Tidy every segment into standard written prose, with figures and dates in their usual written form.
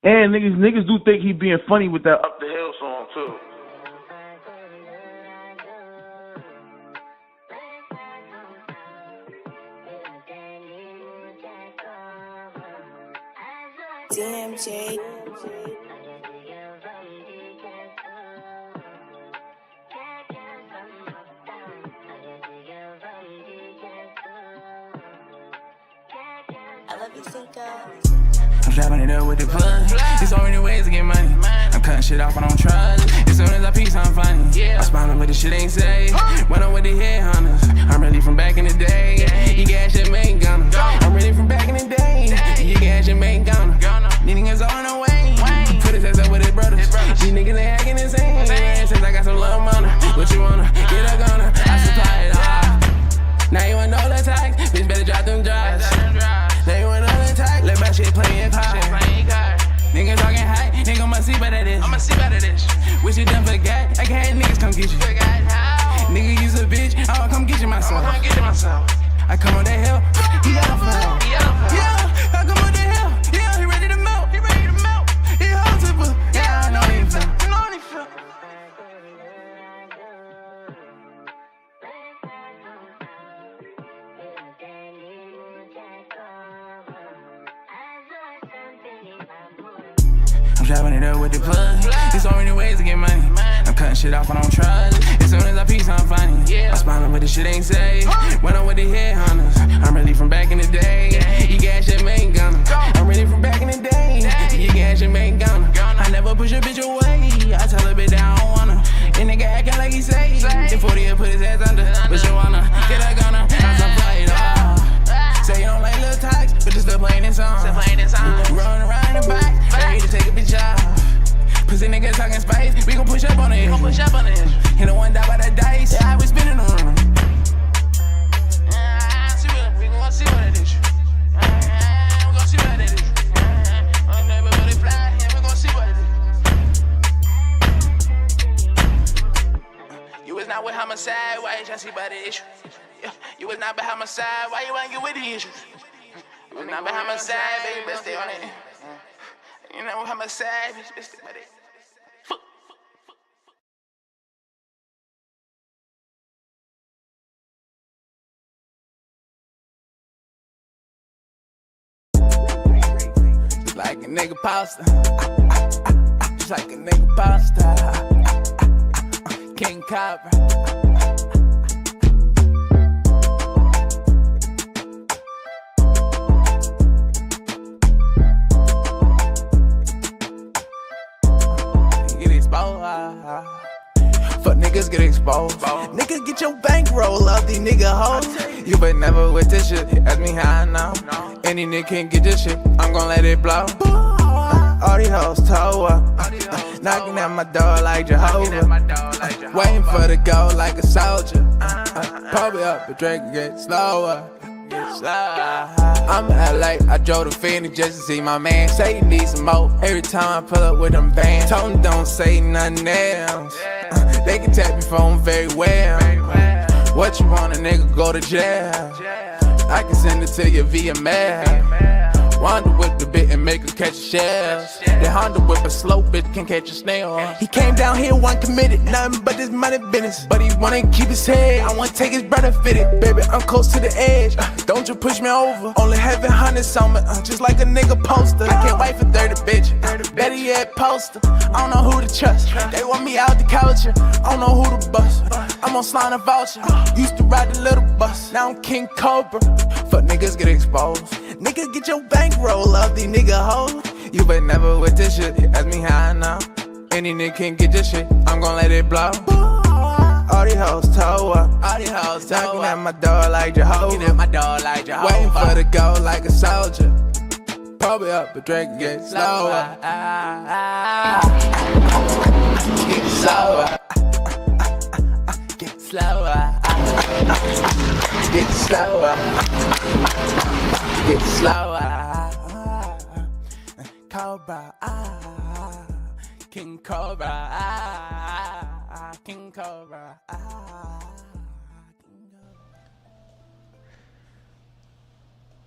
And niggas do think he being funny with that Up the Hill song too. DMJ. I love you, Cinco. I'm strapping it up with the plug. There's so many ways to get money. I'm cutting shit off, I don't trust. As soon as I peace, I'm funny. I'm smiling, but the shit ain't safe. When I'm with the headhunters, I'm really from back in the day. You gas shit, ain't gonna. I'm really from back in the day. You gas shit, ain't gonna. These niggas on the way. Put his ass up with his brothers. These niggas ain't acting insane. Since I got some little money, what you wanna? Get a gunner, I supply it all. Now you wanna know the tax, bitch better drop them drives. Now you wanna know the tax, let my shit play in car. Niggas talking high, nigga must see better this. I'ma see better this. Wish you done forgot, I can't have niggas come get you. Nigga, you's a bitch, I'ma come get you myself. I come on that hill, he got a fall. Yeah, I come on that hill, yeah, he ready to melt. He hard to put, yeah, I know he feel. I'm strapping it up with the plug. There's so many ways to get money. I'm cutting shit off, I don't trust. As soon as I peace, I'm funny. I'm smiling, but the shit ain't safe. When I'm with the headhunters, I'm really from back in the day. You gas shit, ain't gonna. I'm really from back in the day. You gas shit, ain't gonna. I never push a bitch away. I tell a bitch that I don't wanna. And nigga acting like he say. Then 40 put his ass under. But you wanna get a gunner. I supply it all. Say you don't like little talks, but you still playing this song. Run around the back, ready to take a bitch off. Pussy niggas talking spice, we gon' push up on it. Hit a one die by the dice, yeah, I was spinning the room. We gon' see what it is. We gon' see what it is. We gon' see what it is. You was not with homicide, why you tryna see about the issue? You was not behind my side, why you ain't get with the issues? You was not behind my side, baby, but stay on it. You know behind my side, bitch, stay with it. Just like a nigga pasta. Just like a nigga pasta. King Cobra. Fuck niggas get exposed. Niggas get your bankroll up, these nigga hoes. You but never with this shit, ask me how I know. Any nigga can get this shit, I'm gon' let it blow. All these hoes toe up, knocking at my door like Jehovah. Waiting for the go like a soldier. Pump it up, the drink get slower. I'm LA, I drove to Phoenix just to see my man. Say he needs some more. Every time I pull up with them bands, told him don't say nothing else. They can tap your phone very well. What you want, a nigga go to jail? I can send it to you via mail. Wander with the bit and make her catch shells. The Honda whip a slow bit can catch a snail. He came down here one committed, nothing but this money business. But he wanna keep his head, I wanna take his brother fitted. Baby, I'm close to the edge, don't you push me over. Only having hundreds on me, just like a nigga poster. I can't wait for 30 bitch, better yet poster. I don't know who to trust, they want me out the couch. I don't know who to bust, I'm on slime a voucher. Used to ride the little bus, now I'm King Cobra. Fuck niggas get exposed. Nigga get your bankroll up, these nigga hoes. You but never with this shit, ask me how I know. Any nigga can get this shit, I'm gon' let it blow. All these hoes toe up, knocking at my door like Jehovah. Waiting for the go like a soldier. Probably up, but drink get slower. Get slower. Get slower. Get slower. Get slower. Cobra, King Cobra, King Cobra.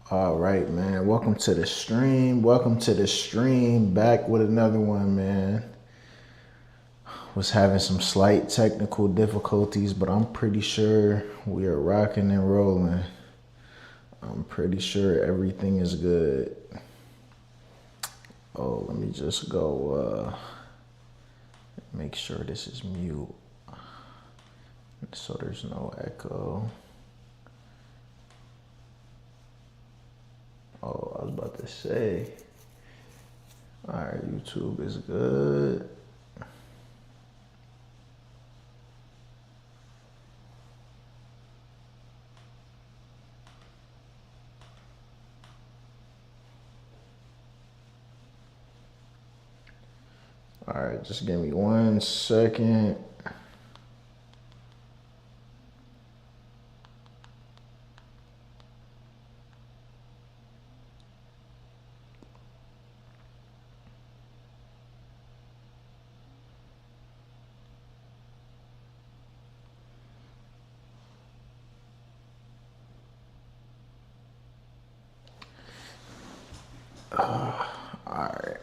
All right, man. Welcome to the stream. Welcome to the stream. Back with another one, man. Was having some slight technical difficulties, but I'm pretty sure we are rocking and rolling. I'm pretty sure everything is good. Oh, let me just go make sure this is mute so there's no echo. Oh, I was about to say. All right, YouTube is good. All right, just give me 1 second. All right.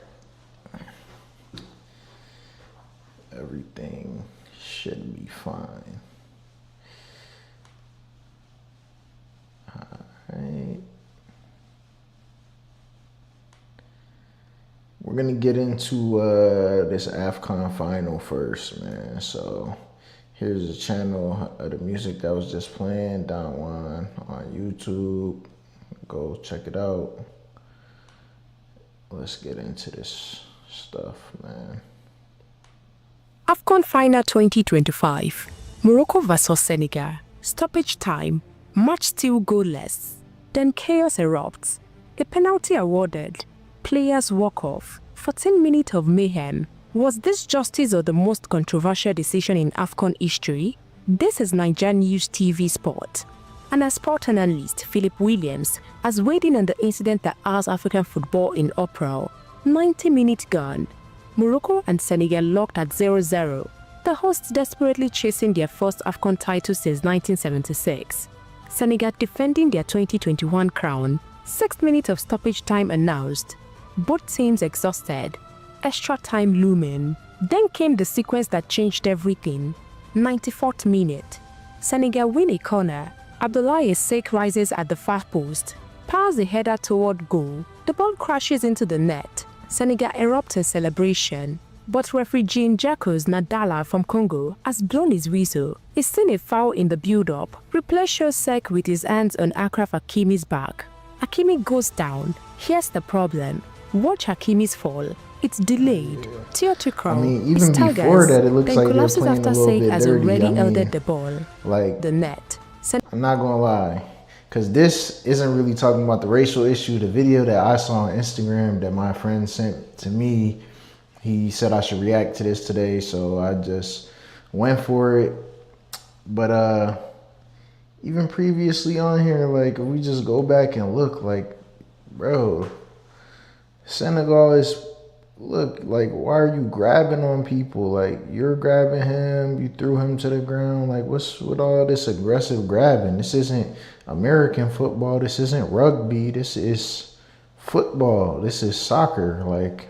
Everything should be fine. All right. We're going to get into this AFCON final first, man. So here's the channel of the music that was just playing, Don Juan on YouTube. Go check it out. Let's get into this stuff, man. AFCON Final 2025, Morocco vs Senegal, stoppage time, match still goalless, then chaos erupts, a penalty awarded, players walk off, 14 minutes of mayhem. Was this justice or the most controversial decision in AFCON history? This is Nigerian News TV Sport. And as sport analyst Philip Williams has weighed in on the incident that has African football in uproar. 90 minutes gone. Morocco and Senegal locked at 0-0, the hosts desperately chasing their first AFCON title since 1976. Senegal defending their 2021 crown, 6 minutes of stoppage time announced. Both teams exhausted, extra time looming. Then came the sequence that changed everything. 94th minute. Senegal win a corner. Abdoulaye Seck rises at the far post, powers the header toward goal. The ball crashes into the net. Senegal erupts in celebration, but referee Jean-Jacques Nadala from Congo has blown his whistle. He's seen a foul in the build-up. Replay shows Seck with his hands on Achraf Hakimi's back. Hakimi goes down. Here's the problem. Watch Hakimi's fall. It's delayed, theatrical, Even before that, it looks like they're playing a little bit has dirty. already eluded the ball. Like, the net. I'm not gonna lie, because this isn't really talking about the racial issue. The video that I saw on Instagram that my friend sent to me, he said I should react to this today, so I just went for it. But even previously on here, like, if we just go back and look, like, bro, Senegal is, look, like, why are you grabbing on people? Like, you're grabbing him, you threw him to the ground. Like, what's with all this aggressive grabbing? This isn't American football. This isn't rugby. This is football. This is soccer. Like,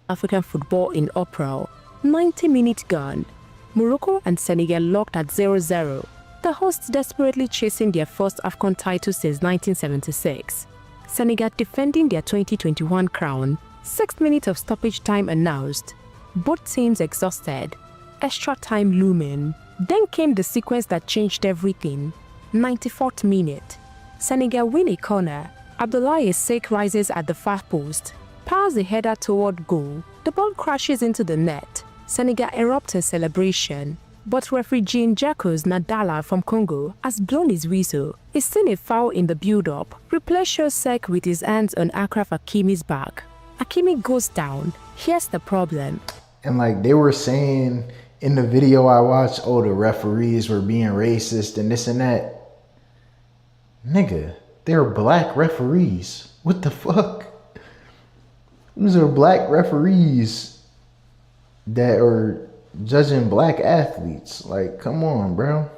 African football in uproar. 90 minutes gone. Morocco and Senegal locked at 0-0. The hosts desperately chasing their first AFCON title since 1976. Senegal defending their 2021 crown. 6 minutes of stoppage time announced. Both teams exhausted, extra time looming. Then came the sequence that changed everything. 94th minute. Senegal win a corner. Abdoulaye Seck rises at the far post, powers the header toward goal. The ball crashes into the net. Senegal erupts in celebration, but referee Jean-Jacques Nadala from Congo has blown his whistle. He's seen a foul in the build-up. Replay shows Seck with his hands on Achraf Hakimi's back. Hakimi goes down. Here's the problem. and like they were saying in the video I watched, oh, the referees were being racist and this and that. Nigga, they're black referees. What the fuck? These are black referees that are judging black athletes. Like, come on, bro.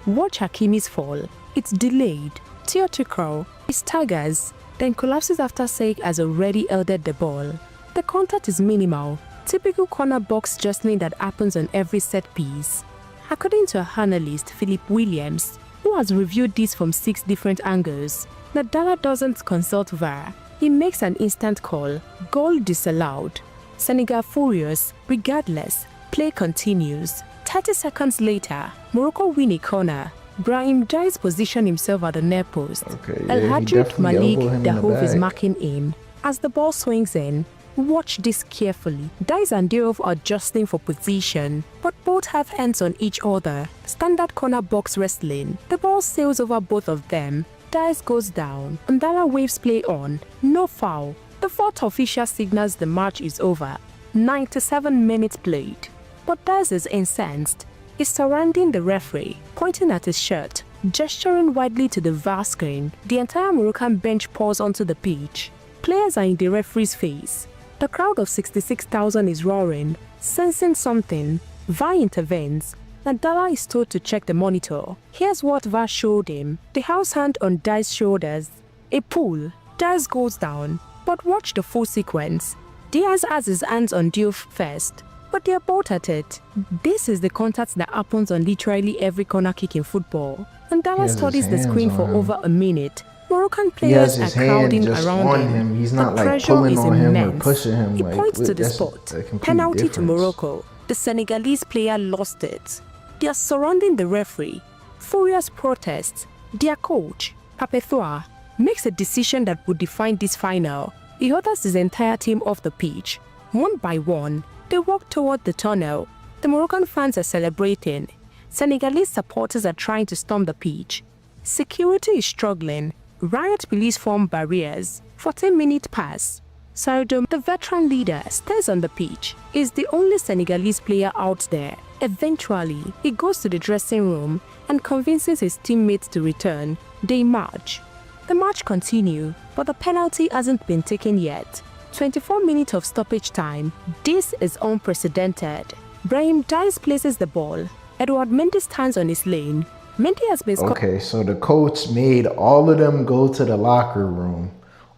Watch Hakimi's fall. It's delayed, theatrical, it staggers, then collapses after Seik has already eldered the ball. The contact is minimal, typical corner box jostling that happens on every set piece. According to analyst Philip Williams, who has reviewed this from 6 different angles, Nadala doesn't consult VAR. He makes an instant call, goal disallowed. Senegal furious, regardless, play continues. 30 seconds later, Morocco win a corner. Brahim Diaz positioned himself at the near post. El Hadrid Malik Dahov is marking in. As the ball swings in, watch this carefully. Diaz and Diop are jostling for position, but both have hands on each other. Standard corner box wrestling. The ball sails over both of them. Diaz goes down. Ndala waves play on. No foul. The fourth official signals the match is over. 97 minutes played. But Diaz is incensed. He's surrounding the referee, pointing at his shirt, gesturing widely to the VAR screen. The entire Moroccan bench pours onto the pitch. Players are in the referee's face. The crowd of 66,000 is roaring, sensing something. VAR intervenes. Nadala is told to check the monitor. Here's what VAR showed him. The house hand on Diaz's shoulders. A pull. Diaz goes down. But watch the full sequence. Diaz has his hands on Diouf first, but they are both at it. This is the contact that happens on literally every corner kick in football. Nadala studies the screen for over a minute. Moroccan players are crowding around him. He's not the like pressure pulling is on him immense. or pushing him. He like, points to the spot. Penalty to Morocco. The Senegalese player lost it. They are surrounding the referee. Furious protests. Their coach, Papethua, makes a decision that would define this final. He orders his entire team off the pitch. One by one, they walk toward the tunnel. The Moroccan fans are celebrating. Senegalese supporters are trying to storm the pitch. Security is struggling. Riot police form barriers. 14-minute pass. Sardou, the veteran leader, stays on the pitch. He's the only Senegalese player out there. Eventually, he goes to the dressing room and convinces his teammates to return. They march. The match continues, but the penalty hasn't been taken yet. 24 minutes of stoppage time. This is unprecedented. Brahim Diaz places the ball. Edouard Mendy stands on his lane. Mendy has been Okay, so the coach made all of them go to the locker room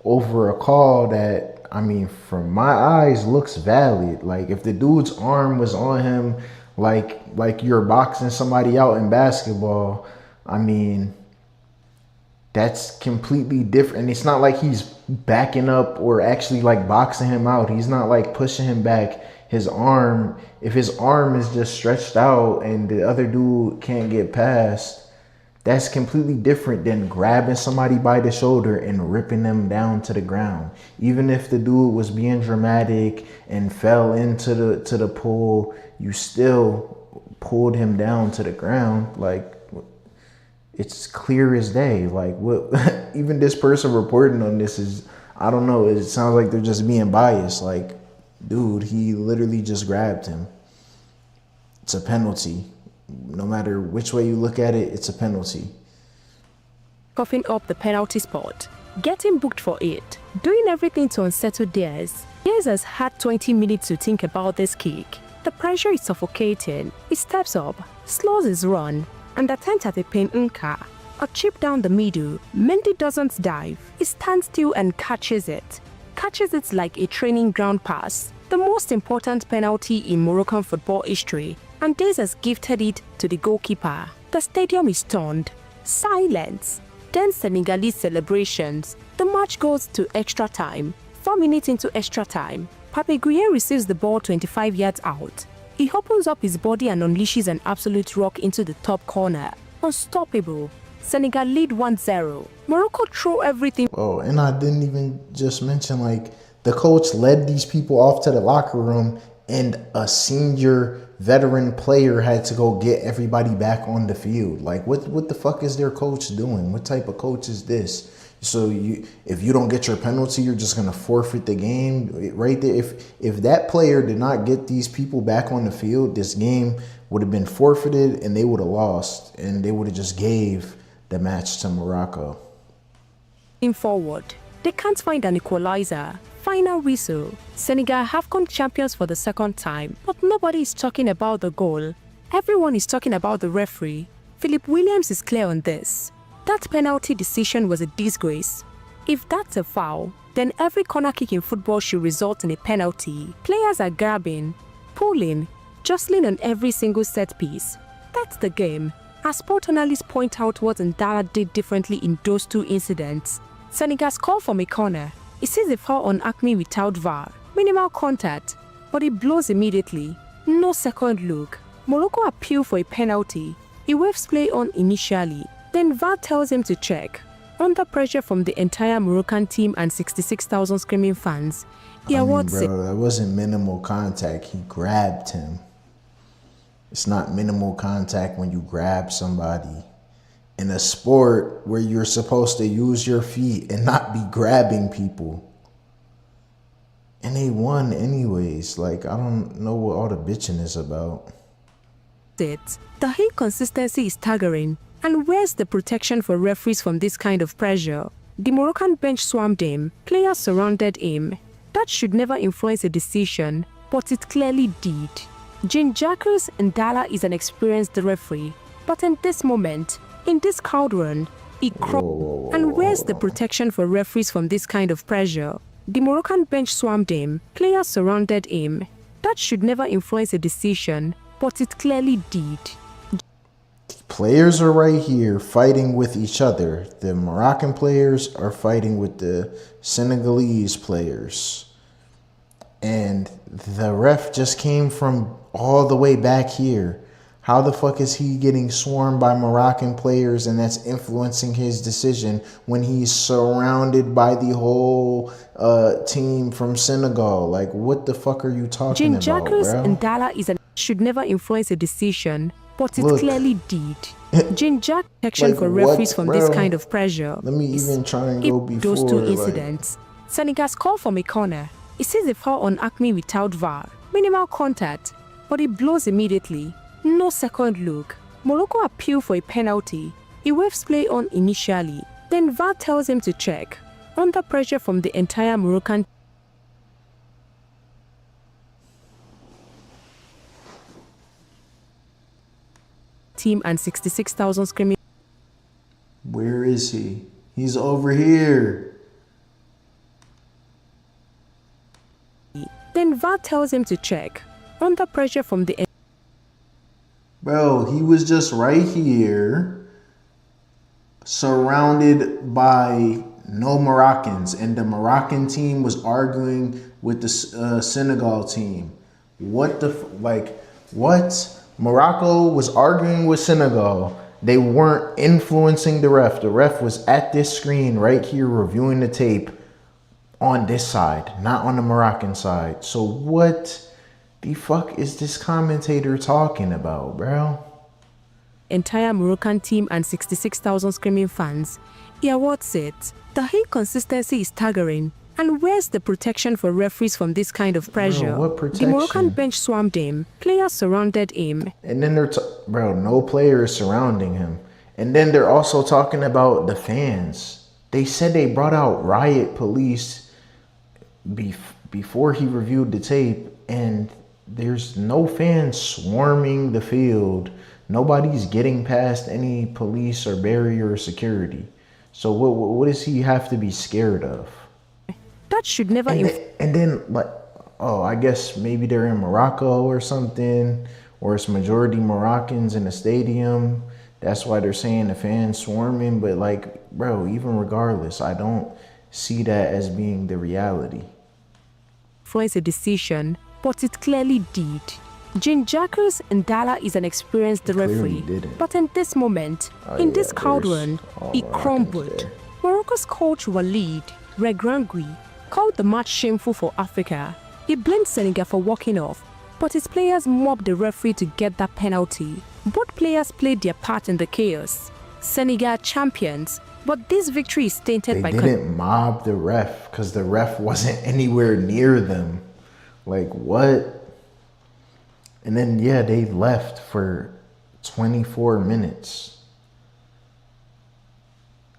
over a call that, I mean, from my eyes, looks valid. Like, if the dude's arm was on him, like you're boxing somebody out in basketball, I mean, that's completely different. It's not like he's backing up or actually like boxing him out. He's not like pushing him back. His arm, if his arm is just stretched out and the other dude can't get past, that's completely different than grabbing somebody by the shoulder and ripping them down to the ground. Even if the dude was being dramatic and fell into the pool, you still pulled him down to the ground. Like, it's clear as day. Like, what? Even this person reporting on this is, I don't know. It sounds like they're just being biased. Like, dude, he literally just grabbed him. It's a penalty. No matter which way you look at it, it's a penalty. Coughing up the penalty spot. Getting booked for it. Doing everything to unsettle Diaz. Diaz has had 20 minutes to think about this kick. The pressure is suffocating. He steps up, slows his run, and attempts at a pin Nka. A chip down the middle. Mendy doesn't dive. He stands still and catches it. Catches it like a training ground pass. The most important penalty in Moroccan football history, and Diaz has gifted it to the goalkeeper. The stadium is stunned. Silence. Then Senegalese celebrations. The match goes to extra time. 4 minutes into extra time, Pape Gueye receives the ball 25 yards out. He opens up his body and unleashes an absolute rock into the top corner. Unstoppable. Senegal lead 1-0. Morocco throw everything. Oh, and I didn't even just mention, like, the coach led these people off to the locker room and a senior veteran player had to go get everybody back on the field. Like, what the fuck is their coach doing? What type of coach is this? So if you don't get your penalty, you're just gonna forfeit the game right there. If that player did not get these people back on the field, this game would have been forfeited and they would have lost, and they would have just gave the match to Morocco. Forward, they can't find an equalizer. Final whistle. Senegal AFCON champions for the second time, but nobody is talking about the goal. Everyone is talking about the referee. Philip Williams is clear on this. That penalty decision was a disgrace. If that's a foul, then every corner kick in football should result in a penalty. Players are grabbing, pulling, jostling on every single set piece. That's the game. As sport analysts point out what Ndala did differently in those two incidents. Senegal's call from a corner. He sees a foul on Acme without VAR. Minimal contact, but it blows immediately. No second look. Morocco appeal for a penalty. He waves play on initially. Then VAR tells him to check. Under pressure from the entire Moroccan team and 66,000 screaming fans, he awards it. Bro, that wasn't minimal contact. He grabbed him. It's not minimal contact when you grab somebody in a sport where you're supposed to use your feet and not be grabbing people. And they won anyways. Like, I don't know what all the bitching is about. The inconsistency is staggering. And where's the protection for referees from this kind of pressure? The Moroccan bench swarmed him. Players surrounded him. That should never influence a decision, but it clearly did. Jean-Jacques Ndala is an experienced referee, but in this moment, in this crowd run, he crumbled. And where's the protection for referees from this kind of pressure? The Moroccan bench swarmed him. Players surrounded him. That should never influence a decision, but it clearly did. Players are right here fighting with each other. The Moroccan players are fighting with the Senegalese players. And the ref just came from all the way back here. How the fuck is he getting swarmed by Moroccan players and that's influencing his decision when he's surrounded by the whole team from Senegal? Like, what the fuck are you talking about, bro? Ndala should never influence a decision, but it clearly did. Jean-Jacques protection like for referees what, from bro? this kind of pressure. Let me even try and go before. Those two incidents. Senegal's call from a corner. He sees a foul on Acme without VAR. Minimal contact, but it blows immediately. No second look. Morocco appeal for a penalty. He waves play on initially. Then VAR tells him to check. Under pressure from the entire Moroccan team and 66,000 screaming. Where is he? He's over here. Then VAR tells him to check. Under pressure from the... Bro, he was just right here, surrounded by no Moroccans, and the Moroccan team was arguing with the Senegal team. What the, what? Morocco was arguing with Senegal. They weren't influencing the ref. The ref was at this screen right here reviewing the tape on this side, not on the Moroccan side. So what the fuck is this commentator talking about, bro? Entire Moroccan team and 66,000 screaming fans. He awards it. The inconsistency is staggering. And where's the protection for referees from this kind of pressure? Bro, what protection? The Moroccan bench swarmed him. Players surrounded him. And then bro, no player is surrounding him. And then they're also talking about the fans. They said they brought out riot police before he reviewed the tape, and there's no fans swarming the field. Nobody's getting past any police or barrier or security. So what does he have to be scared of? That should never... And then, like, oh, I guess maybe they're in Morocco or something, or it's majority Moroccans in the stadium. That's why they're saying the fans swarming. But, like, bro, even regardless, I don't see that as being the reality. Influence a decision, but it clearly did. Jean-Jacques Ndala is an experienced referee, but in this moment, in this crowd run, he crumbled. Morocco's coach Walid Regrangui called the match shameful for Africa. He blamed Senegal for walking off, but his players mobbed the referee to get that penalty. Both players played their part in the chaos. Senegal champions, but this victory is tainted by... They didn't mob the ref because the ref wasn't anywhere near them. Like, what? And then, yeah, they left for 24 minutes.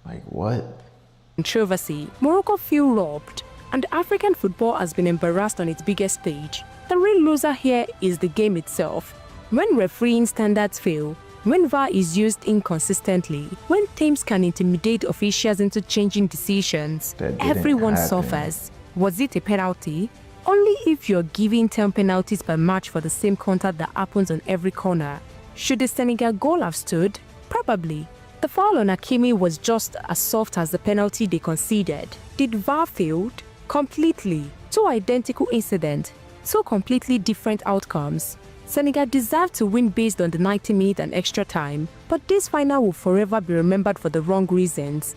Like, what? Controversy. Morocco feel robbed, and African football has been embarrassed on its biggest stage. The real loser here is the game itself. When refereeing standards fail, When VAR is used inconsistently, when teams can intimidate officials into changing decisions, everyone suffers. Was it a penalty? Only if you're giving 10 penalties per match for the same contact that happens on every corner. Should the Senegal goal have stood? Probably. The foul on Hakimi was just as soft as the penalty they conceded. Did VAR fail? Completely. Two identical incidents, two completely different outcomes. Senegal deserved to win based on the 90 minutes and extra time, but this final will forever be remembered for the wrong reasons.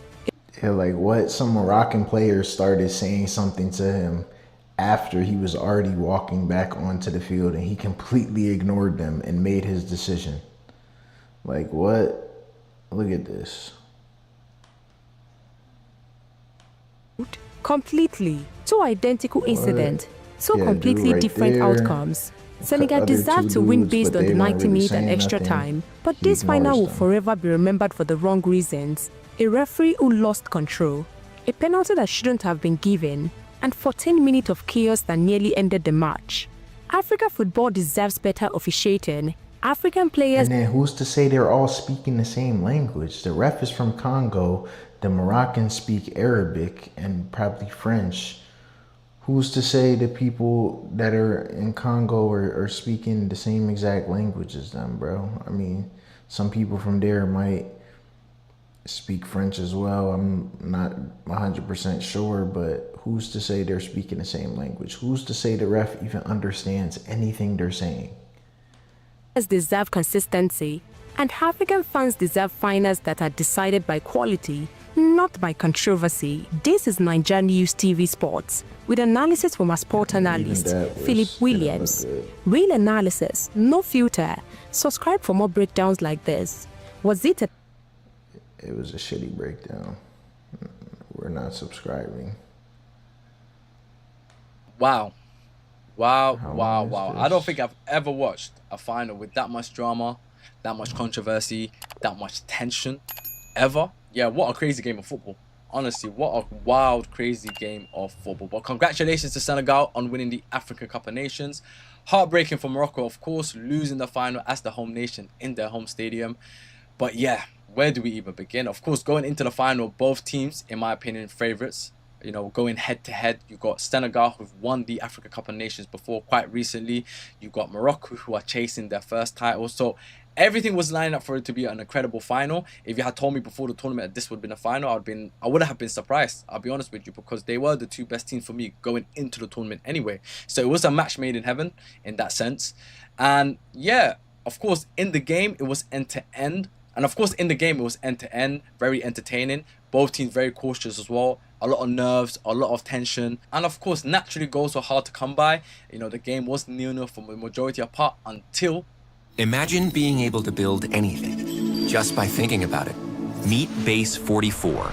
Yeah, like what? Some Moroccan players started saying something to him after he was already walking back onto the field, and he completely ignored them and made his decision. Like what? Look at this. Completely. Two identical incidents, two Yeah, completely right different there. outcomes. Senegal Other deserved two to win dudes, based but on they the weren't 90 really minutes and saying extra nothing. time, but He this final will ignores them. forever be remembered for the wrong reasons. A referee who lost control, a penalty that shouldn't have been given, and 14 minutes of chaos that nearly ended the match. Africa football deserves better officiating. African players. And then who's to say they're all speaking the same language? The ref is from Congo. The Moroccans speak Arabic and probably French. Who's to say the people that are in Congo are speaking the same exact language as them, bro? I mean, some people from there might speak French as well. I'm not 100% sure, but who's to say they're speaking the same language? Who's to say the ref even understands anything they're saying? Deserve consistency, and African fans deserve finals that are decided by quality, not by controversy. This is Nigeria News TV Sports, with analysis from our sport analyst, Philip Williams. Real analysis, no filter. Subscribe for more breakdowns like this. Was it a... It was a shitty breakdown. We're not subscribing. Wow. Wow. How Wow. long is Wow. this? I don't think I've ever watched a final with that much drama, that much controversy, that much tension, ever. Yeah, what a crazy game of football. Honestly, what a wild, crazy game of football. But congratulations to Senegal on winning the African Cup of Nations. Heartbreaking for Morocco, of course, losing the final as the home nation in their home stadium. But yeah, where do we even begin? Of course, going into the final, both teams, in my opinion, favourites. You know, going head to head, you got Senegal, who've won the Africa Cup of Nations before quite recently. You got Morocco, who are chasing their first title. So everything was lining up for it to be an incredible final. If you had told me before the tournament that this would have been a final, I would have been surprised. I'll be honest with you, because they were the two best teams for me going into the tournament anyway. So it was a match made in heaven in that sense. And yeah, of course, in the game, it was end to end. And of course, in the game, it was end to end, very entertaining. Both teams very cautious as well. A lot of nerves, a lot of tension. And of course, naturally, goals were hard to come by. You know, the game was 0-0 for the majority of part until... Imagine being able to build anything just by thinking about it. Meet Base 44.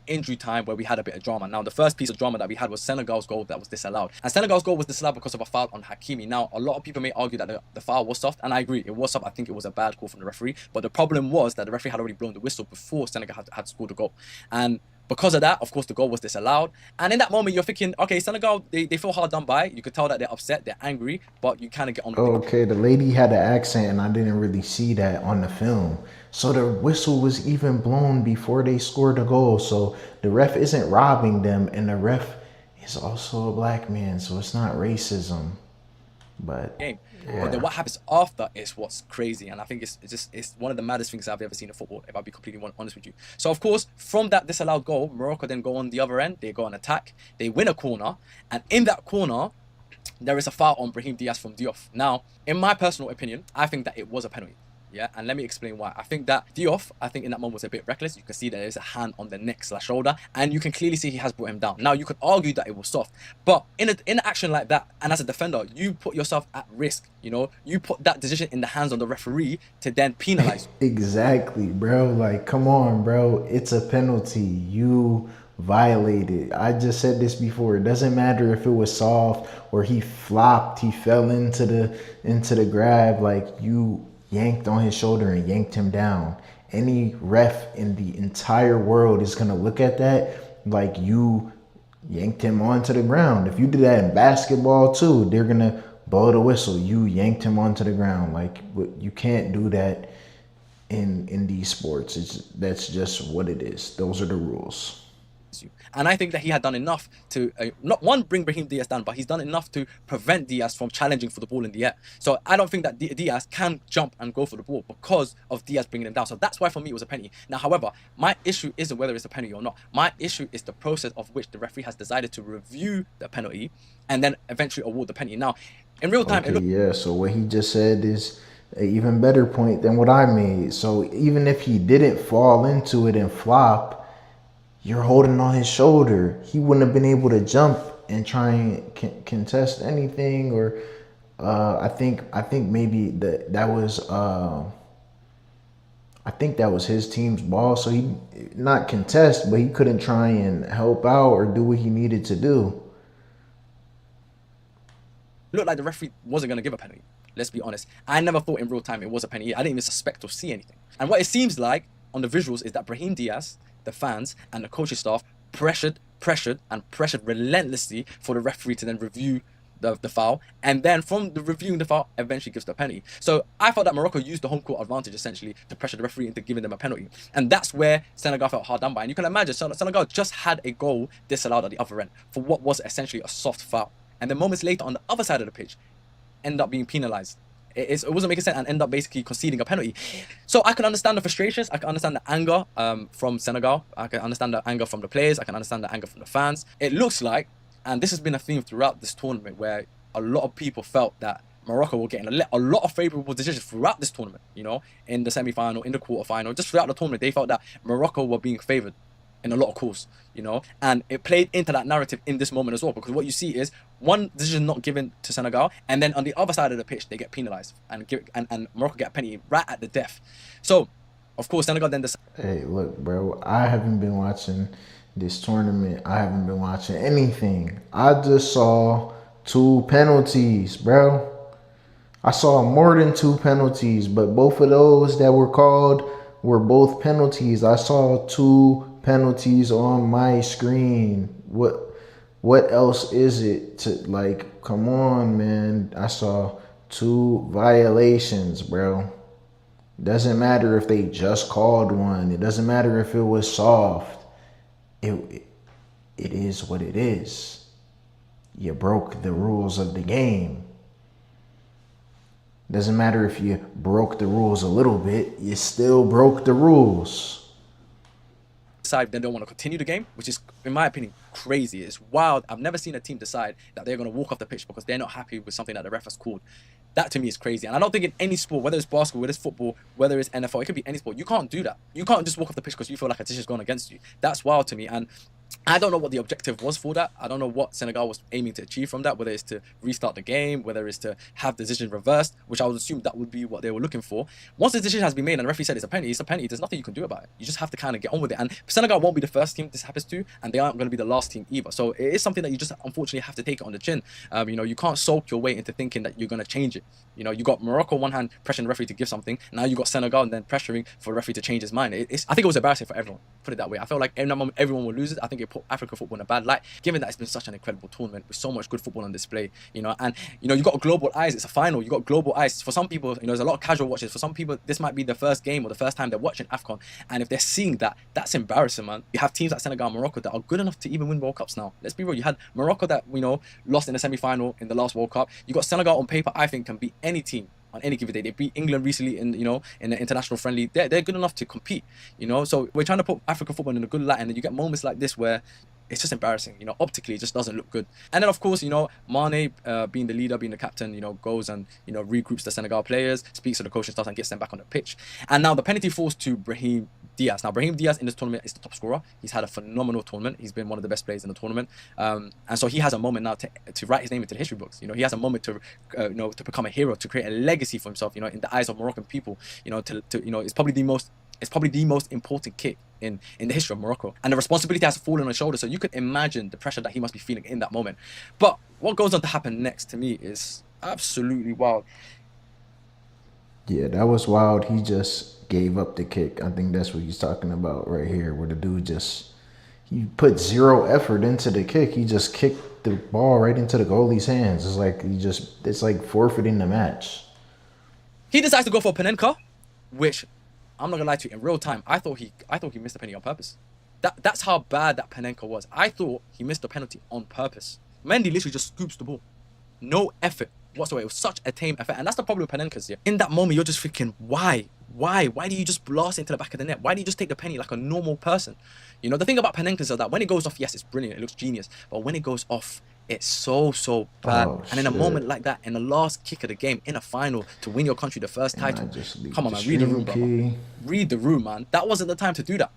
Injury time where we had a bit of drama. Now, the first piece of drama that we had was Senegal's goal that was disallowed. And Senegal's goal was disallowed because of a foul on Hakimi. Now, a lot of people may argue that the foul was soft, and I agree, it was soft. I think it was a bad call from the referee. But the problem was that the referee had already blown the whistle before Senegal had scored a goal. And because of that, of course, the goal was disallowed. And in that moment, you're thinking, okay, Senegal, they feel hard done by. You could tell that they're upset, they're angry, but you kind of get on with it. Okay, the lady had an accent, and I didn't really see that on the film. So the whistle was even blown before they scored a goal. So the ref isn't robbing them, and the ref is also a black man, so it's not racism. But Game. yeah. But then what happens after is what's crazy, and I think it's one of the maddest things I've ever seen in football, if I'll be completely honest with you. So of course, from that disallowed goal, Morocco then go on the other end, they go on attack, they win a corner, and in that corner, there is a foul on Brahim Diaz from Diouf. Now, in my personal opinion, I think that it was a penalty. Yeah, and let me explain why. I think that Diouf, in that moment was a bit reckless. You can see that there's a hand on the neck/shoulder, and you can clearly see he has brought him down. Now, you could argue that it was soft, but in an action like that, and as a defender, you put yourself at risk. You know, you put that decision in the hands of the referee to then penalize. Exactly, bro. Like, come on, bro. It's a penalty. You violated. I just said this before. It doesn't matter if it was soft or he flopped, he fell into the grab. Like, you yanked on his shoulder and yanked him down. Any ref in the entire world is gonna look at that like you yanked him onto the ground. If you did that in basketball too, they're gonna blow the whistle. You yanked him onto the ground. Like, you can't do that in these sports. That's just what it is. Those are the rules. And I think that he had done enough to not one bring Brahim Diaz down, but he's done enough to prevent Diaz from challenging for the ball in the air. So I don't think that Diaz can jump and go for the ball because of Diaz bringing him down. So that's why for me it was a penalty. Now, however, my issue isn't whether it's a penalty or not. My issue is the process of which the referee has decided to review the penalty and then eventually award the penalty. Now, in real time, Okay, so what he just said is an even better point than what I made. So even if he didn't fall into it and flop, you're holding on his shoulder. He wouldn't have been able to jump and try and contest anything. Or I think maybe that was I think that was his team's ball. So he not contest, but he couldn't try and help out or do what he needed to do. Looked like the referee wasn't going to give a penalty. Let's be honest. I never thought in real time it was a penalty. I didn't even suspect or see anything. And what it seems like on the visuals is that Brahim Diaz, the fans and the coaching staff pressured relentlessly for the referee to then review the foul, and then from the reviewing the foul eventually gives the penalty. So I thought that Morocco used the home court advantage essentially to pressure the referee into giving them a penalty, and that's where Senegal felt hard done by. And you can imagine Senegal just had a goal disallowed at the other end for what was essentially a soft foul, and then moments later on the other side of the pitch end up being penalized. It wasn't making sense and end up basically conceding a penalty. So I can understand the frustrations. I can understand the anger from Senegal. I can understand the anger from the players. I can understand the anger from the fans. It looks like, and this has been a theme throughout this tournament, where a lot of people felt that Morocco were getting a lot of favourable decisions throughout this tournament, you know, in the semi-final, in the quarter-final, just throughout the tournament. They felt that Morocco were being favoured in a lot of calls, you know, and it played into that narrative in this moment as well, because what you see is one decision not given to Senegal, and then on the other side of the pitch they get penalized and Morocco get a penalty right at the death. So of course Senegal then decided, hey, look, bro, I haven't been watching this tournament. I haven't been watching anything. I just saw 2 penalties, bro. I saw more than 2 penalties, but both of those that were called were both penalties. I saw 2 penalties on my screen. What else is it to, like, come on, man. I saw 2 violations, bro. Doesn't matter if they just called one. It doesn't matter if it was soft. It is what it is. You broke the rules of the game. Doesn't matter if you broke the rules a little bit, you still broke the rules. decide they don't want to continue the game, which is, in my opinion, crazy. It's wild. I've never seen a team decide that they're going to walk off the pitch because they're not happy with something that the ref has called. That to me is crazy. And I don't think in any sport, whether it's basketball, whether it's football, whether it's NFL, it could be any sport, you can't do that. You can't just walk off the pitch because you feel like a decision's gone against you. That's wild to me. And I don't know what the objective was for that. I don't know what Senegal was aiming to achieve from that, whether it's to restart the game, whether it's to have the decision reversed, which I would assume that would be what they were looking for. Once the decision has been made and the referee said it's a penalty, there's nothing you can do about it. You just have to kind of get on with it. And Senegal won't be the first team this happens to, and they aren't going to be the last team either. So it is something that you just unfortunately have to take it on the chin. You can't sulk your way into thinking that you're going to change it. You got Morocco on one hand pressuring the referee to give something. Now you got Senegal and then pressuring for the referee to change his mind. I think it was embarrassing for everyone. Put it that way. I felt like in that moment everyone would lose it. I think it put African football in a bad light, given that it's been such an incredible tournament with so much good football on display. You got global eyes. It's a final. You got global eyes. For some people, there's a lot of casual watchers. For some people, this might be the first game or the first time they're watching AFCON. And if they're seeing that, that's embarrassing, man. You have teams like Senegal and Morocco that are good enough to even win World Cups now. Let's be real. You had Morocco that lost in the semi-final in the last World Cup. You got Senegal on paper. I think can beat any team on any given day. They beat England recently in the international friendly. They're good enough to compete. So we're trying to put African football in a good light, and then you get moments like this where it's just embarrassing. Optically, it just doesn't look good. And then of course, Mane, being the leader, being the captain, goes and regroups the Senegal players, speaks to the coaching staff, and gets them back on the pitch. And now the penalty falls to Brahim Diaz. Now Brahim Diaz in this tournament is the top scorer. He's had a phenomenal tournament. He's been one of the best players in the tournament. And so he has a moment now to write his name into the history books. He has a moment to become a hero, to create a legacy for himself. In the eyes of Moroccan people. It's probably the most important kick in the history of Morocco, and the responsibility has fallen on his shoulders. So you could imagine the pressure that he must be feeling in that moment. But what goes on to happen next to me is absolutely wild. Yeah, that was wild. He just gave up the kick. I think that's what he's talking about right here, where the dude he put zero effort into the kick. He just kicked the ball right into the goalie's hands. It's like forfeiting the match. He decides to go for Panenka, which I'm not gonna lie to you. In real time, I thought he missed the penalty on purpose. That's how bad that Panenka was. I thought he missed the penalty on purpose. Mendy literally just scoops the ball. No effort whatsoever. It was such a tame effort. And that's the problem with Panenka's here. In that moment, you're just thinking, why? Why do you just blast into the back of the net? Why do you just take the penny like a normal person? You know, the thing about Panenka's is that when it goes off, yes, it's brilliant. It looks genius. But when it goes off, it's so bad. And in a moment like that, in the last kick of the game, in a final, to win your country the first title, come on, man, read the room, bro. Read the room, man. That wasn't the time to do that.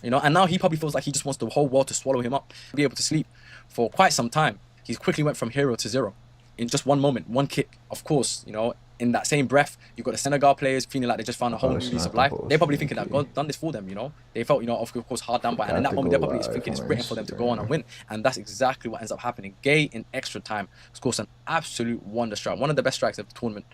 You know, and now he probably feels like he just wants the whole world to swallow him up, be able to sleep for quite some time. He quickly went from hero to zero in just one moment, one kick. Of course, you know, in that same breath, you've got the Senegal players feeling like they just found a whole new lease of life. They're probably thinking that God done this for them, you know. They felt, you know, of course, hard done by. And in that moment, they're probably thinking it's written for them to go on and win. And that's exactly what ends up happening. Gay in extra time scores an absolute wonder strike. One of the best strikes of the tournament.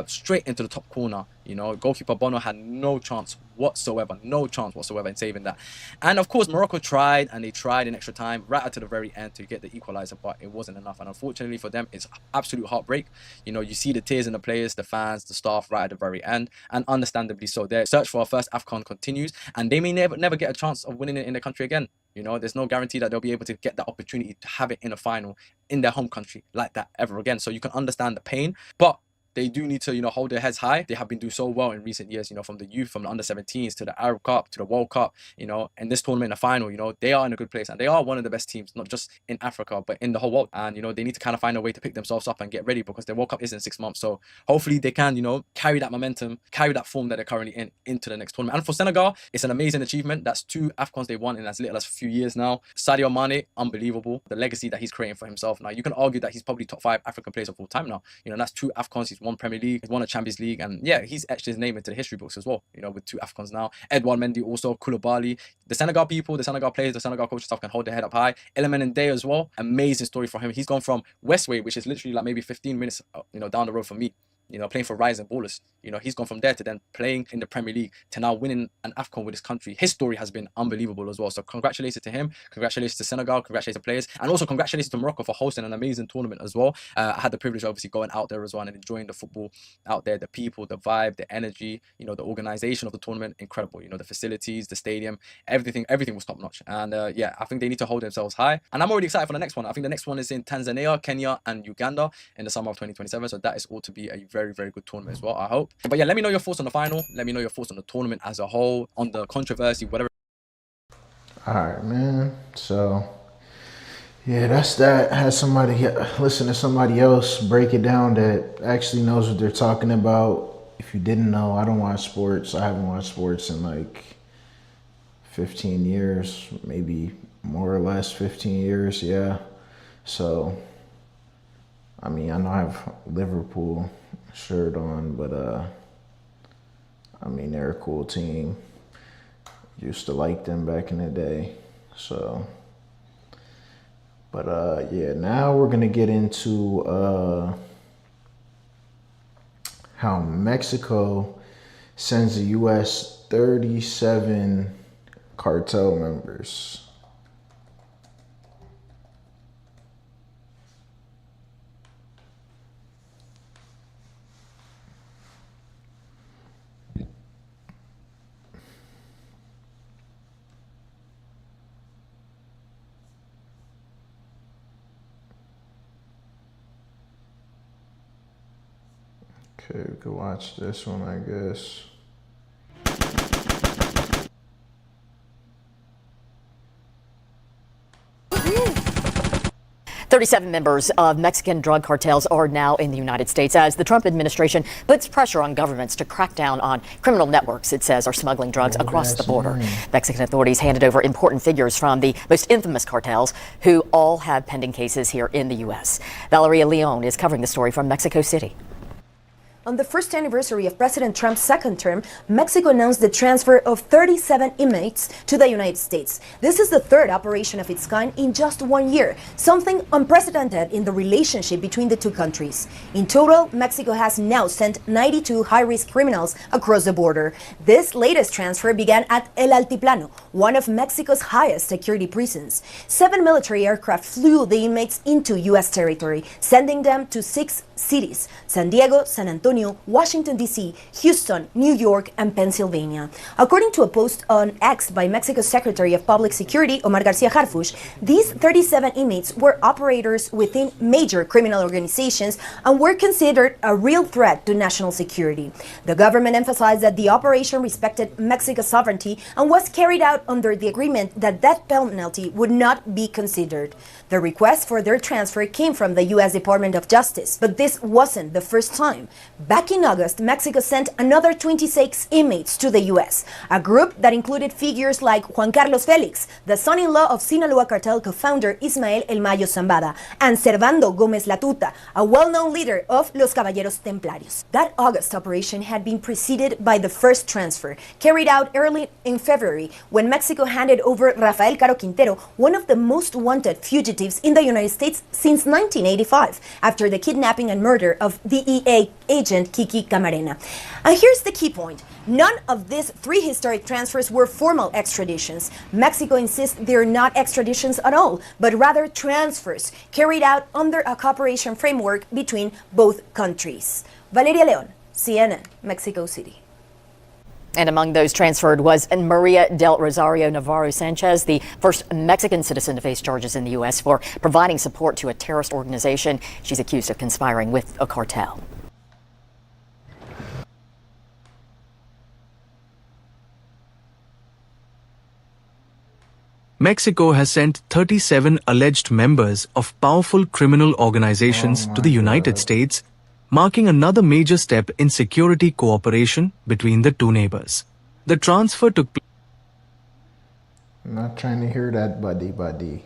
Straight into the top corner. You know, goalkeeper Bono had no chance whatsoever. No chance whatsoever in saving that. And of course, Morocco tried, and they tried in extra time right up to the very end to get the equalizer, but it wasn't enough. And unfortunately for them, it's absolute heartbreak. You know, you see the tears in the players, the fans, the staff right at the very end, and understandably so. Their search for our first AFCON continues, and they may never get a chance of winning it in their country again. You know, there's no guarantee that they'll be able to get that opportunity to have it in a final in their home country like that ever again. So you can understand the pain, but they do need to, you know, hold their heads high. They have been doing so well in recent years, you know, from the youth, from the under-17s to the Arab Cup, to the World Cup, you know, and this tournament, the final, you know, they are in a good place. And they are one of the best teams, not just in Africa, but in the whole world. And, you know, they need to kind of find a way to pick themselves up and get ready, because their World Cup is in 6 months. So hopefully they can, you know, carry that momentum, carry that form that they're currently in into the next tournament. And for Senegal, it's an amazing achievement. That's 2 AFCONs they won in as little as a few years now. Sadio Mane, unbelievable. The legacy that he's creating for himself. Now, you can argue that he's probably top 5 African players of all time now. You know, that's 2 AFCONs. He's won Premier League. He's won a Champions League, and yeah, he's etched his name into the history books as well, you know, with 2 AFCONs now. Edouard Mendy also, Koulibaly, the Senegal people, the Senegal players, the Senegal coaching staff can hold their head up high. Iliman Ndiaye as well, amazing story for him. He's gone from Westway, which is literally like maybe 15 minutes, you know, down the road from me, you know, playing for Rising Ballers. You know, he's gone from there to then playing in the Premier League to now winning an AFCON with his country. His story has been unbelievable as well. So congratulations to him. Congratulations to Senegal. Congratulations to players. And also congratulations to Morocco for hosting an amazing tournament as well. I had the privilege of obviously going out there as well and enjoying the football out there, the people, the vibe, the energy, you know, the organization of the tournament. Incredible. You know, the facilities, the stadium, everything was top notch. And yeah, I think they need to hold themselves high. And I'm already excited for the next one. I think the next one is in Tanzania, Kenya, and Uganda in the summer of 2027. So that is all to be a very, very good tournament as well, I hope. But yeah, let me know your thoughts on the final. Let me know your thoughts on the tournament as a whole, on the controversy, whatever. All right, man. So yeah, that's that. Had somebody listen to somebody else break it down that actually knows what they're talking about. If you didn't know, I don't watch sports. I haven't watched sports in like 15 years, maybe more or less 15 years. Yeah. So I mean, I know I have Liverpool shirt on, but I mean, they're a cool team. Used to like them back in the day. So, but yeah, now we're gonna get into how Mexico sends the US 37 cartel members. Okay, we could watch this one, I guess. 37 members of Mexican drug cartels are now in the United States as the Trump administration puts pressure on governments to crack down on criminal networks, it says, are smuggling drugs across the border. Mexican authorities handed over important figures from the most infamous cartels, who all have pending cases here in the U.S. Valeria Leon is covering the story from Mexico City. On the first anniversary of President Trump's second term, Mexico announced the transfer of 37 inmates to the United States. This is the third operation of its kind in just 1 year, something unprecedented in the relationship between the two countries. In total, Mexico has now sent 92 high-risk criminals across the border. This latest transfer began at El Altiplano, one of Mexico's highest security prisons. 7 military aircraft flew the inmates into U.S. territory, sending them to 6 cities: San Diego, San Antonio, Antonio, Washington, D.C., Houston, New York, and Pennsylvania. According to a post on X by Mexico's Secretary of Public Security, Omar Garcia Harfuch, these 37 inmates were operators within major criminal organizations and were considered a real threat to national security. The government emphasized that the operation respected Mexico's sovereignty and was carried out under the agreement that death penalty would not be considered. The request for their transfer came from the U.S. Department of Justice, but this wasn't the first time. Back in August, Mexico sent another 26 inmates to the U.S., a group that included figures like Juan Carlos Felix, the son-in-law of Sinaloa cartel co-founder Ismael El Mayo Zambada, and Servando Gómez Latuta, a well-known leader of Los Caballeros Templarios. That August operation had been preceded by the first transfer, carried out early in February, when Mexico handed over Rafael Caro Quintero, one of the most wanted fugitives in the United States since 1985, after the kidnapping and murder of DEA agent Kiki Camarena. And here's the key point. None of these three historic transfers were formal extraditions. Mexico insists they're not extraditions at all, but rather transfers carried out under a cooperation framework between both countries. Valeria Leon, CNN, Mexico City. And among those transferred was Maria del Rosario Navarro Sanchez, the first Mexican citizen to face charges in the U.S. for providing support to a terrorist organization. She's accused of conspiring with a cartel. Mexico has sent 37 alleged members of powerful criminal organizations to the United States, marking another major step in security cooperation between the two neighbors. The transfer took place. I'm not trying to hear that, buddy.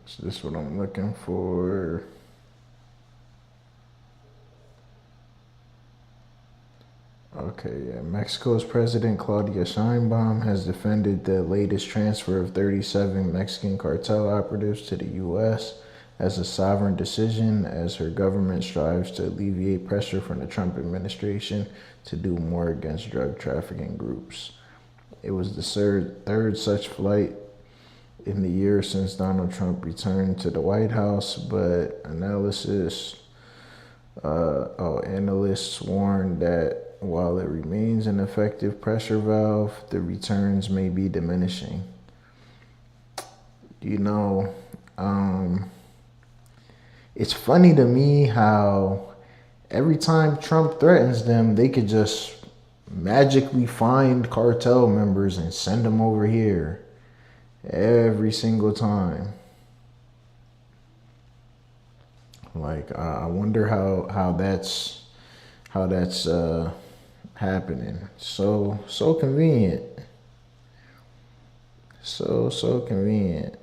So this is what I'm looking for. Okay, yeah. Mexico's President Claudia Sheinbaum has defended the latest transfer of 37 Mexican cartel operatives to the U.S. as a sovereign decision, as her government strives to alleviate pressure from the Trump administration to do more against drug trafficking groups. It was the third such flight in the year since Donald Trump returned to the White House, but analysts warn that while it remains an effective pressure valve, the returns may be diminishing. You know, it's funny to me how every time Trump threatens them, they could just magically find cartel members and send them over here. Every single time. Like, I wonder how that's happening. So convenient. So convenient.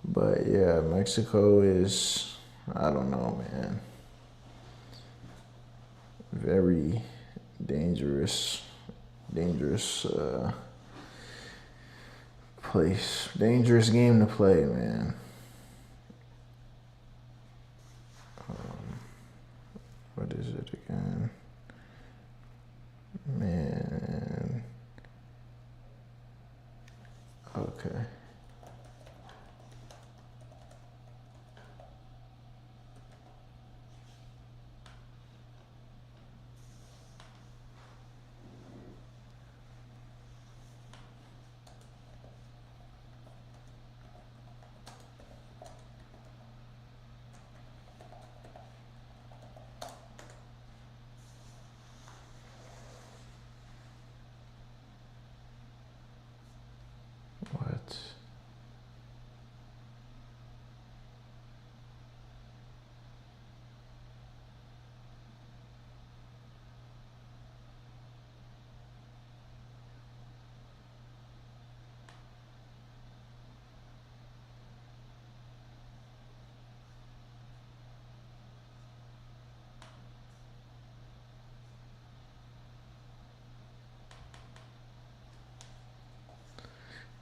But yeah, Mexico is, I don't know, man, very dangerous place. Dangerous game to play, man. What is it again? Man. Okay.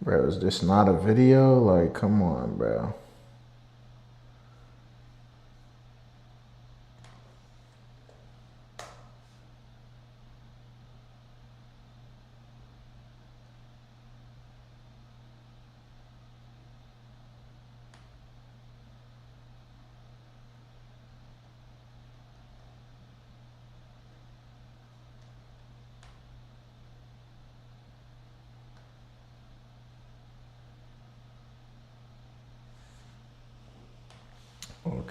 Bro, is this not a video? Like, come on, bro.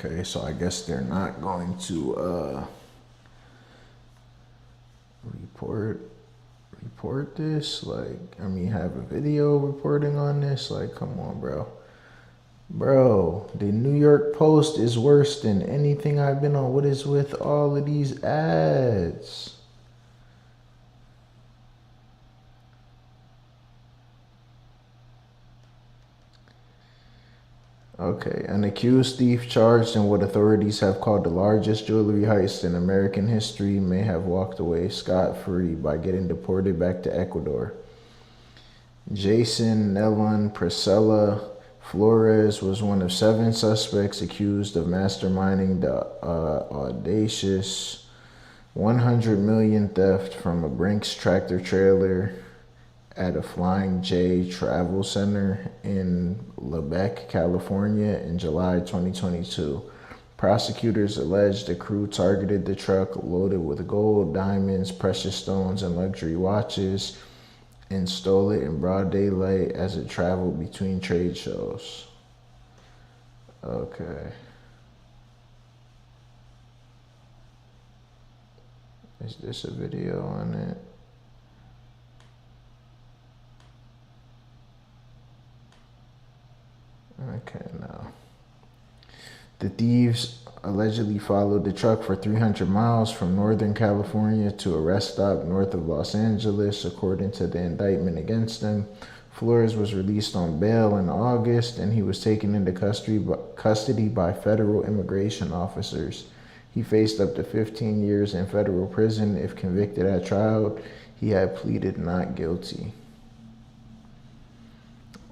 Okay, so I guess they're not going to report this. Like, I mean, have a video reporting on this. Like, come on, bro. Bro, the New York Post is worse than anything I've been on. What is with all of these ads? Okay, an accused thief charged in what authorities have called the largest jewelry heist in American history may have walked away scot-free by getting deported back to Ecuador. Jason Nelon Priscilla Flores was one of 7 suspects accused of masterminding the audacious $100 million theft from a Brinks tractor trailer at a Flying J travel center in Lebec, California in July 2022. Prosecutors alleged the crew targeted the truck loaded with gold, diamonds, precious stones, and luxury watches and stole it in broad daylight as it traveled between trade shows. Okay. Is this a video on it? Okay, no. The thieves allegedly followed the truck for 300 miles from Northern California to a rest stop north of Los Angeles, according to the indictment against them. Flores was released on bail in August, and he was taken into custody by federal immigration officers. He faced up to 15 years in federal prison if convicted at trial. He had pleaded not guilty.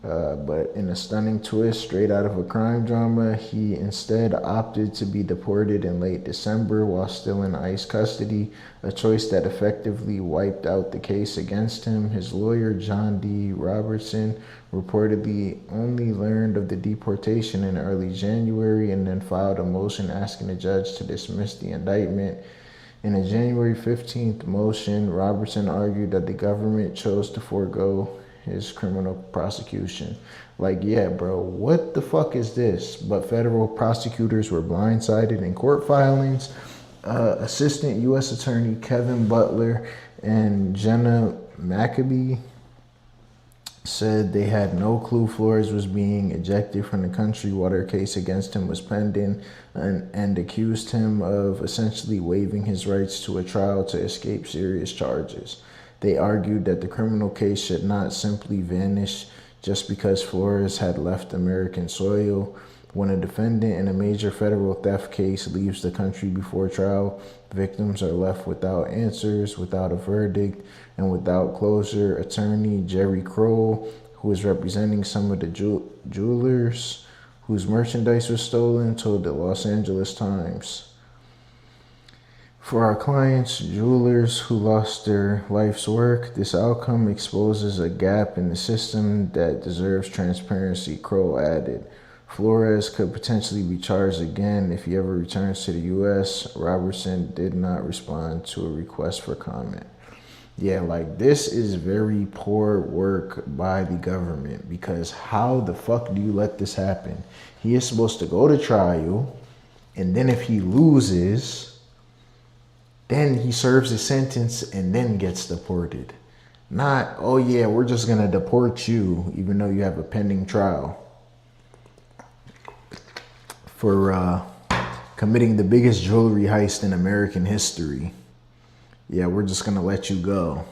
But in a stunning twist, straight out of a crime drama, he instead opted to be deported in late December while still in ICE custody, a choice that effectively wiped out the case against him. His lawyer, John D. Robertson, reportedly only learned of the deportation in early January and then filed a motion asking the judge to dismiss the indictment. In a January 15th motion, Robertson argued that the government chose to forego his criminal prosecution. Like, yeah, bro, what the fuck is this? But federal prosecutors were blindsided in court filings. Assistant U.S. Attorney Kevin Butler and Jenna Maccabee said they had no clue Flores was being ejected from the country while their case against him was pending, and accused him of essentially waiving his rights to a trial to escape serious charges. They argued that the criminal case should not simply vanish just because Flores had left American soil. When a defendant in a major federal theft case leaves the country before trial, victims are left without answers, without a verdict, and without closure. Attorney Jerry Kroll, who is representing some of the jewelers whose merchandise was stolen, told the Los Angeles Times, "For our clients, jewelers who lost their life's work, this outcome exposes a gap in the system that deserves transparency," Kroll added. Flores could potentially be charged again if he ever returns to the U.S. Robertson did not respond to a request for comment. Yeah, like, this is very poor work by the government, because how the fuck do you let this happen? He is supposed to go to trial, and then if he loses, then he serves his sentence and then gets deported. Not, oh yeah, we're just gonna deport you even though you have a pending trial for committing the biggest jewelry heist in American history. Yeah, we're just gonna let you go.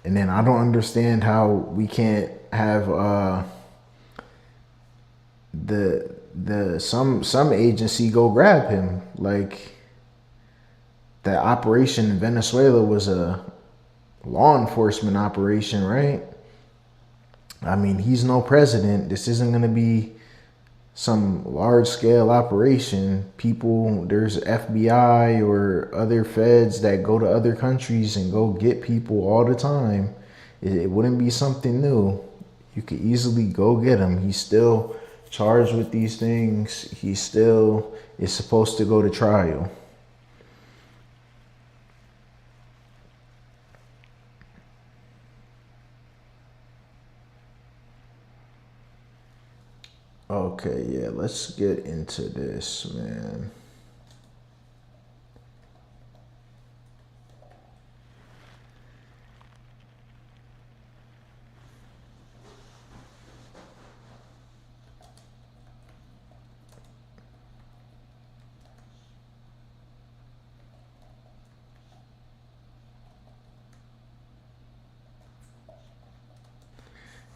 And then I don't understand how we can't have some agency go grab him. Like, that operation in Venezuela was a law enforcement operation, right? I mean, he's no president. This isn't going to be some large scale operation. People, there's FBI or other feds that go to other countries and go get people all the time. It wouldn't be something new. You could easily go get him. He's still charged with these things. He still is supposed to go to trial. Okay, yeah, let's get into this, man.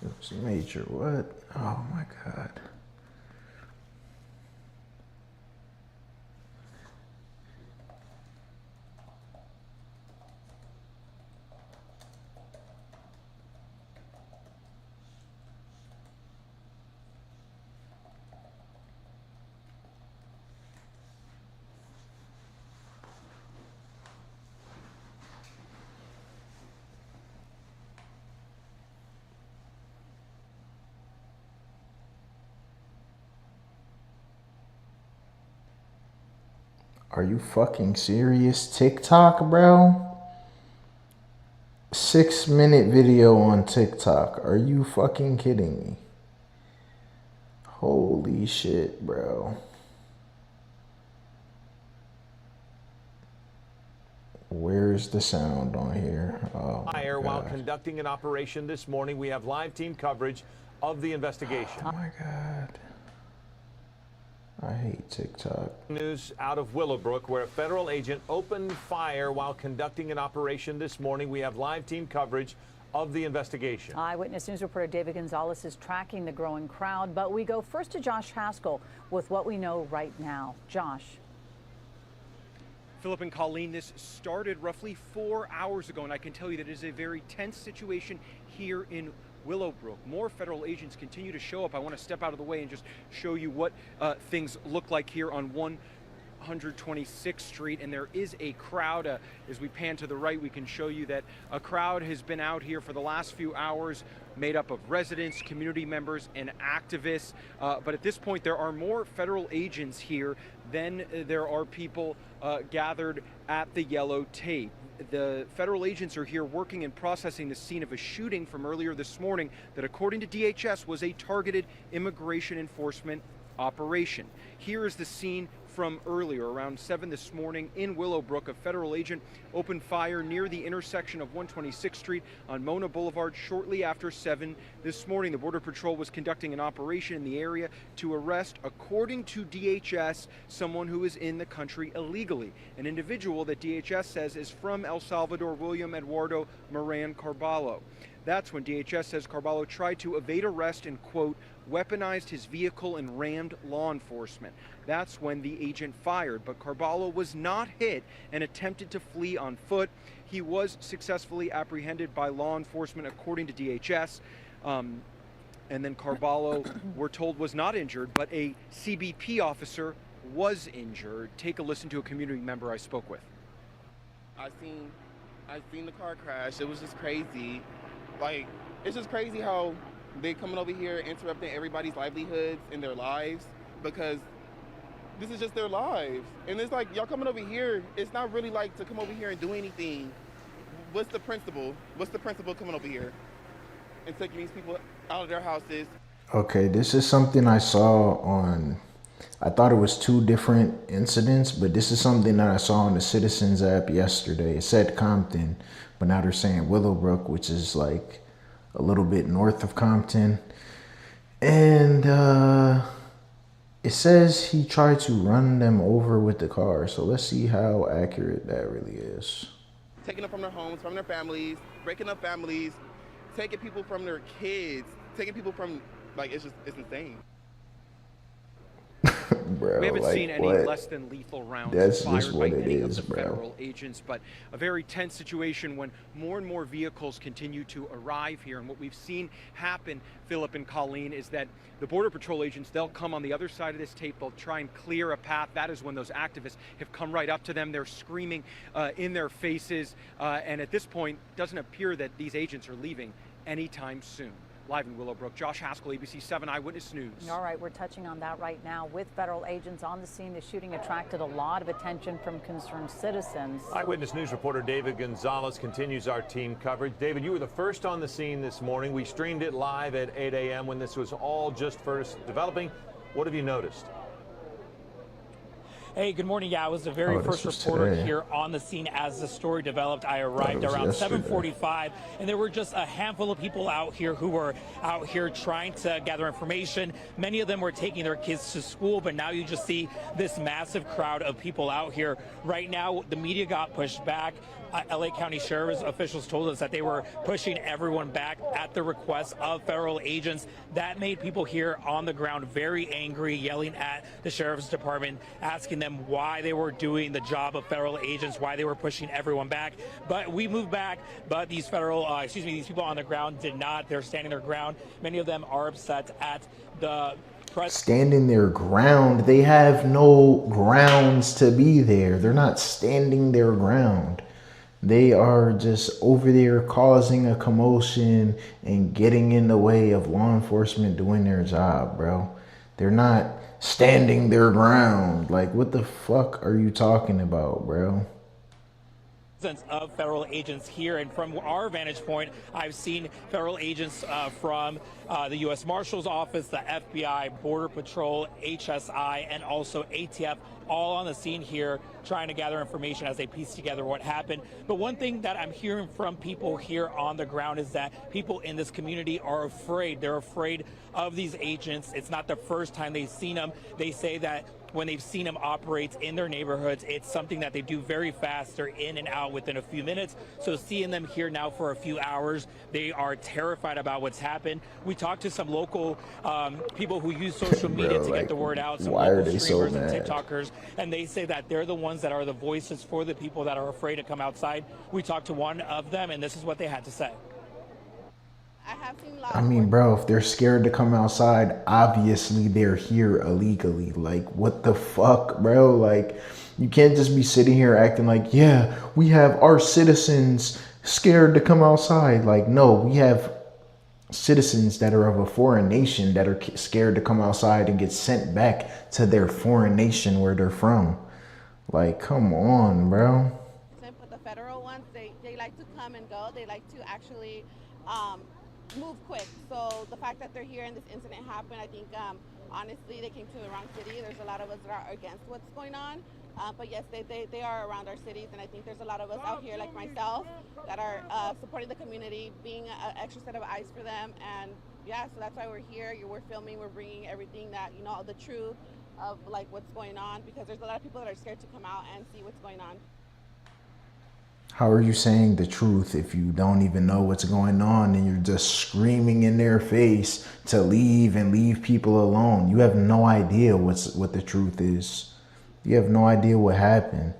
It was major, what? Oh my God. Are you fucking serious? TikTok, bro? 6-minute video on TikTok. Are you fucking kidding me? Holy shit, bro. Where's the sound on here? Oh, fire while conducting an operation this morning. We have live team coverage of the investigation. Oh my God. I hate TikTok. News out of Willowbrook, where a federal agent opened fire while conducting an operation this morning. We have live team coverage of the investigation. Eyewitness News reporter David Gonzalez is tracking the growing crowd, but we go first to Josh Haskell with what we know right now. Josh. Philip and Colleen, this started roughly 4 hours ago, and I can tell you that it is a very tense situation here in Willowbrook. More federal agents continue to show up. I want to step out of the way and just show you what things look like here on 126th Street, and there is a crowd. As we pan to the right, we can show you that a crowd has been out here for the last few hours, made up of residents, community members, and activists. But at this point, there are more federal agents here than there are people gathered at the yellow tape. The federal agents are here working and processing the scene of a shooting from earlier this morning that, according to DHS, was a targeted immigration enforcement operation. Here is the scene from earlier, around 7 this morning in Willowbrook. A federal agent opened fire near the intersection of 126th Street on Mona Boulevard shortly after 7 this morning. The Border Patrol was conducting an operation in the area to arrest, according to DHS, someone who is in the country illegally. An individual that DHS says is from El Salvador, William Eduardo Moran Carballo. That's when DHS says Carballo tried to evade arrest and, quote, weaponized his vehicle and rammed law enforcement. That's when the agent fired, but Carballo was not hit and attempted to flee on foot. He was successfully apprehended by law enforcement, according to DHS. And then Carballo, we're told, was not injured, but a CBP officer was injured. Take a listen to a community member I spoke with. I seen the car crash. It was just crazy. Like, it's just crazy how they coming over here interrupting everybody's livelihoods and their lives, because this is just their lives. And it's like, y'all coming over here, it's not really like to come over here and do anything. What's the principle? What's the principle coming over here and taking these people out of their houses? Okay, this is something I saw on, I thought it was 2 different incidents, but this is something that I saw on the Citizens app yesterday. It said Compton, but now they're saying Willowbrook, which is like a little bit north of Compton. And it says he tried to run them over with the car. So let's see how accurate that really is. Taking them from their homes, from their families, breaking up families, taking people from their kids, taking people from, like, it's insane. bro. We haven't like, seen any what? less than lethal rounds That's fired just what by it any is, of the bro. federal agents, but a very tense situation when more and more vehicles continue to arrive here. And what we've seen happen, Philip and Colleen, is that the Border Patrol agents, they'll come on the other side of this tape, they'll try and clear a path. That is when those activists have come right up to them. They're screaming in their faces. And at this point, it doesn't appear that these agents are leaving anytime soon. Live in Willowbrook, Josh Haskell, ABC 7 Eyewitness News. All right, we're touching on that right now. With federal agents on the scene, the shooting attracted a lot of attention from concerned citizens. Eyewitness News reporter David Gonzalez continues our team coverage. David, you were the first on the scene this morning. We streamed it live at 8 a.m. when this was all just first developing. What have you noticed? Hey, good morning. Yeah, I was the very first reporter here on the scene as the story developed. I arrived around 7:45, and there were just a handful of people out here who were out here trying to gather information. Many of them were taking their kids to school, but now you just see this massive crowd of people out here. Right now, the media got pushed back. LA County Sheriff's officials told us that they were pushing everyone back at the request of federal agents. That made people here on the ground very angry, yelling at the Sheriff's Department, asking them why they were doing the job of federal agents, why they were pushing everyone back. But we moved back, but these these people on the ground did not. They're standing their ground. Many of them are upset at the standing their ground. They have no grounds to be there. They're not standing their ground. They are just over there causing a commotion and getting in the way of law enforcement doing their job, bro. They're not standing their ground. Like, what the fuck are you talking about, bro? Of federal agents here, and from our vantage point, I've seen federal agents from the U.S. Marshal's Office, the FBI, Border Patrol, HSI, and also ATF, all on the scene here trying to gather information as they piece together what happened. But one thing that I'm hearing from people here on the ground is that people in this community are afraid. They're afraid of these agents. It's not the first time they've seen them. They say that when they've seen them operate in their neighborhoods, it's something that they do very fast. They're in and out within a few minutes. So seeing them here now for a few hours, they are terrified about what's happened. We talked to some local people who use social media to get the word out, some local streamers and TikTokers, and they say that they're the ones that are the voices for the people that are afraid to come outside. We talked to one of them, and this is what they had to say. I mean, bro, if they're scared to come outside, obviously they're here illegally. Like, what the fuck, bro? Like, you can't just be sitting here acting like, yeah, we have our citizens scared to come outside. Like, no, we have citizens that are of a foreign nation that are scared to come outside and get sent back to their foreign nation where they're from. Like, come on, bro. But the federal ones, they like to come and go. They like to actually move quick. So the fact that they're here and this incident happened, I think honestly they came to the wrong city. There's a lot of us that are against what's going on. But yes, they are around our cities, and I think there's a lot of us out here like myself that are supporting the community, being an extra set of eyes for them. And yeah, so that's why we're here. We're filming, we're bringing everything that, you know, the truth of like what's going on, because there's a lot of people that are scared to come out and see what's going on. How are you saying the truth if you don't even know what's going on and you're just screaming in their face to leave and leave people alone? You have no idea what the truth is. You have no idea what happened.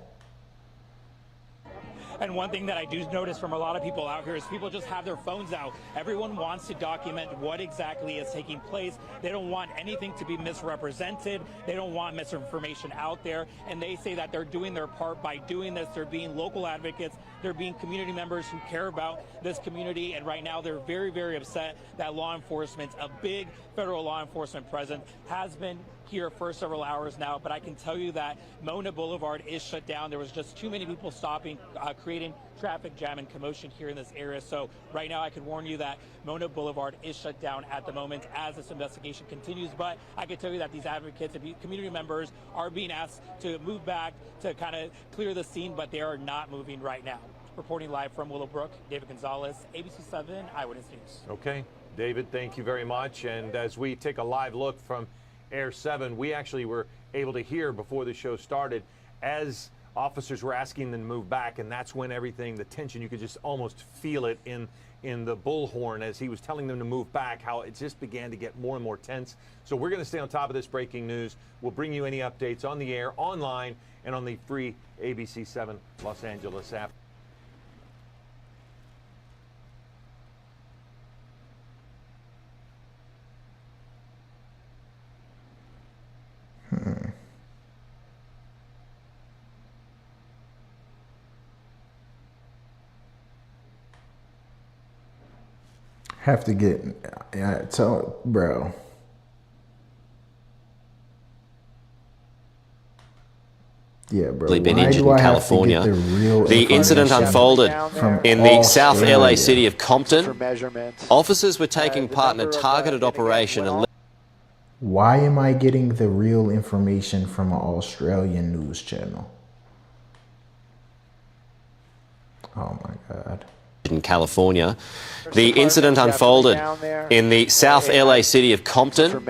And one thing that I do notice from a lot of people out here is people just have their phones out. Everyone wants to document what exactly is taking place. They don't want anything to be misrepresented. They don't want misinformation out there. And they say that they're doing their part by doing this. They're being local advocates. They're being community members who care about this community. And right now they're very, very upset that law enforcement, a big federal law enforcement presence, has been here for several hours now, but I can tell you that Mona Boulevard is shut down. There was just too many people stopping, creating traffic jam and commotion here in this area. So right now I can warn you that Mona Boulevard is shut down at the moment as this investigation continues. But I can tell you that these advocates and community members are being asked to move back to kind of clear the scene, but they are not moving right now. Reporting live from Willowbrook, David Gonzalez, ABC 7 Eyewitness News. Okay, David, thank you very much. And as we take a live look from Air 7, we actually were able to hear before the show started as officers were asking them to move back, and that's when everything, the tension, you could just almost feel it in the bullhorn as he was telling them to move back, how it just began to get more and more tense. So we're going to stay on top of this breaking news. We'll bring you any updates on the air, online, and on the free ABC 7 Los Angeles app. Have to get, tell, bro. Yeah, bro. Been injured in California. The incident unfolded in the South LA city of Compton. Officers were taking part in a targeted operation. Why am I getting the real information from an Australian news channel? Oh my God. In California. The incident unfolded in the South LA city of Compton.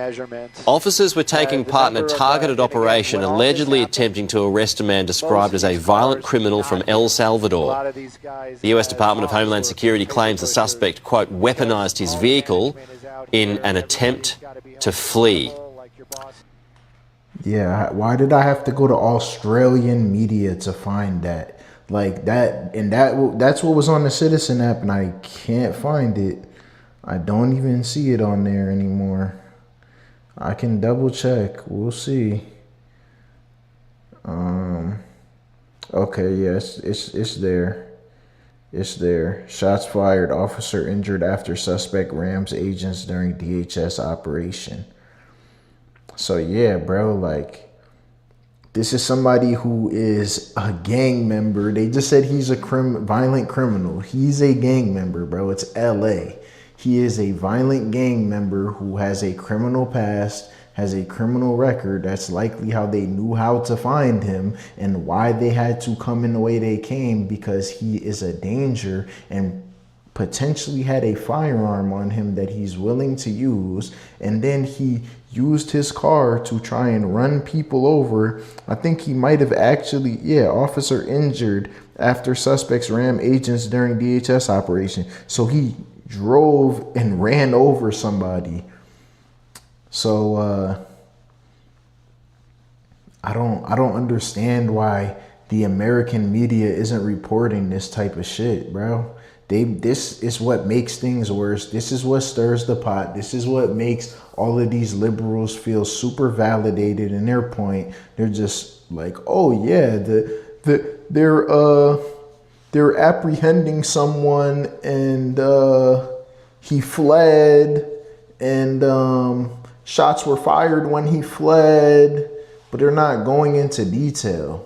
Officers were taking part in a targeted operation allegedly attempting to arrest a man described as a violent criminal from El Salvador. The US Department of Homeland Security claims the suspect, quote, weaponized his vehicle in an attempt to flee. Yeah, why did I have to go to Australian media to find that? Like that, and that's what was on the Citizen app, and I can't find it. I don't even see it on there anymore. I can double check. We'll see. Okay, yes, it's there. It's there. Shots fired. Officer injured after suspect rams agents during DHS operation. So yeah, bro, like, this is somebody who is a gang member. They just said he's a violent criminal. He's a gang member, bro. It's LA. He is a violent gang member who has a criminal past, has a criminal record. That's likely how they knew how to find him and why they had to come in the way they came, because he is a danger and potentially had a firearm on him that he's willing to use. And then he used his car to try and run people over. I think he might have actually, yeah, officer injured after suspects ram agents during DHS operation. So he drove and ran over somebody. So I don't understand why the American media isn't reporting this type of shit, bro. This is what makes things worse. This is what stirs the pot. This is what makes all of these liberals feel super validated in their point. They're just like, oh yeah, they're apprehending someone and he fled and shots were fired when he fled, but they're not going into detail.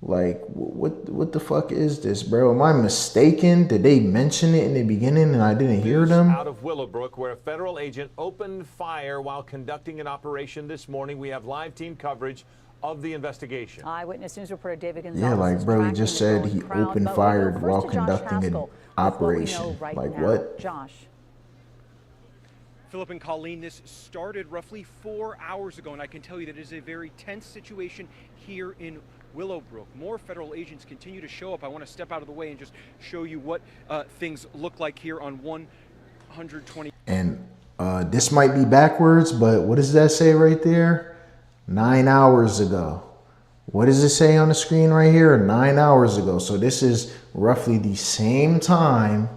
Like, what the fuck is this, bro? Am I mistaken? Did they mention it in the beginning and I didn't hear them? Out of Willowbrook, where a federal agent opened fire while conducting an operation this morning. We have live team coverage of the investigation. Eyewitness News reporter David Gonzalez. Yeah, like, bro, he just said he opened fire while conducting an operation. Like, what? Josh. Philip and Colleen, this started roughly 4 hours ago, and I can tell you that it is a very tense situation here in Willowbrook. More federal agents continue to show up. I want to step out of the way and just show you what things look like here on 120. And this might be backwards, but what does that say right there? 9 hours ago. What does it say on the screen right here? 9 hours ago. So this is roughly the same time.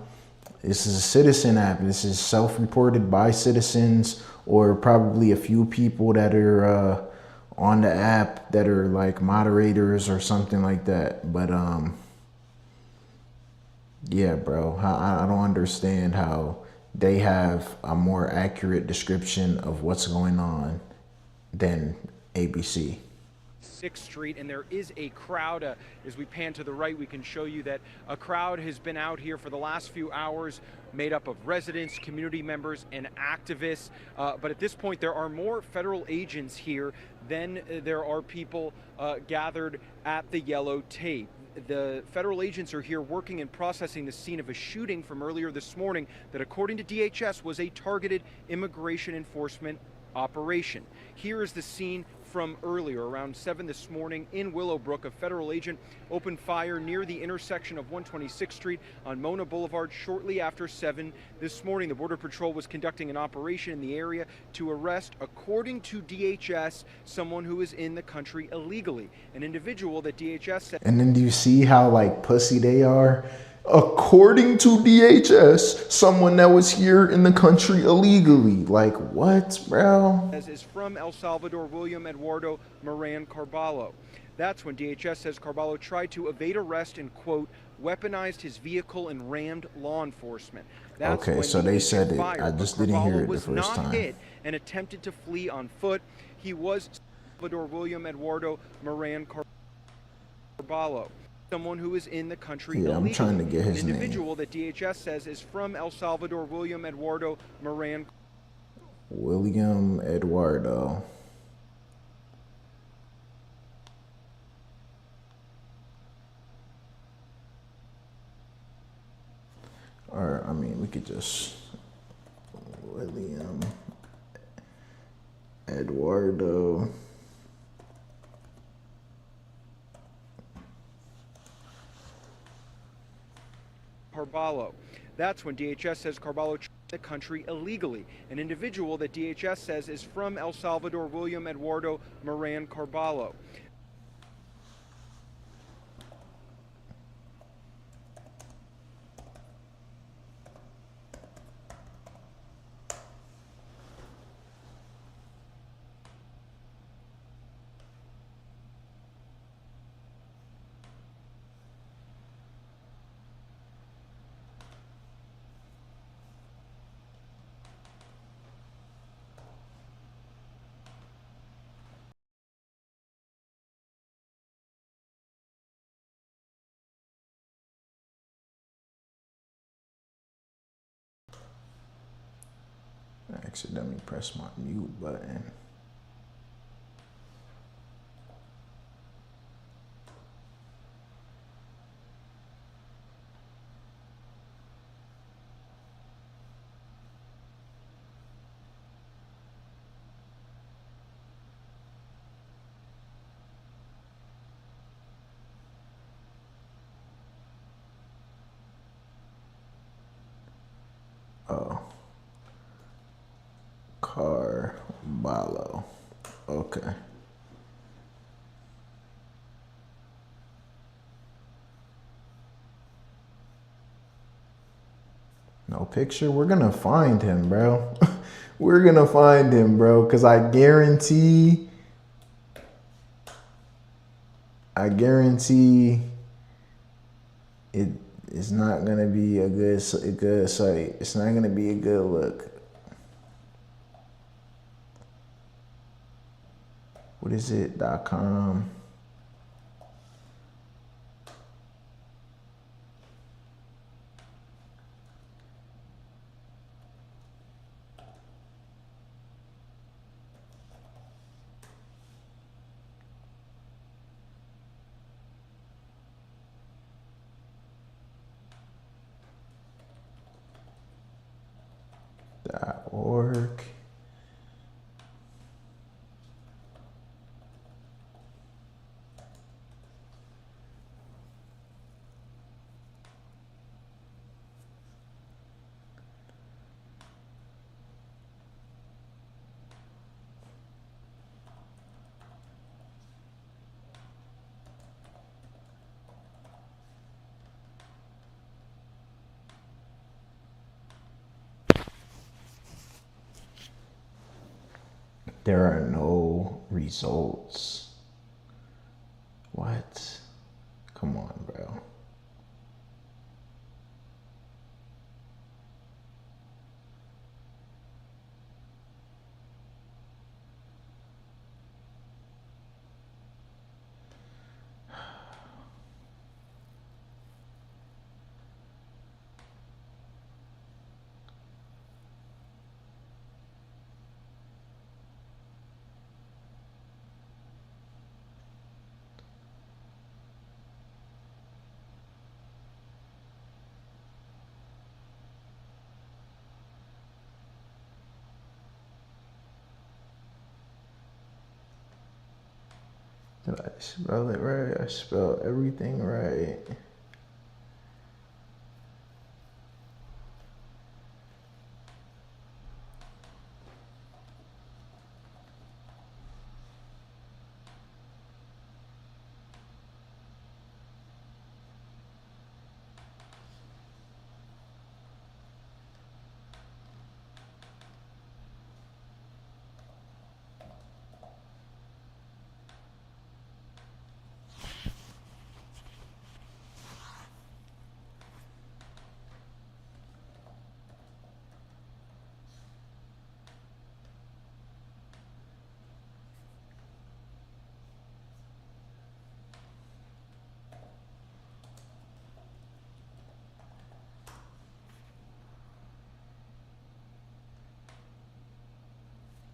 This is a Citizen app. This is self-reported by citizens, or probably a few people that are on the app that are like moderators or something like that. But yeah, bro, I don't understand how they have a more accurate description of what's going on than ABC. 6th Street, and there is a crowd. As we pan to the right, we can show you that a crowd has been out here for the last few hours, made up of residents, community members, and activists. But at this point, there are more federal agents here than there are people gathered at the yellow tape. The federal agents are here working and processing the scene of a shooting from earlier this morning that, according to DHS, was a targeted immigration enforcement operation. Here is the scene from earlier. Around 7 this morning in Willowbrook, a federal agent opened fire near the intersection of 126th Street on Mona Boulevard shortly after 7 this morning. The Border Patrol was conducting an operation in the area to arrest, according to DHS, someone who is in the country illegally. An individual that DHS said. And then do you see how like pussy they are? According to DHS, someone that was here in the country illegally. Like what, bro? Is from El Salvador, William Eduardo Moran Carballo. That's when DHS says Carballo tried to evade arrest and, quote, weaponized his vehicle and rammed law enforcement. That's okay, when so they said it. fired, I just didn't hear it the was first not time. hit and attempted to flee on foot. He was Salvador William Eduardo Moran Carballo, someone who is in the country illegally. I'm trying to get his An name. individual that DHS says is from El Salvador, William Eduardo Moran. William Eduardo. Or, I mean, we could just William Eduardo. Carballo. That's when DHS says Carballo tried the country illegally. An individual that DHS says is from El Salvador, William Eduardo Moran Carballo. I accidentally pressed my mute button. Oh. Carballo. Okay. No picture? We're gonna find him, bro. We're gonna find him, bro, because I guarantee it is not gonna be a good site. It's not gonna be a good look. What is it? .com. .org. There are no results. What? Come on, bro. Did I spell it right? I spelled everything right.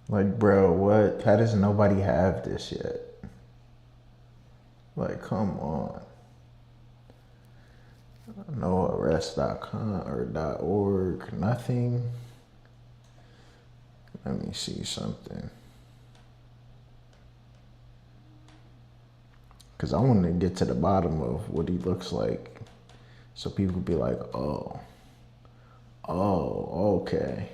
Like, bro, what? How does nobody have this yet? Like, come on. No arrest.com or .org, nothing. Let me see something. Because I want to get to the bottom of what he looks like. So people be like, oh, okay.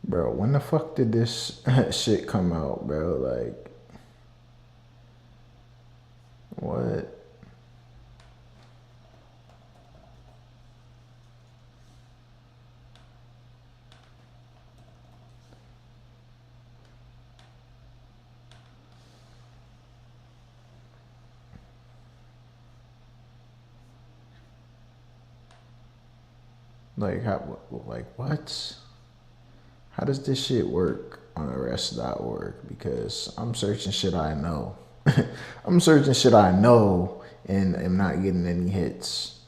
Bro, when the fuck did this shit come out, bro? Like, what? Like, how, like, what? How does this shit work on arrest.org? Because I'm searching shit I know. I'm searching shit I know and am not getting any hits.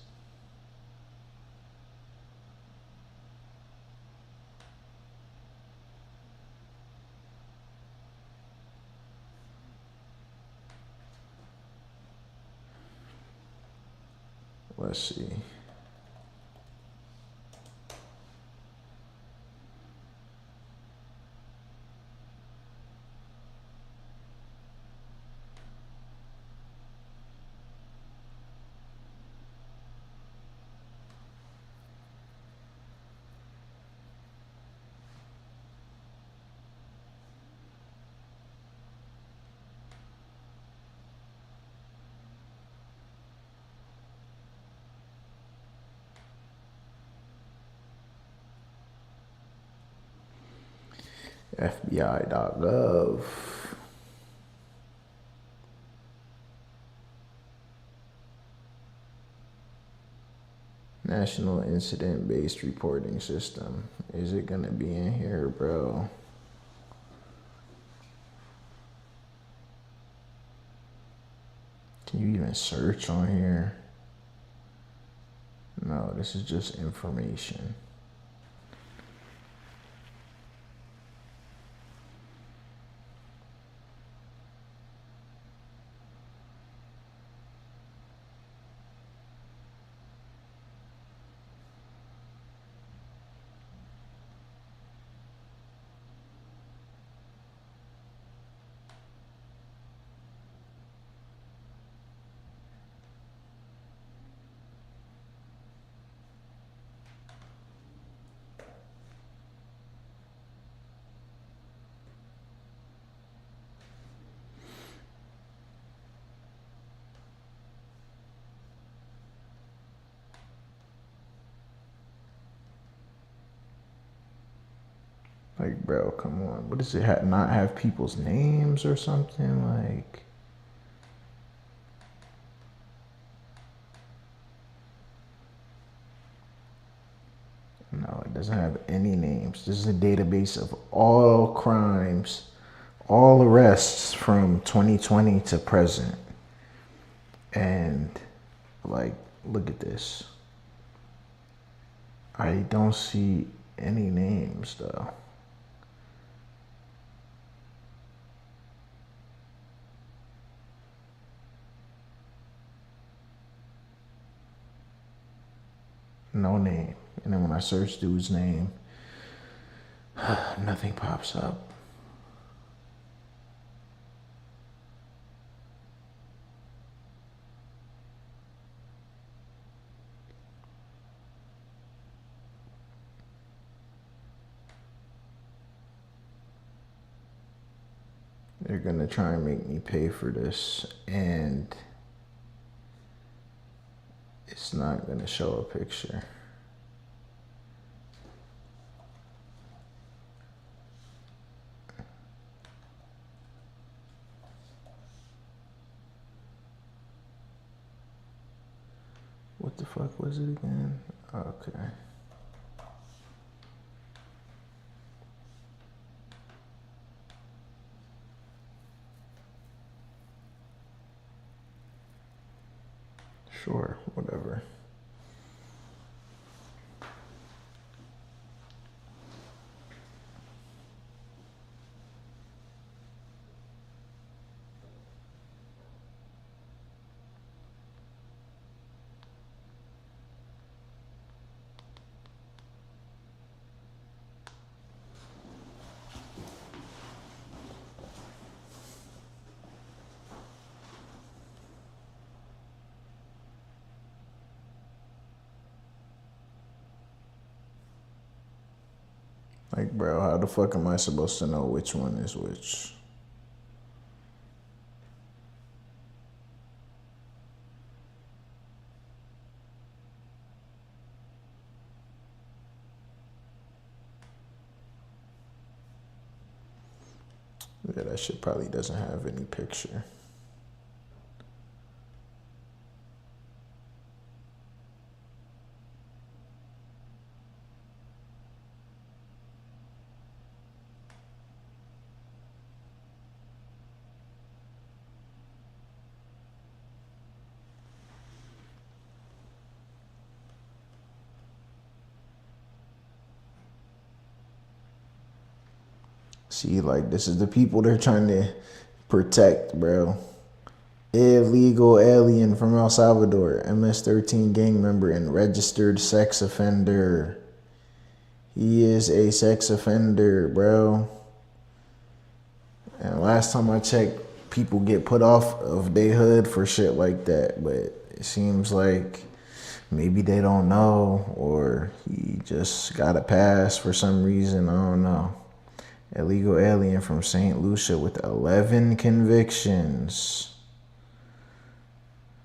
Let's see. FBI.gov. National Incident Based Reporting System. Is it gonna be in here, bro? Can you even search on here? No, this is just information. Like, bro, come on. What does it not have people's names or something? Like, no, it doesn't have any names. This is a database of all crimes, all arrests from 2020 to present. And, like, look at this. I don't see any names, though. No name. And then when I search dude's name, nothing pops up. They're gonna try and make me pay for this, and it's not gonna show a picture. What the fuck was it again? Okay. Sure, whatever. Like, bro, how the fuck am I supposed to know which one is which? Yeah, that shit probably doesn't have any picture. See, like, this is the people they're trying to protect, bro. Illegal alien from El Salvador, MS-13 gang member and registered sex offender. He is a sex offender, bro. And last time I checked, people get put off of their hood for shit like that. But it seems like maybe they don't know, or he just got a pass for some reason. I don't know. Illegal alien from St. Lucia with 11 convictions.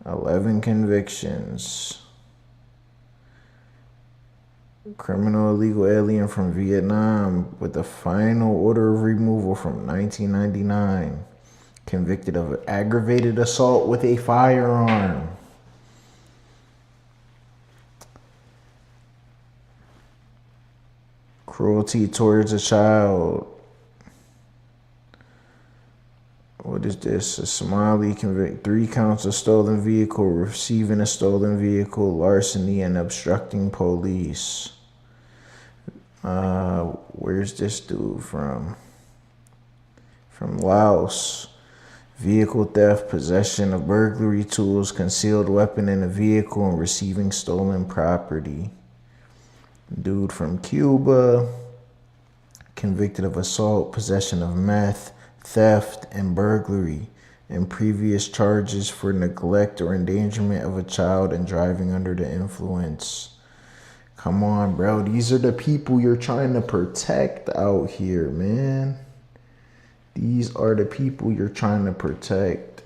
11 convictions. Criminal illegal alien from Vietnam with a final order of removal from 1999. Convicted of aggravated assault with a firearm. Cruelty towards a child. What is this? A Somali convict 3 counts of stolen vehicle, receiving a stolen vehicle, larceny, and obstructing police. Where's this dude from? From Laos. Vehicle theft, possession of burglary tools, concealed weapon in a vehicle, and receiving stolen property. Dude from Cuba. Convicted of assault, possession of meth, theft, and burglary, and previous charges for neglect or endangerment of a child and driving under the influence. Come on, bro. These are the people you're trying to protect out here, man. These are the people you're trying to protect.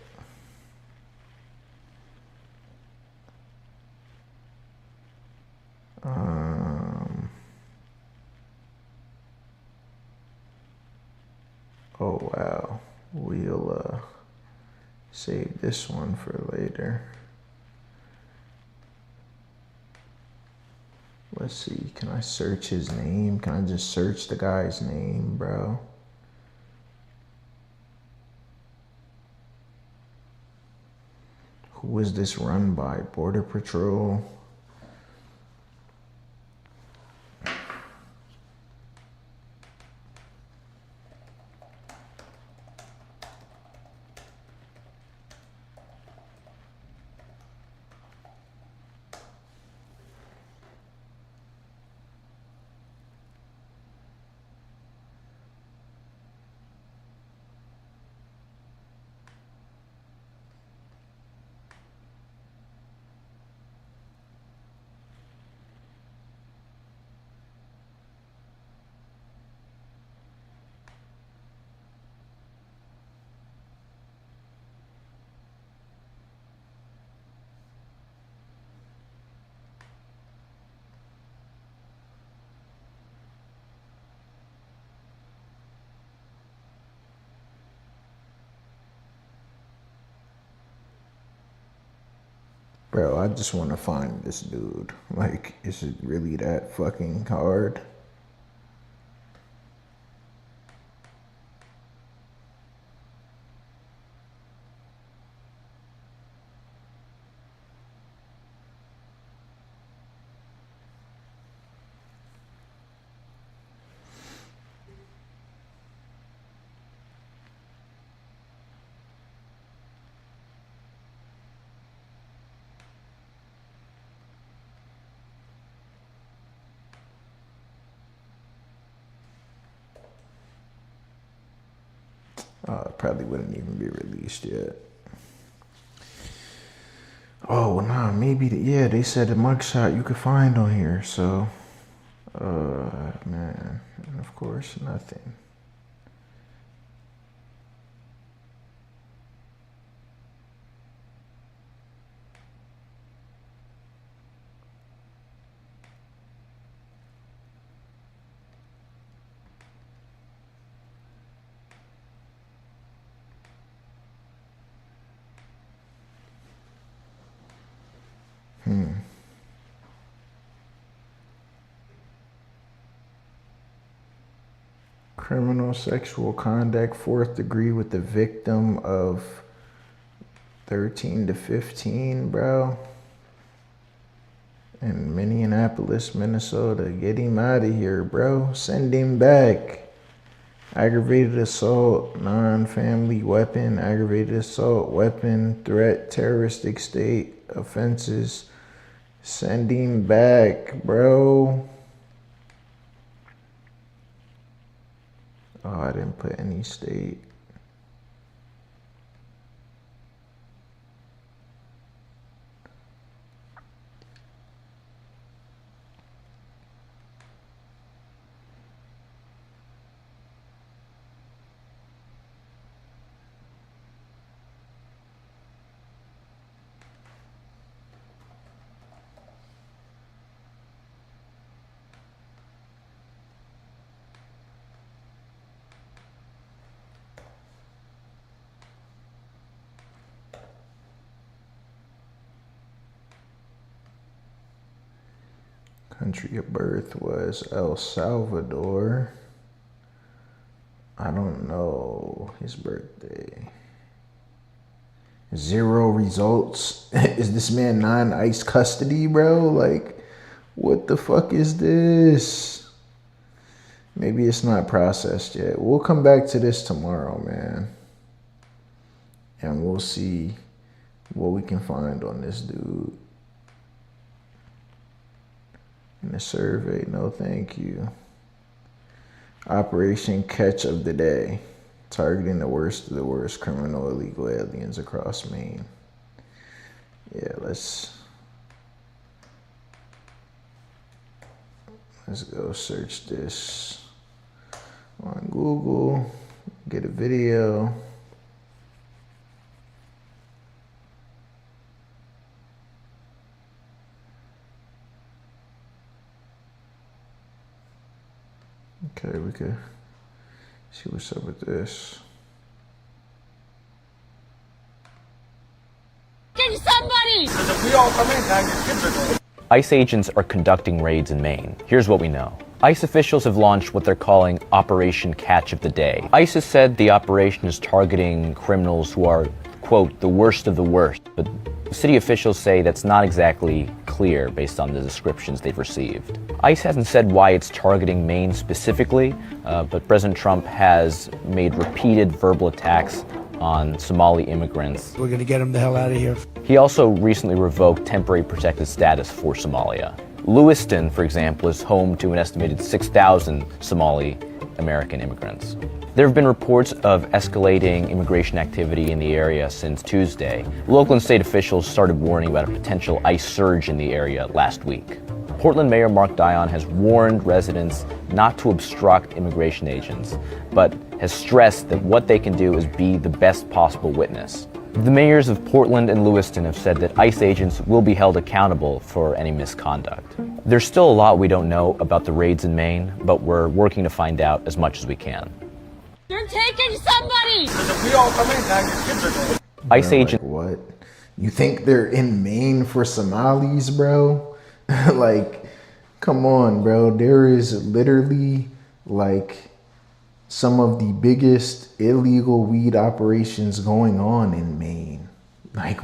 Oh wow, we'll save this one for later. Let's see, can I search his name? Can I just search the guy's name, bro? Who was this run by? Border Patrol? Bro, I just want to find this dude. Like, is it really that fucking hard? It probably wouldn't even be released yet. Oh, nah, maybe, yeah, they said the mugshot you could find on here, so, man, and of course, nothing. Criminal sexual conduct, 4th degree with the victim of 13 to 15, bro. In Minneapolis, Minnesota. Get him out of here, bro. Send him back. Aggravated assault, non-family weapon, aggravated assault, weapon, threat, terroristic state, offenses. Send him back, bro. Oh, I didn't put any state. Country of birth was El Salvador. I don't know his birthday. 0 results. Is this man non-ICE custody, bro? Like, what the fuck is this? Maybe it's not processed yet. We'll come back to this tomorrow, man. And we'll see what we can find on this dude. In the survey, no thank you. Operation Catch of the Day. Targeting the worst of the worst criminal illegal aliens across Maine. Yeah, let's go search this on Google. Get a video. Okay, we could see what's up with this. Can somebody? ICE agents are conducting raids in Maine. Here's what we know. ICE officials have launched what they're calling Operation Catch of the Day. ICE has said the operation is targeting criminals who are, quote, the worst of the worst. But city officials say that's not exactly clear based on the descriptions they've received. ICE hasn't said why it's targeting Maine specifically, but President Trump has made repeated verbal attacks on Somali immigrants. We're going to get them the hell out of here. He also recently revoked temporary protected status for Somalia. Lewiston, for example, is home to an estimated 6,000 Somali American immigrants. There have been reports of escalating immigration activity in the area since Tuesday. Local and state officials started warning about a potential ICE surge in the area last week. Portland Mayor Mark Dion has warned residents not to obstruct immigration agents, but has stressed that what they can do is be the best possible witness. The mayors of Portland and Lewiston have said that ICE agents will be held accountable for any misconduct. There's still a lot we don't know about the raids in Maine, but we're working to find out as much as we can. They're taking somebody! ICE agents. What? You think they're in Maine for Somalis, bro? Like, come on, bro. There is literally like some of the biggest illegal weed operations going on in Maine. Like,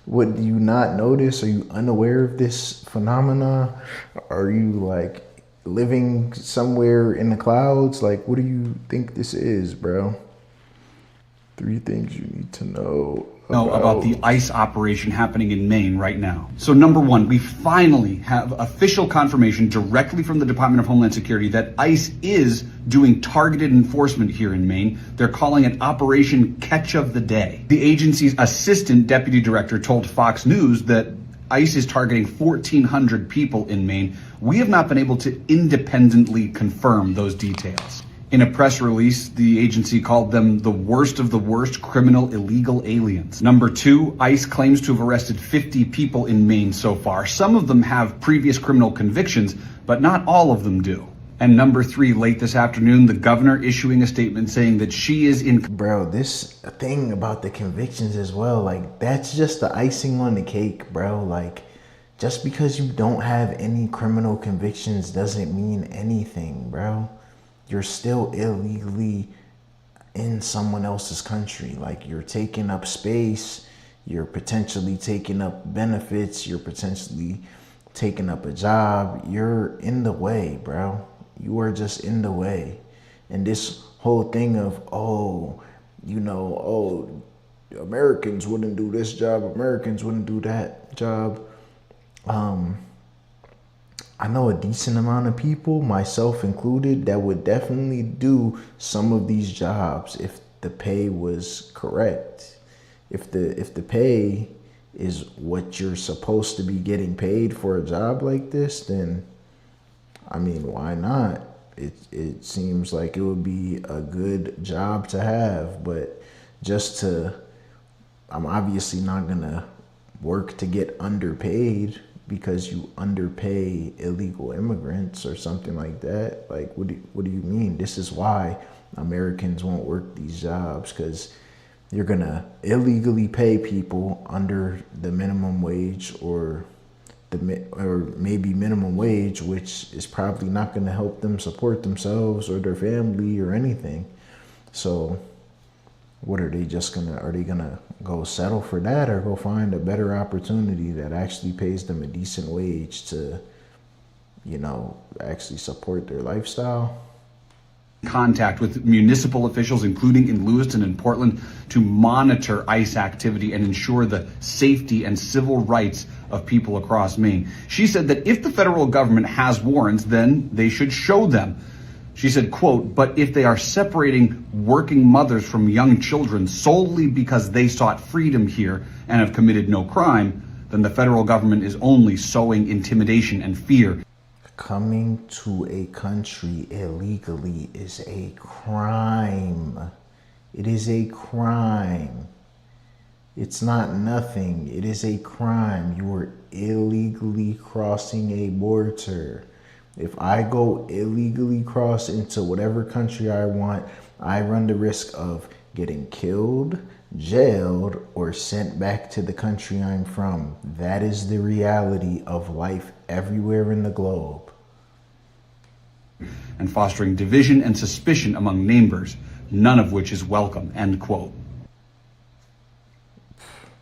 what do you not notice? Are you unaware of this phenomena? Are you like living somewhere in the clouds? Like, what do you think this is, bro? 3 things you need to know about the ICE operation happening in Maine right now. So number one, we finally have official confirmation directly from the Department of Homeland Security that ICE is doing targeted enforcement here in Maine. They're calling it Operation Catch of the Day. The agency's assistant deputy director told Fox News that ICE is targeting 1,400 people in Maine. We have not been able to independently confirm those details. In a press release, the agency called them the worst of the worst criminal illegal aliens. Number two, ICE claims to have arrested 50 people in Maine so far. Some of them have previous criminal convictions, but not all of them do. And number three, late this afternoon, the governor issuing a statement saying that she is in... Bro, this thing about the convictions as well, like, that's just the icing on the cake, bro. Like, just because you don't have any criminal convictions doesn't mean anything, bro. You're still illegally in someone else's country. Like, you're taking up space, you're potentially taking up benefits, you're potentially taking up a job. You're in the way, bro. You are just in the way. And this whole thing of, Americans wouldn't do this job, Americans wouldn't do that job. I know a decent amount of people, myself included, that would definitely do some of these jobs if the pay was correct. If the pay is what you're supposed to be getting paid for a job like this, then I mean, why not? It seems like it would be a good job to have, but I'm obviously not gonna work to get underpaid because you underpay illegal immigrants or something like that. Like, what do you mean? This is why Americans won't work these jobs, because you're gonna illegally pay people under the minimum wage or maybe minimum wage, which is probably not gonna help them support themselves or their family or anything. So what are they gonna go settle for that, or go find a better opportunity that actually pays them a decent wage to, actually support their lifestyle? Contact with municipal officials, including in Lewiston and Portland, to monitor ICE activity and ensure the safety and civil rights of people across Maine. She said that if the federal government has warrants, then they should show them. She said, quote, "But if they are separating working mothers from young children solely because they sought freedom here and have committed no crime, then the federal government is only sowing intimidation and fear." Coming to a country illegally is a crime. It is a crime. It's not nothing. It is a crime. You are illegally crossing a border. If I go illegally cross into whatever country I want, I run the risk of getting killed, jailed, or sent back to the country I'm from. That is the reality of life everywhere in the globe. And fostering division and suspicion among neighbors, none of which is welcome, end quote.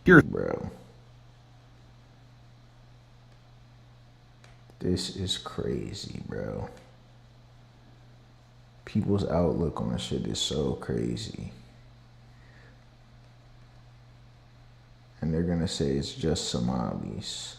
Here, bro. This is crazy, bro. People's outlook on shit is so crazy. And they're gonna say it's just Somalis.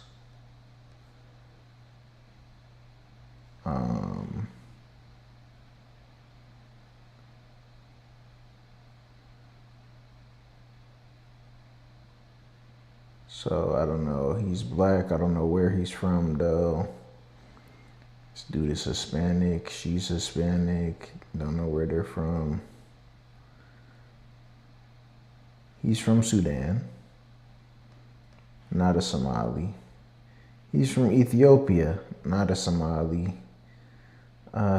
So I don't know. He's black. I don't know where he's from though. This dude is Hispanic. She's Hispanic. Don't know where they're from. He's from Sudan. Not a Somali. He's from Ethiopia. Not a Somali.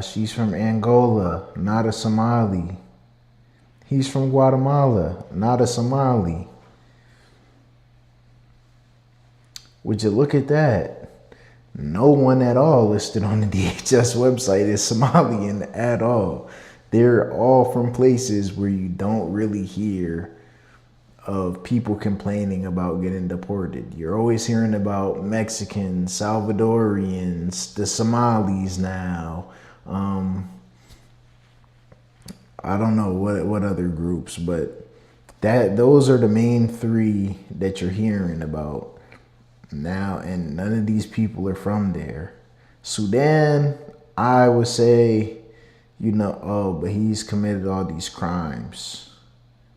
She's from Angola. Not a Somali. He's from Guatemala. Not a Somali. Would you look at that? No one at all listed on the DHS website is Somalian at all. They're all from places where you don't really hear of people complaining about getting deported. You're always hearing about Mexicans, Salvadorians, the Somalis now. I don't know what other groups, but those are the main three that you're hearing about now, and none of these people are from there. Sudan, I would say, but he's committed all these crimes.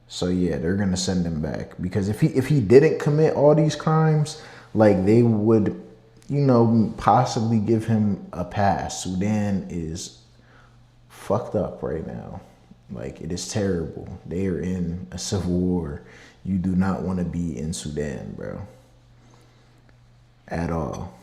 So yeah, they're gonna send him back, because if he didn't commit all these crimes, like, they would, possibly give him a pass. Sudan is fucked up right now. Like, it is terrible. They are in a civil war. You do not want to be in Sudan, bro. At all.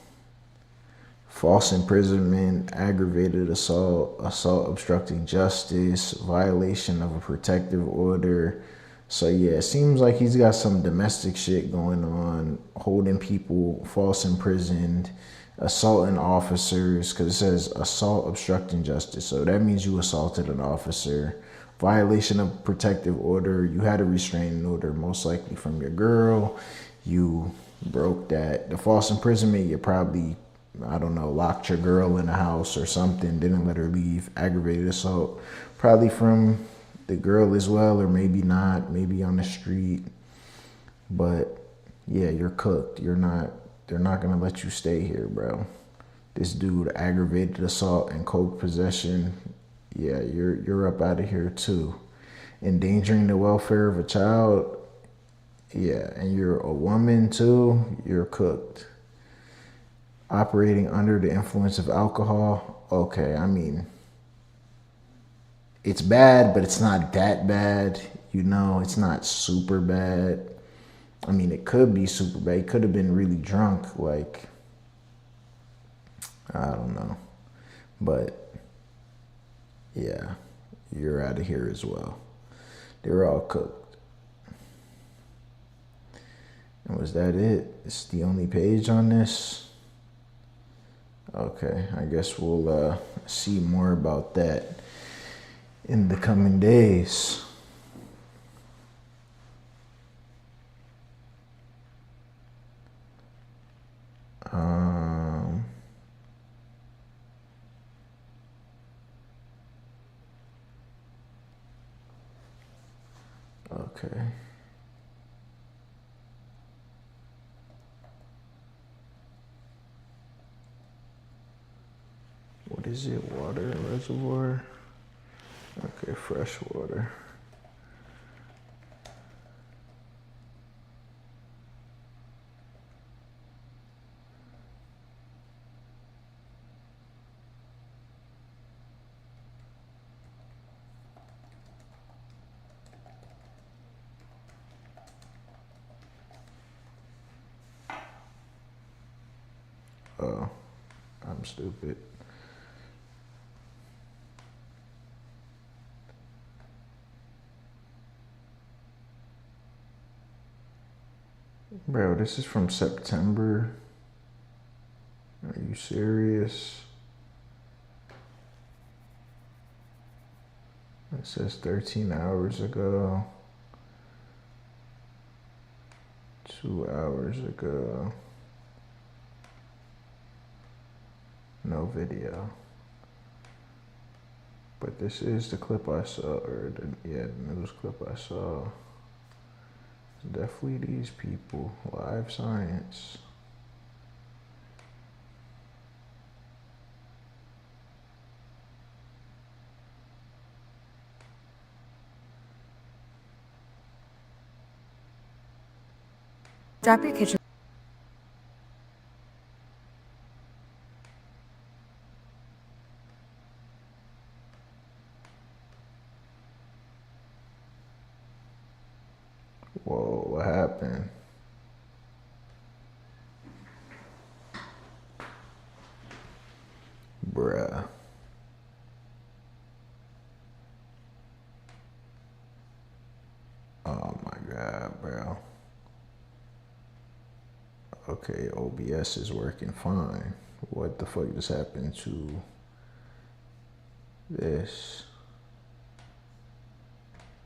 False imprisonment, aggravated assault, obstructing justice, violation of a protective order. So yeah, it seems like he's got some domestic shit going on, holding people false imprisoned, assaulting officers, because it says assault obstructing justice. So that means you assaulted an officer. Violation of protective order, you had a restraining order, most likely from your girl. You broke that. The false imprisonment, you probably, I don't know, locked your girl in a house or something, didn't let her leave. Aggravated assault, probably from the girl as well, or maybe not, maybe on the street. But yeah, you're cooked. They're not gonna let you stay here, bro. This dude, aggravated assault and coke possession. Yeah, you're up out of here too. Endangering the welfare of a child. Yeah, and you're a woman too. You're cooked. Operating under the influence of alcohol. Okay, I mean, it's bad, but it's not that bad. It's not super bad. I mean, it could be super bad. He could have been really drunk. Like, I don't know. But yeah, you're out of here as well. They're all cooked. And was that it? It's the only page on this? Okay, I guess we'll see more about that in the coming days. Okay. What is it? Water reservoir? Okay, fresh water. Oh, I'm stupid. Bro, this is from September. Are you serious? It says 13 hours ago. 2 hours ago. No video. But this is the clip I saw, or the news clip I saw. It's definitely these people. Live science. Drop your kitchen. Whoa, what happened? Bruh. Oh my God, bro. Okay, OBS is working fine. What the fuck just happened to this?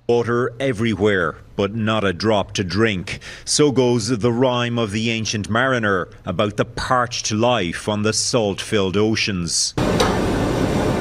Water everywhere, but not a drop to drink. So goes the rhyme of the ancient mariner about the parched life on the salt-filled oceans.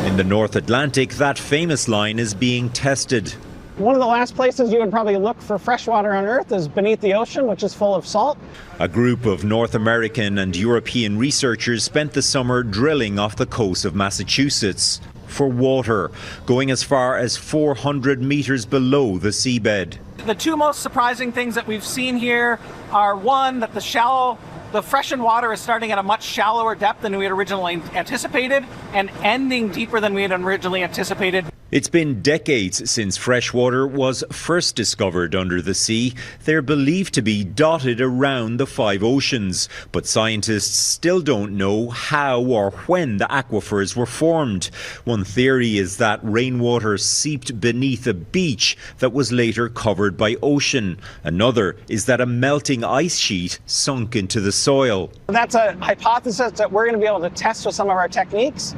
In the North Atlantic, that famous line is being tested. One of the last places you would probably look for fresh water on Earth is beneath the ocean, which is full of salt. A group of North American and European researchers spent the summer drilling off the coast of Massachusetts for water, going as far as 400 meters below the seabed. The two most surprising things that we've seen here are, one, that the freshened water is starting at a much shallower depth than we had originally anticipated and ending deeper than we had originally anticipated. It's been decades since freshwater was first discovered under the sea. They're believed to be dotted around the 5 oceans, but scientists still don't know how or when the aquifers were formed. One theory is that rainwater seeped beneath a beach that was later covered by ocean. Another is that a melting ice sheet sunk into the soil. That's a hypothesis that we're going to be able to test with some of our techniques.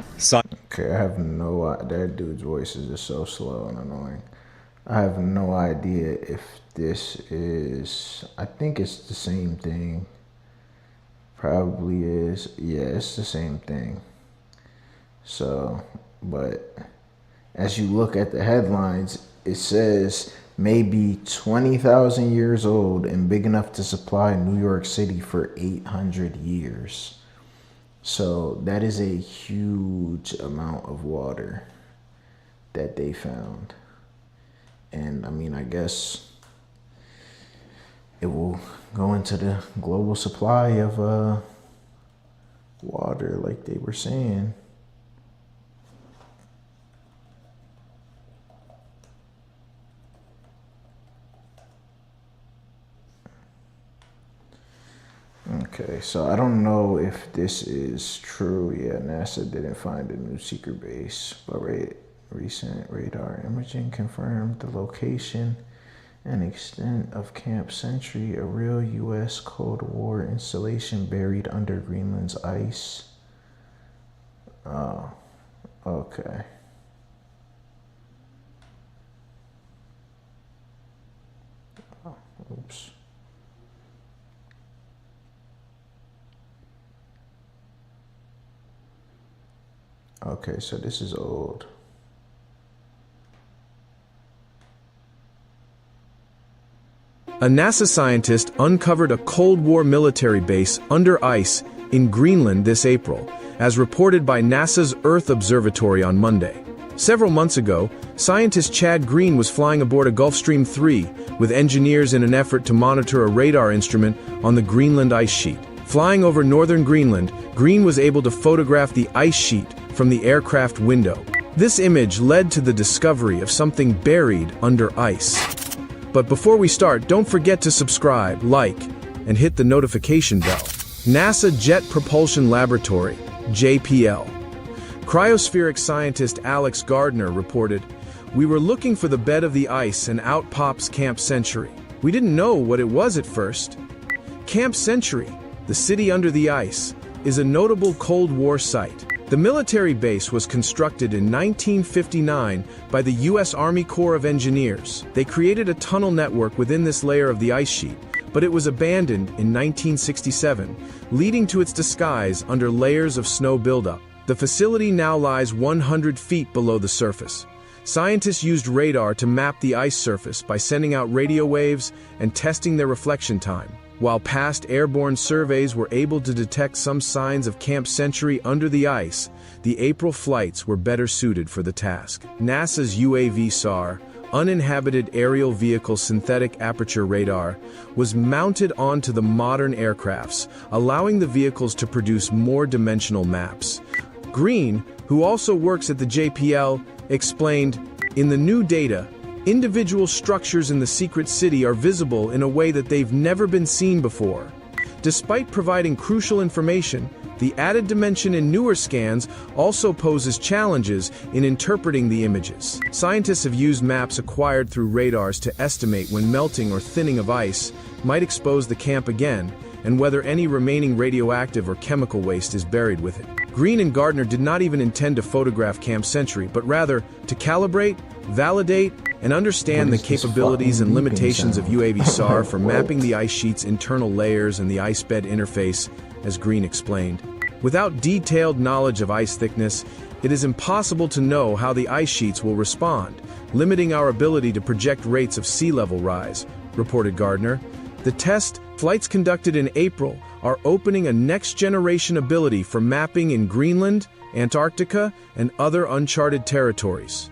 Okay, I have no idea. That dude's voice is just so slow and annoying. I have no idea if this is, I think it's the same thing. Probably is. Yeah, it's the same thing. So, but as you look at the headlines, it says maybe 20,000 years old and big enough to supply New York City for 800 years. So that is a huge amount of water that they found. And I mean, I guess it will go into the global supply of water like they were saying. Okay, so I don't know if this is true. Yeah, NASA didn't find a new secret base, but recent radar imaging confirmed the location and extent of Camp Sentry, a real U.S. Cold War installation buried under Greenland's ice. Oh, okay. Oh, oops. Okay, so this is old. A NASA scientist uncovered a Cold War military base under ice in Greenland this April, as reported by NASA's Earth Observatory on Monday. Several months ago, scientist Chad Green was flying aboard a Gulfstream 3 with engineers in an effort to monitor a radar instrument on the Greenland ice sheet. Flying over northern Greenland, Green was able to photograph the ice sheet from the aircraft window. This image led to the discovery of something buried under ice. But before we start, don't forget to subscribe, like, and hit the notification bell. NASA Jet Propulsion Laboratory, JPL. Cryospheric scientist Alex Gardner reported, "We were looking for the bed of the ice and out pops Camp Century. We didn't know what it was at first." Camp Century, the city under the ice, is a notable Cold War site. The military base was constructed in 1959 by the U.S. Army Corps of Engineers. They created a tunnel network within this layer of the ice sheet, but it was abandoned in 1967, leading to its disguise under layers of snow buildup. The facility now lies 100 feet below the surface. Scientists used radar to map the ice surface by sending out radio waves and testing their reflection time. While past airborne surveys were able to detect some signs of Camp Century under the ice, the April flights were better suited for the task. NASA's UAV SAR, Uninhabited Aerial Vehicle Synthetic Aperture Radar, was mounted onto the modern aircrafts, allowing the vehicles to produce more dimensional maps. Green, who also works at the JPL, explained, "In the new data, individual structures in the secret city are visible in a way that they've never been seen before. Despite providing crucial information, the added dimension in newer scans also poses challenges in interpreting the images." Scientists have used maps acquired through radars to estimate when melting or thinning of ice might expose the camp again, and whether any remaining radioactive or chemical waste is buried with it. Green and Gardner did not even intend to photograph Camp Century, but rather to calibrate, validate, and understand the capabilities and limitations of UAV SAR for mapping the ice sheet's internal layers and the ice bed interface, as Green explained. Without detailed knowledge of ice thickness, it is impossible to know how the ice sheets will respond, limiting our ability to project rates of sea level rise, reported Gardner. The test flights conducted in April are opening a next-generation ability for mapping in Greenland, Antarctica, and other uncharted territories.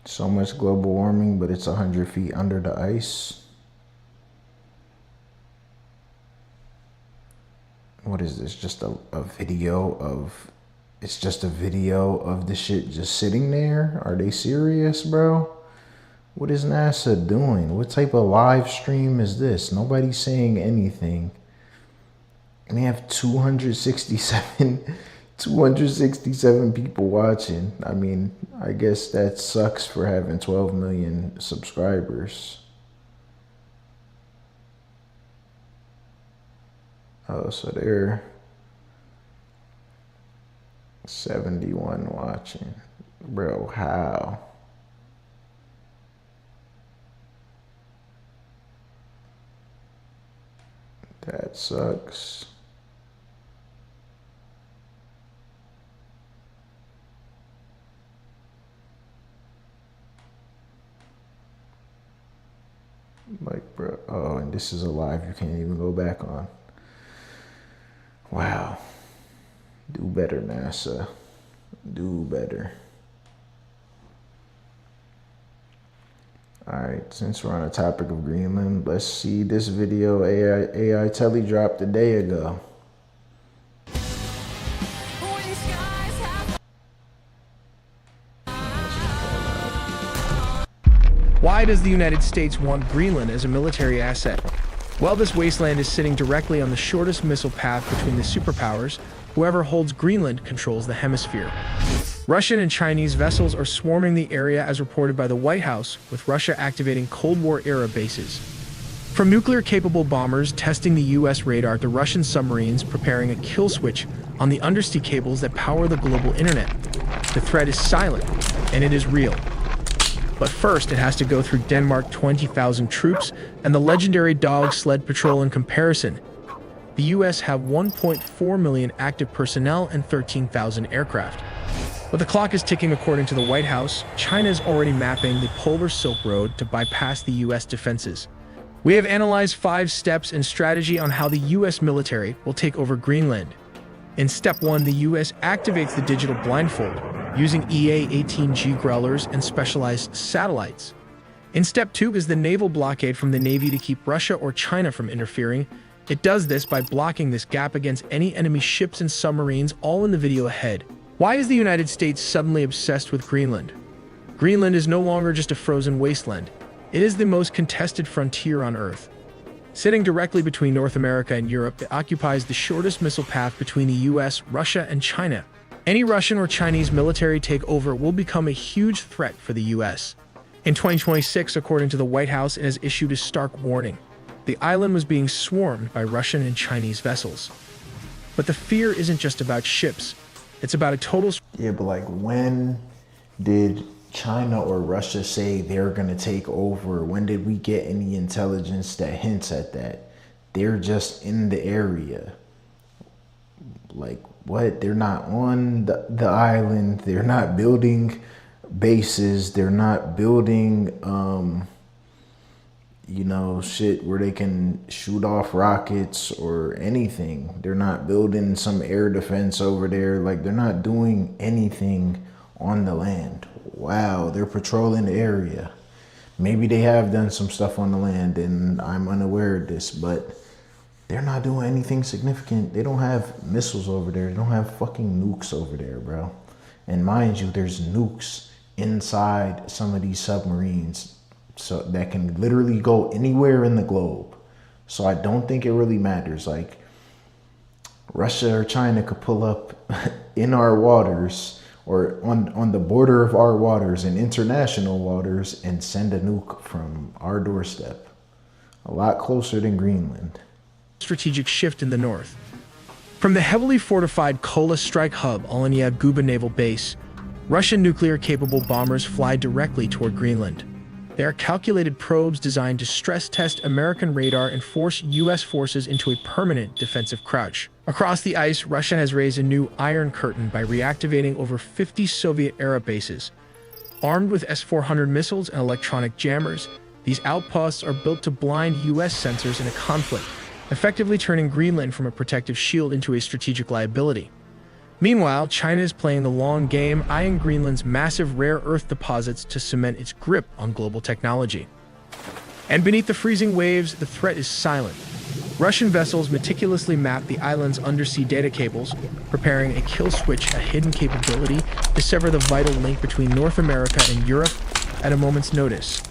So much global warming, but it's 100 feet under the ice. What is this? Just a video of... It's just a video of the shit just sitting there? Are they serious, bro? What is NASA doing? What type of live stream is this? Nobody's saying anything. And they have 267 people watching. I mean, I guess that sucks for having 12 million subscribers. Oh, so they're 71 watching. Bro, how? That sucks. Like, bro, oh, and this is a live you can't even go back on. Wow. Do better, NASA. Do better. Alright, since we're on the topic of Greenland, let's see this video AI Telly dropped a day ago. Why does the United States want Greenland as a military asset? Well, this wasteland is sitting directly on the shortest missile path between the superpowers. Whoever holds Greenland controls the hemisphere. Russian and Chinese vessels are swarming the area as reported by the White House, with Russia activating Cold War-era bases. From nuclear-capable bombers testing the U.S. radar to Russian submarines preparing a kill switch on the undersea cables that power the global internet. The threat is silent, and it is real. But first, it has to go through Denmark 20,000 troops and the legendary dog sled patrol in comparison. The U.S. have 1.4 million active personnel and 13,000 aircraft. But the clock is ticking according to the White House. China is already mapping the Polar Silk Road to bypass the U.S. defenses. We have analyzed 5 steps and strategy on how the U.S. military will take over Greenland. In Step 1, the U.S. activates the digital blindfold, using EA-18G growlers and specialized satellites. In Step 2 is the naval blockade from the Navy to keep Russia or China from interfering. It does this by blocking this gap against any enemy ships and submarines, all in the video ahead. Why is the United States suddenly obsessed with Greenland? Greenland is no longer just a frozen wasteland. It is the most contested frontier on Earth. Sitting directly between North America and Europe, it occupies the shortest missile path between the US, Russia, and China. Any Russian or Chinese military takeover will become a huge threat for the US. In 2026, according to the White House, it has issued a stark warning. The island was being swarmed by Russian and Chinese vessels. But the fear isn't just about ships. It's about a total... Yeah, but like, when did China or Russia say they're gonna take over? When did we get any intelligence that hints at that? They're just in the area. Like, what? They're not on the island. They're not building bases. They're not building, you know, shit where they can shoot off rockets or anything. They're not building some air defense over there. Like, they're not doing anything on the land. Wow, they're patrolling the area. Maybe they have done some stuff on the land and I'm unaware of this, but they're not doing anything significant. They don't have missiles over there. They don't have fucking nukes over there, bro. And mind you, there's nukes inside some of these submarines, so that can literally go anywhere in the globe. So I don't think it really matters. Like, Russia or China could pull up in our waters or on the border of our waters and international waters and send a nuke from our doorstep. A lot closer than Greenland. Strategic shift in the north. From the heavily fortified Kola strike hub Olenyev Guba Naval Base, Russian nuclear-capable bombers fly directly toward Greenland. They are calculated probes designed to stress-test American radar and force U.S. forces into a permanent defensive crouch. Across the ice, Russia has raised a new Iron Curtain by reactivating over 50 Soviet-era bases. Armed with S-400 missiles and electronic jammers, these outposts are built to blind U.S. sensors in a conflict, effectively turning Greenland from a protective shield into a strategic liability. Meanwhile, China is playing the long game, eyeing Greenland's massive rare earth deposits to cement its grip on global technology. And beneath the freezing waves, the threat is silent. Russian vessels meticulously map the island's undersea data cables, preparing a kill switch, a hidden capability to sever the vital link between North America and Europe at a moment's notice.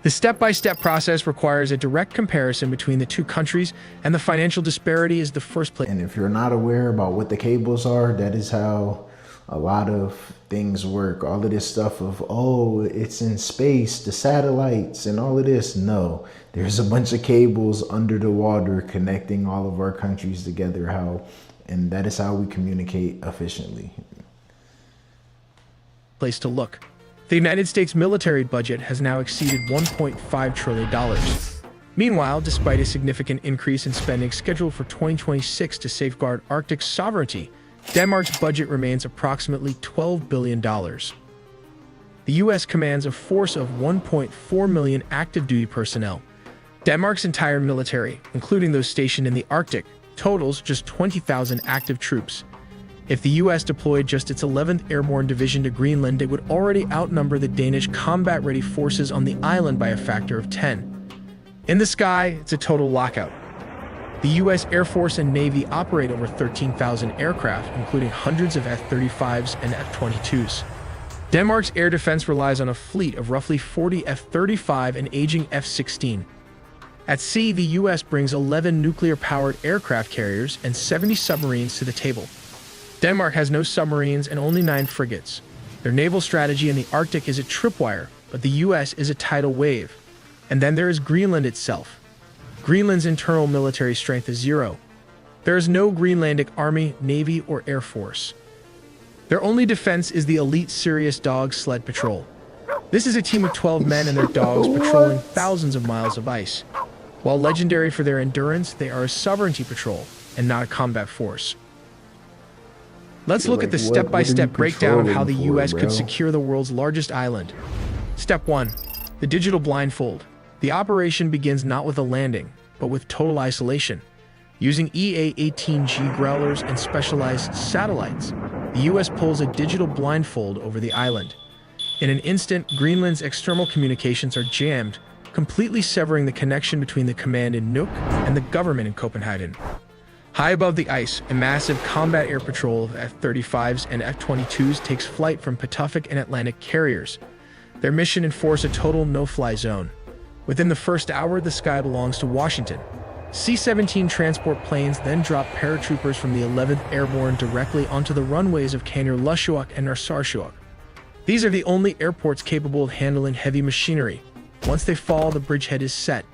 The step-by-step process requires a direct comparison between the two countries, and the financial disparity is the first place. And if you're not aware about what the cables are, that is how a lot of things work. All of this stuff of, oh, it's in space, the satellites and all of this. No, there's a bunch of cables under the water connecting all of our countries together. And that is how we communicate efficiently. Place to look. The United States military budget has now exceeded $1.5 trillion. Meanwhile, despite a significant increase in spending scheduled for 2026 to safeguard Arctic sovereignty, Denmark's budget remains approximately $12 billion. The U.S. commands a force of 1.4 million active-duty personnel. Denmark's entire military, including those stationed in the Arctic, totals just 20,000 active troops. If the U.S. deployed just its 11th Airborne Division to Greenland, it would already outnumber the Danish combat-ready forces on the island by a factor of 10. In the sky, it's a total lockout. The U.S. Air Force and Navy operate over 13,000 aircraft, including hundreds of F-35s and F-22s. Denmark's air defense relies on a fleet of roughly 40 F-35 and aging F-16. At sea, the U.S. brings 11 nuclear-powered aircraft carriers and 70 submarines to the table. Denmark has no submarines and only 9 frigates. Their naval strategy in the Arctic is a tripwire, but the U.S. is a tidal wave. And then there is Greenland itself. Greenland's internal military strength is 0. There is no Greenlandic army, navy, or air force. Their only defense is the elite Sirius Dog Sled Patrol. This is a team of 12 men and their dogs patrolling thousands of miles of ice. While legendary for their endurance, they are a sovereignty patrol and not a combat force. Let's look at the step-by-step breakdown of how the U.S. could secure the world's largest island. Step 1. The digital blindfold. The operation begins not with a landing, but with total isolation. Using EA-18G growlers and specialized satellites, the U.S. pulls a digital blindfold over the island. In an instant, Greenland's external communications are jammed, completely severing the connection between the command in Nuuk and the government in Copenhagen. High above the ice, a massive combat air patrol of F-35s and F-22s takes flight from Pacific and Atlantic carriers. Their mission: enforce a total no-fly zone. Within the first hour, the sky belongs to Washington. C-17 transport planes then drop paratroopers from the 11th Airborne directly onto the runways of Kangerlussuaq and Narsarsuaq. These are the only airports capable of handling heavy machinery. Once they fall, the bridgehead is set.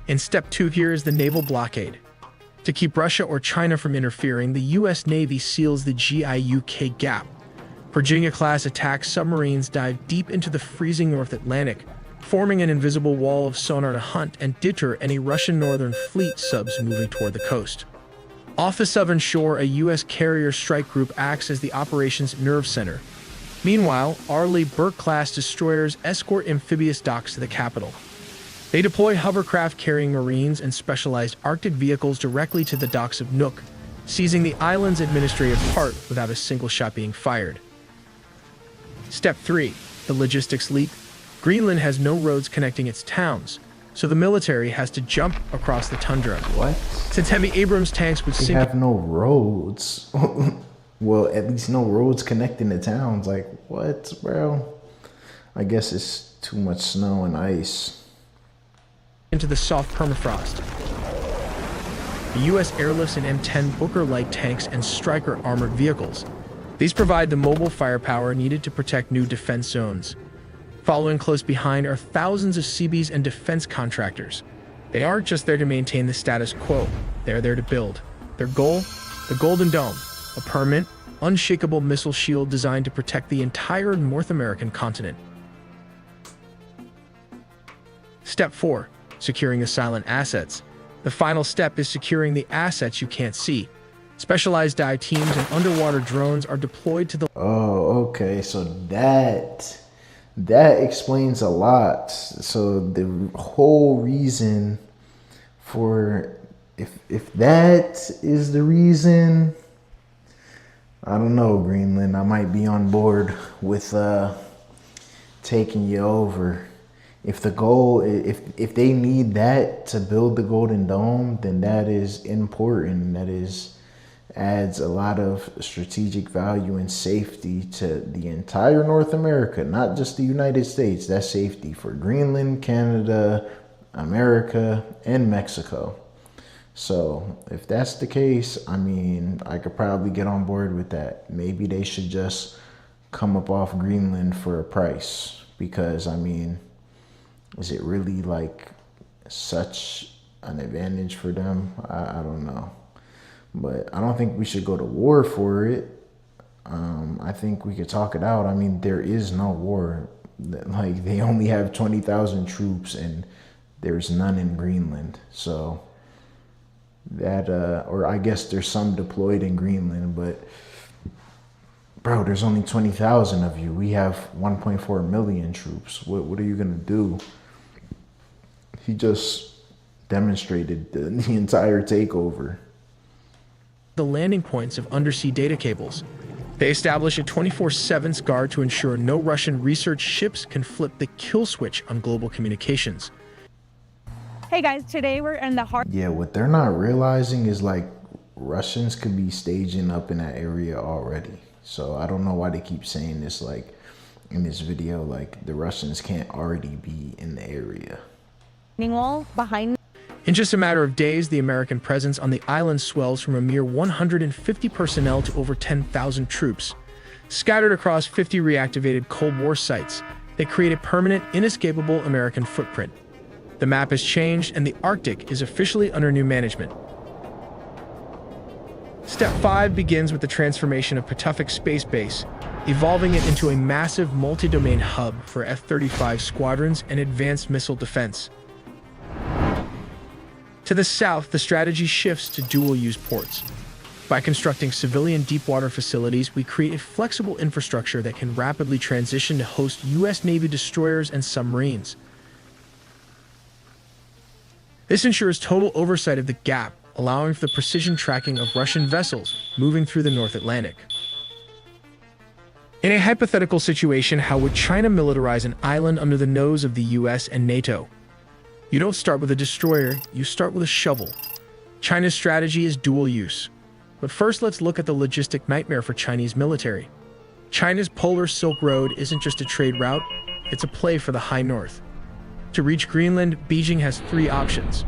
In step 2 here is the naval blockade. To keep Russia or China from interfering, the U.S. Navy seals the GIUK gap. Virginia-class attack submarines dive deep into the freezing North Atlantic, forming an invisible wall of sonar to hunt and deter any Russian Northern Fleet subs moving toward the coast. Off the southern shore, a U.S. carrier strike group acts as the operation's nerve center. Meanwhile, Arleigh Burke-class destroyers escort amphibious docks to the capital. They deploy hovercraft carrying Marines and specialized Arctic vehicles directly to the docks of Nuuk, seizing the island's administrative part without a single shot being fired. Step 3. The logistics leap. Greenland has no roads connecting its towns, so the military has to jump across the tundra. What? Since heavy Abrams tanks would They sink... have no roads. Well, at least no roads connecting the towns. Like, what, bro? I guess it's too much snow and ice. Into the soft permafrost. The U.S. airlifts an M10 Booker light tanks and Stryker armored vehicles. These provide the mobile firepower needed to protect new defense zones. Following close behind are thousands of Seabees and defense contractors. They aren't just there to maintain the status quo, they're there to build. Their goal? The Golden Dome, a permanent, unshakable missile shield designed to protect the entire North American continent. Step 4. Securing the silent assets. The final step is securing the assets you can't see. Specialized dive teams and underwater drones are deployed to the... Oh, okay. So that explains a lot. So the whole reason for... If that is the reason... I don't know, Greenland. I might be on board with taking you over. If the goal, if they need that to build the Golden Dome, then that is important. That adds a lot of strategic value and safety to the entire North America, not just the United States. That's safety for Greenland, Canada, America, and Mexico. So if that's the case, I mean, I could probably get on board with that. Maybe they should just come up off Greenland for a price, because I mean, is it really like such an advantage for them? I don't know. But I don't think we should go to war for it. I think we could talk it out. I mean, there is no war. Like, they only have 20,000 troops and there's none in Greenland. So that, or I guess there's some deployed in Greenland, but bro, there's only 20,000 of you. We have 1.4 million troops. What are you gonna do? He just demonstrated the entire takeover. The landing points of undersea data cables. They establish a 24/7 guard to ensure no Russian research ships can flip the kill switch on global communications. Hey guys, today we're in the heart. Yeah, what they're not realizing is like Russians could be staging up in that area already. So I don't know why they keep saying this, like in this video, like the Russians can't already be in the area. Wall behind. In just a matter of days, the American presence on the island swells from a mere 150 personnel to over 10,000 troops. Scattered across 50 reactivated Cold War sites, they create a permanent, inescapable American footprint. The map has changed, and the Arctic is officially under new management. Step 5 begins with the transformation of Patuxent Space Base, evolving it into a massive multi-domain hub for F-35 squadrons and advanced missile defense. To the south, the strategy shifts to dual-use ports. By constructing civilian deep-water facilities, we create a flexible infrastructure that can rapidly transition to host U.S. Navy destroyers and submarines. This ensures total oversight of the gap, allowing for the precision tracking of Russian vessels moving through the North Atlantic. In a hypothetical situation, how would China militarize an island under the nose of the US and NATO? You don't start with a destroyer, you start with a shovel. China's strategy is dual use. But first, let's look at the logistic nightmare for Chinese military. China's Polar Silk Road isn't just a trade route, it's a play for the High North. To reach Greenland, Beijing has 3 options.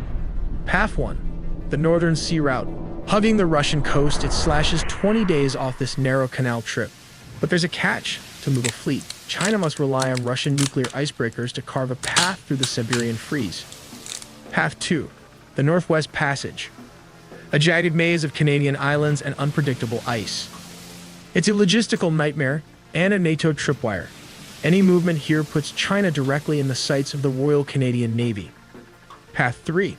Path 1, the Northern Sea Route. Hugging the Russian coast, it slashes 20 days off this narrow canal trip. But there's a catch. To move a fleet, China must rely on Russian nuclear icebreakers to carve a path through the Siberian freeze. Path 2. The Northwest Passage. A jagged maze of Canadian islands and unpredictable ice. It's a logistical nightmare and a NATO tripwire. Any movement here puts China directly in the sights of the Royal Canadian Navy. Path 3.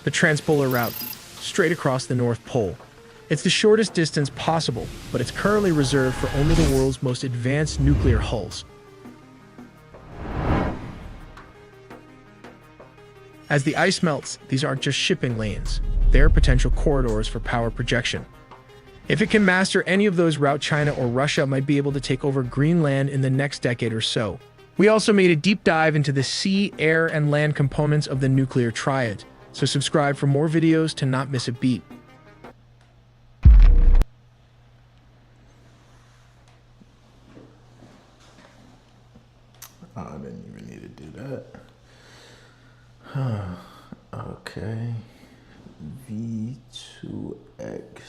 The Transpolar Route, straight across the North Pole. It's the shortest distance possible, but it's currently reserved for only the world's most advanced nuclear hulls. As the ice melts, these aren't just shipping lanes. They're potential corridors for power projection. If it can master any of those routes, China or Russia might be able to take over Greenland in the next decade or so. We also made a deep dive into the sea, air, and land components of the nuclear triad, so subscribe for more videos to not miss a beat. I didn't even need to do that. Okay. V2X.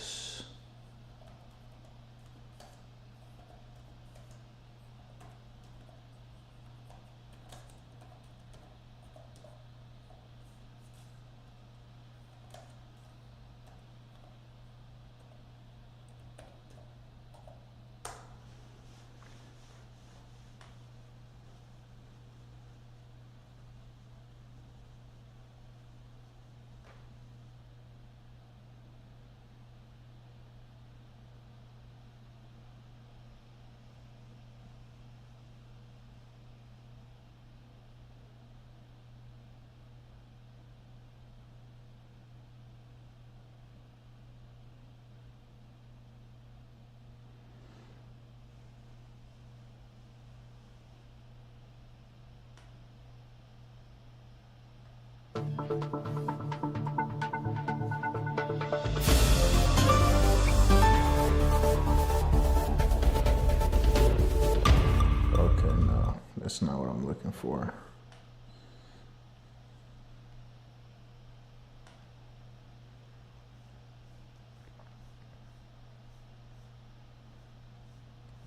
Okay, no, that's not what I'm looking for.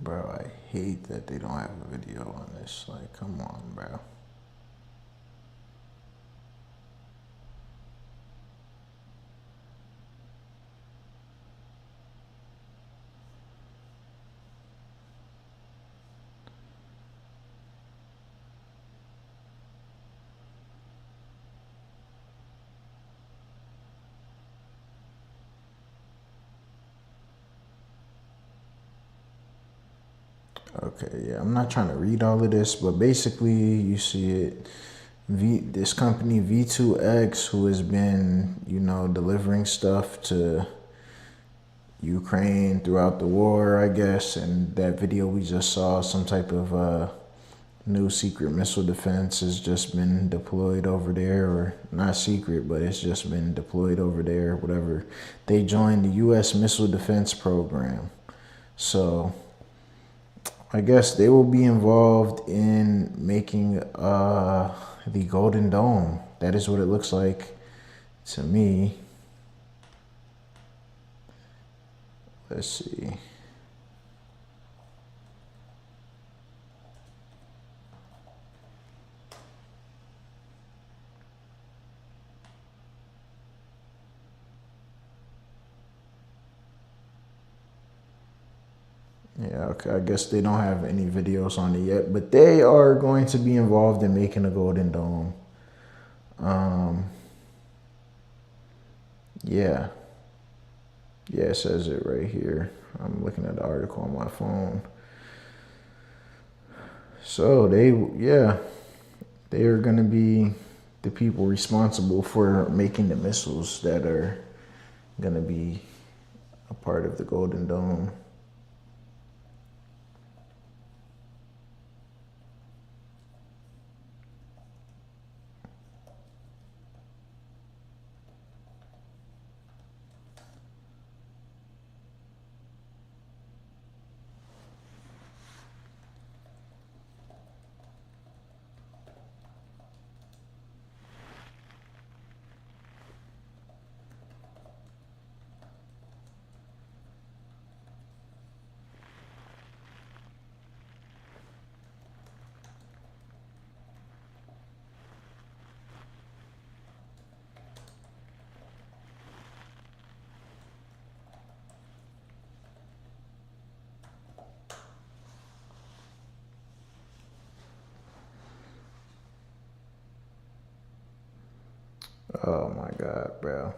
Bro, I hate that they don't have a video on this. Like, come on, bro. Okay, yeah, I'm not trying to read all of this, but basically you see it. This company V2X, who has been, you know, delivering stuff to Ukraine throughout the war, I guess, and that video we just saw, some type of new secret missile defense has just been deployed over there, or not secret, but it's just been deployed over there, whatever. They joined the U.S. Missile Defense Program. So I guess they will be involved in making the Golden Dome. That is what it looks like to me. Let's see. Yeah, okay, I guess they don't have any videos on it yet, but they are going to be involved in making a Golden Dome. Yeah. Yeah, it says it right here. I'm looking at the article on my phone. So they are going to be the people responsible for making the missiles that are going to be a part of the Golden Dome. Oh my God, bro.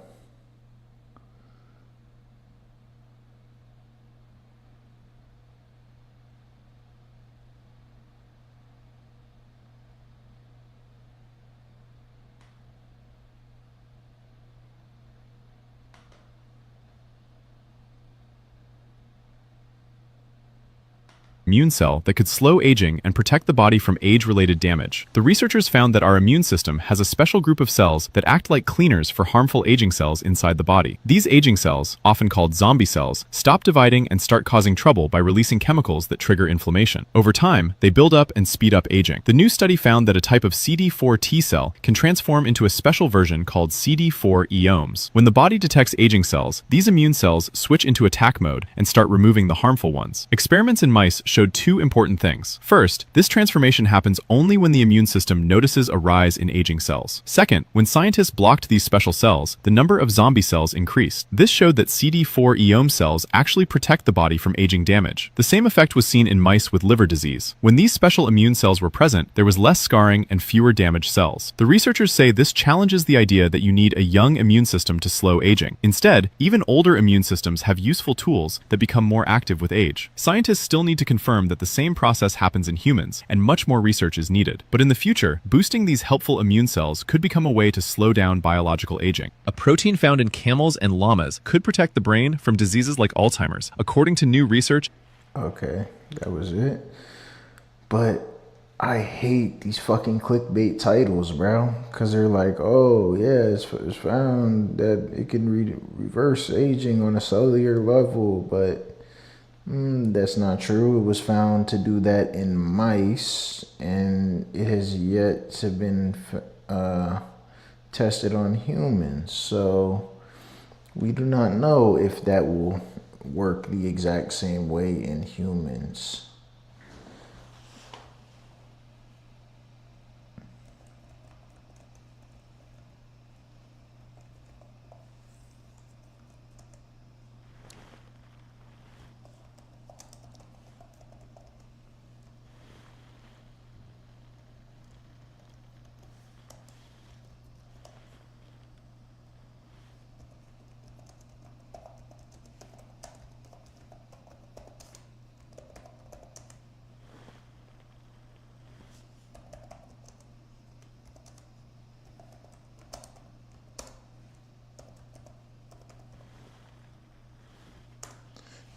Immune cell that could slow aging and protect the body from age-related damage. The researchers found that our immune system has a special group of cells that act like cleaners for harmful aging cells inside the body. These aging cells, often called zombie cells, stop dividing and start causing trouble by releasing chemicals that trigger inflammation. Over time, they build up and speed up aging. The new study found that a type of CD4 T cell can transform into a special version called CD4 eomes. When the body detects aging cells, these immune cells switch into attack mode and start removing the harmful ones. Experiments in mice showed two important things. First, this transformation happens only when the immune system notices a rise in aging cells. Second, when scientists blocked these special cells, the number of zombie cells increased. This showed that CD4 eome cells actually protect the body from aging damage. The same effect was seen in mice with liver disease. When these special immune cells were present, there was less scarring and fewer damaged cells. The researchers say this challenges the idea that you need a young immune system to slow aging. Instead, even older immune systems have useful tools that become more active with age. Scientists still need to confirm that the same process happens in humans, and much more research is needed. But in the future, boosting these helpful immune cells could become a way to slow down biological aging. A protein found in camels and llamas could protect the brain from diseases like Alzheimer's, according to new research. Okay, that was it. But I hate these fucking clickbait titles, bro. Because they're like, oh, yeah, it's found that it can reverse aging on a cellular level, but that's not true. It was found to do that in mice, and it has yet to been tested on humans. So we do not know if that will work the exact same way in humans.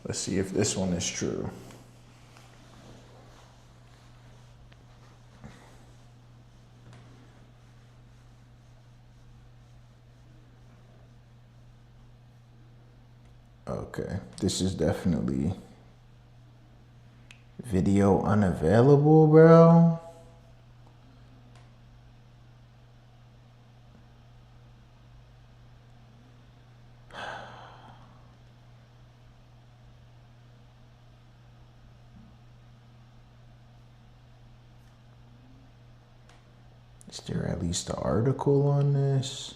Let's see if this one is true. Okay, this is definitely video unavailable, bro. Is there at least an article on this?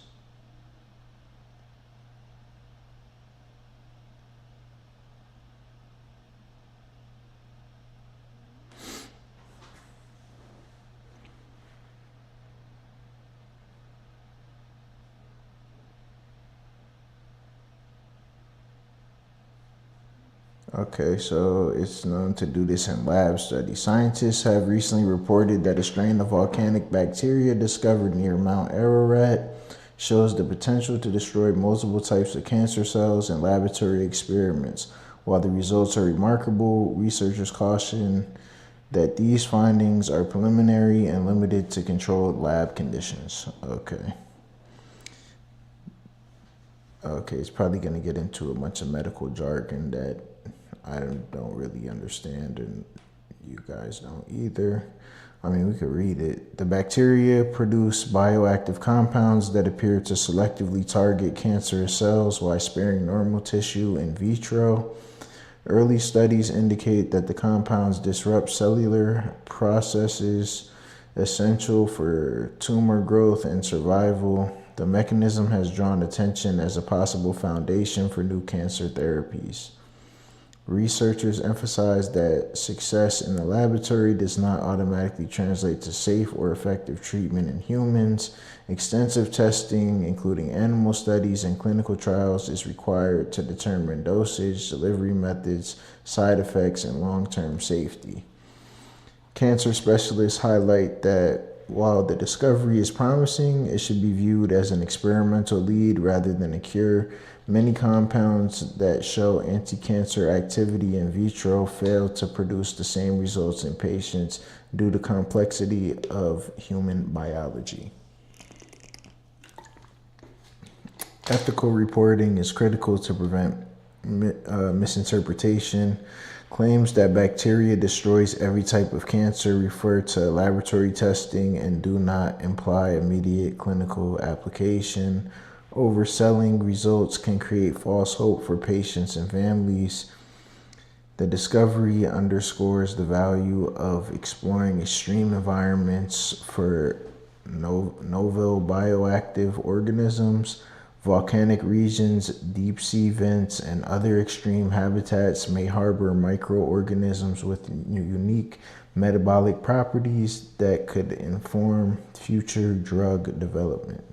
Okay, so it's known to do this in lab studies. Scientists have recently reported that a strain of volcanic bacteria discovered near Mount Ararat shows the potential to destroy multiple types of cancer cells in laboratory experiments. While the results are remarkable, researchers caution that these findings are preliminary and limited to controlled lab conditions. Okay, it's probably going to get into a bunch of medical jargon that I don't really understand, and you guys don't either. I mean, we could read it. The bacteria produce bioactive compounds that appear to selectively target cancerous cells while sparing normal tissue in vitro. Early studies indicate that the compounds disrupt cellular processes essential for tumor growth and survival. The mechanism has drawn attention as a possible foundation for new cancer therapies. Researchers emphasize that success in the laboratory does not automatically translate to safe or effective treatment in humans. Extensive testing, including animal studies and clinical trials, is required to determine dosage, delivery methods, side effects, and long-term safety. Cancer specialists highlight that while the discovery is promising, it should be viewed as an experimental lead rather than a cure. Many compounds that show anti-cancer activity in vitro fail to produce the same results in patients due to complexity of human biology. Ethical reporting is critical to prevent misinterpretation. Claims that bacteria destroys every type of cancer refer to laboratory testing and do not imply immediate clinical application. Overselling results can create false hope for patients and families. The discovery underscores the value of exploring extreme environments for novel bioactive organisms. Volcanic regions, deep sea vents, and other extreme habitats may harbor microorganisms with unique metabolic properties that could inform future drug development.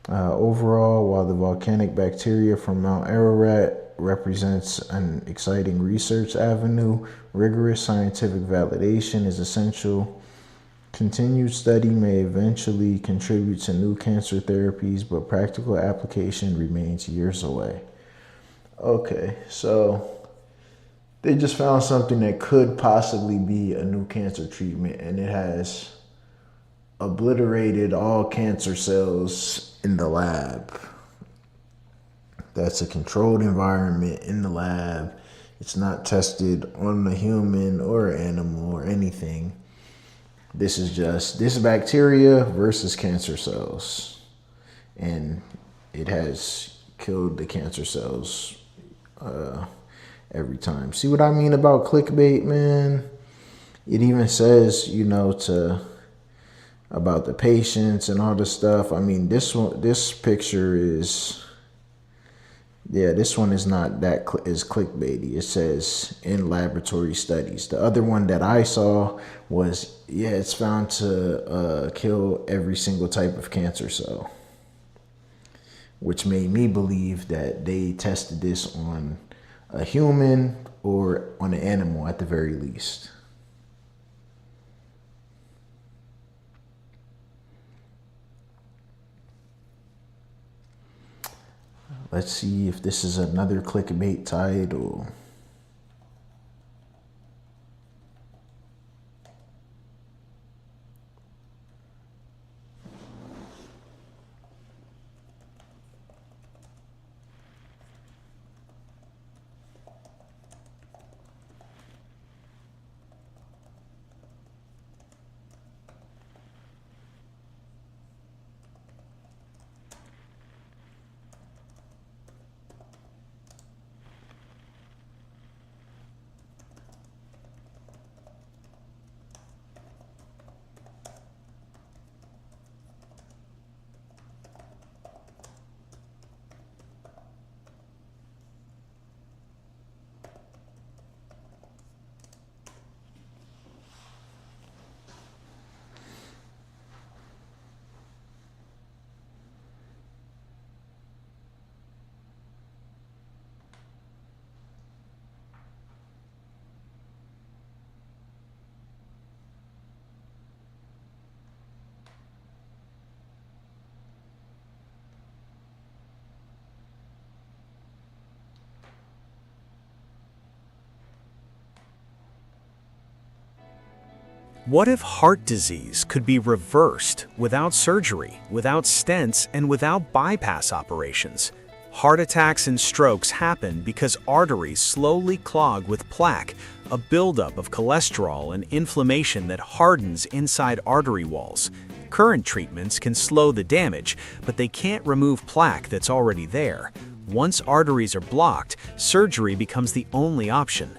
Overall, while the volcanic bacteria from Mount Ararat represents an exciting research avenue, rigorous scientific validation is essential. Continued study may eventually contribute to new cancer therapies, but practical application remains years away. Okay, so they just found something that could possibly be a new cancer treatment, and it has obliterated all cancer cells in the lab. That's a controlled environment in the lab. It's not tested on a human or animal or anything. This is just this bacteria versus cancer cells. And it has killed the cancer cells every time. See what I mean about clickbait, man? It even says, you know, about the patients and all this stuff. I mean, this picture is, yeah, this one is not that is clickbaity. It says in laboratory studies. The other one that I saw was, yeah, it's found to kill every single type of cancer cell, which made me believe that they tested this on a human or on an animal at the very least. Let's see if this is another clickbait title. What if heart disease could be reversed without surgery, without stents, and without bypass operations? Heart attacks and strokes happen because arteries slowly clog with plaque, a buildup of cholesterol and inflammation that hardens inside artery walls. Current treatments can slow the damage, but they can't remove plaque that's already there. Once arteries are blocked, surgery becomes the only option.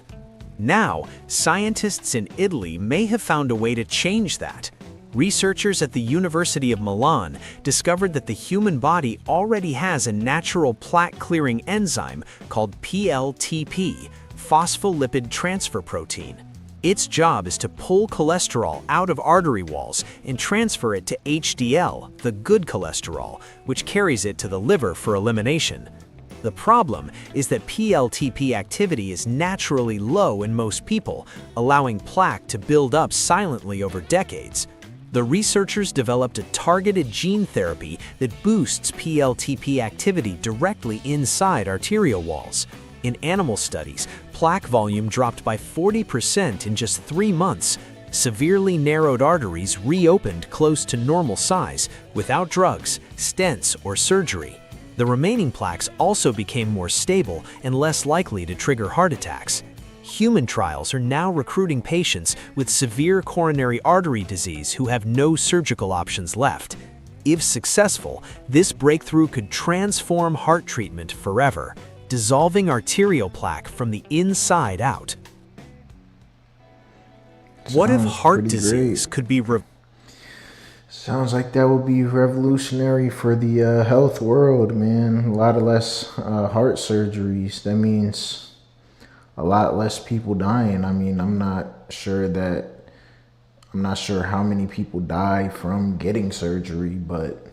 Now, scientists in Italy may have found a way to change that. Researchers at the University of Milan discovered that the human body already has a natural plaque-clearing enzyme called PLTP, phospholipid transfer protein. Its job is to pull cholesterol out of artery walls and transfer it to HDL, the good cholesterol, which carries it to the liver for elimination. The problem is that PLTP activity is naturally low in most people, allowing plaque to build up silently over decades. The researchers developed a targeted gene therapy that boosts PLTP activity directly inside arterial walls. In animal studies, plaque volume dropped by 40% in just 3 months. Severely narrowed arteries reopened close to normal size without drugs, stents, or surgery. The remaining plaques also became more stable and less likely to trigger heart attacks. Human trials are now recruiting patients with severe coronary artery disease who have no surgical options left. If successful, this breakthrough could transform heart treatment forever, dissolving arterial plaque from the inside out. What if heart disease could be Sounds like that would be revolutionary for the health world, man. A lot of less heart surgeries. That means a lot less people dying. I mean, I'm not sure how many people die from getting surgery, but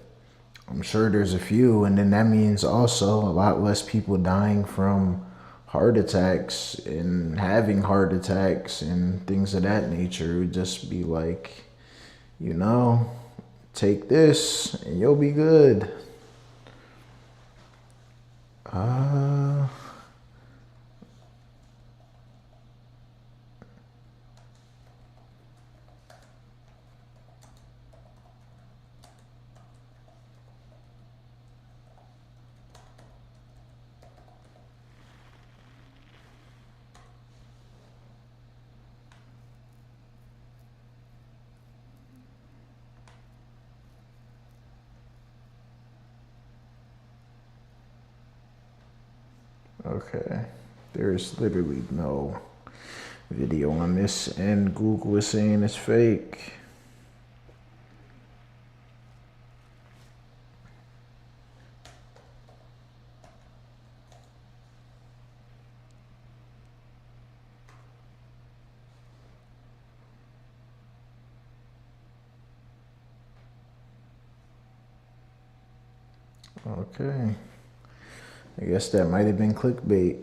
I'm sure there's a few. And then that means also a lot less people dying from heart attacks and having heart attacks and things of that nature. It would just be like, you know, take this and you'll be good. Okay, there's literally no video on this, and Google is saying it's fake. Okay. I guess that might have been clickbait.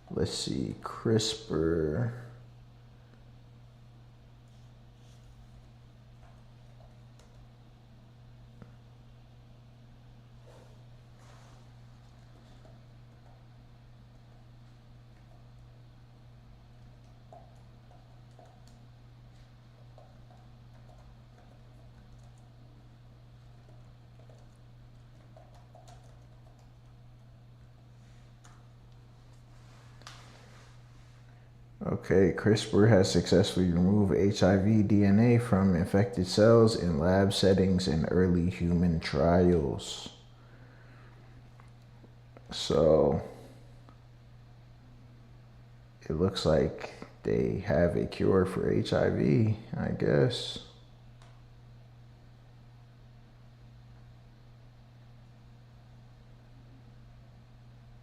Let's see, CRISPR. Okay, CRISPR has successfully removed HIV DNA from infected cells in lab settings in early human trials. So it looks like they have a cure for HIV, I guess.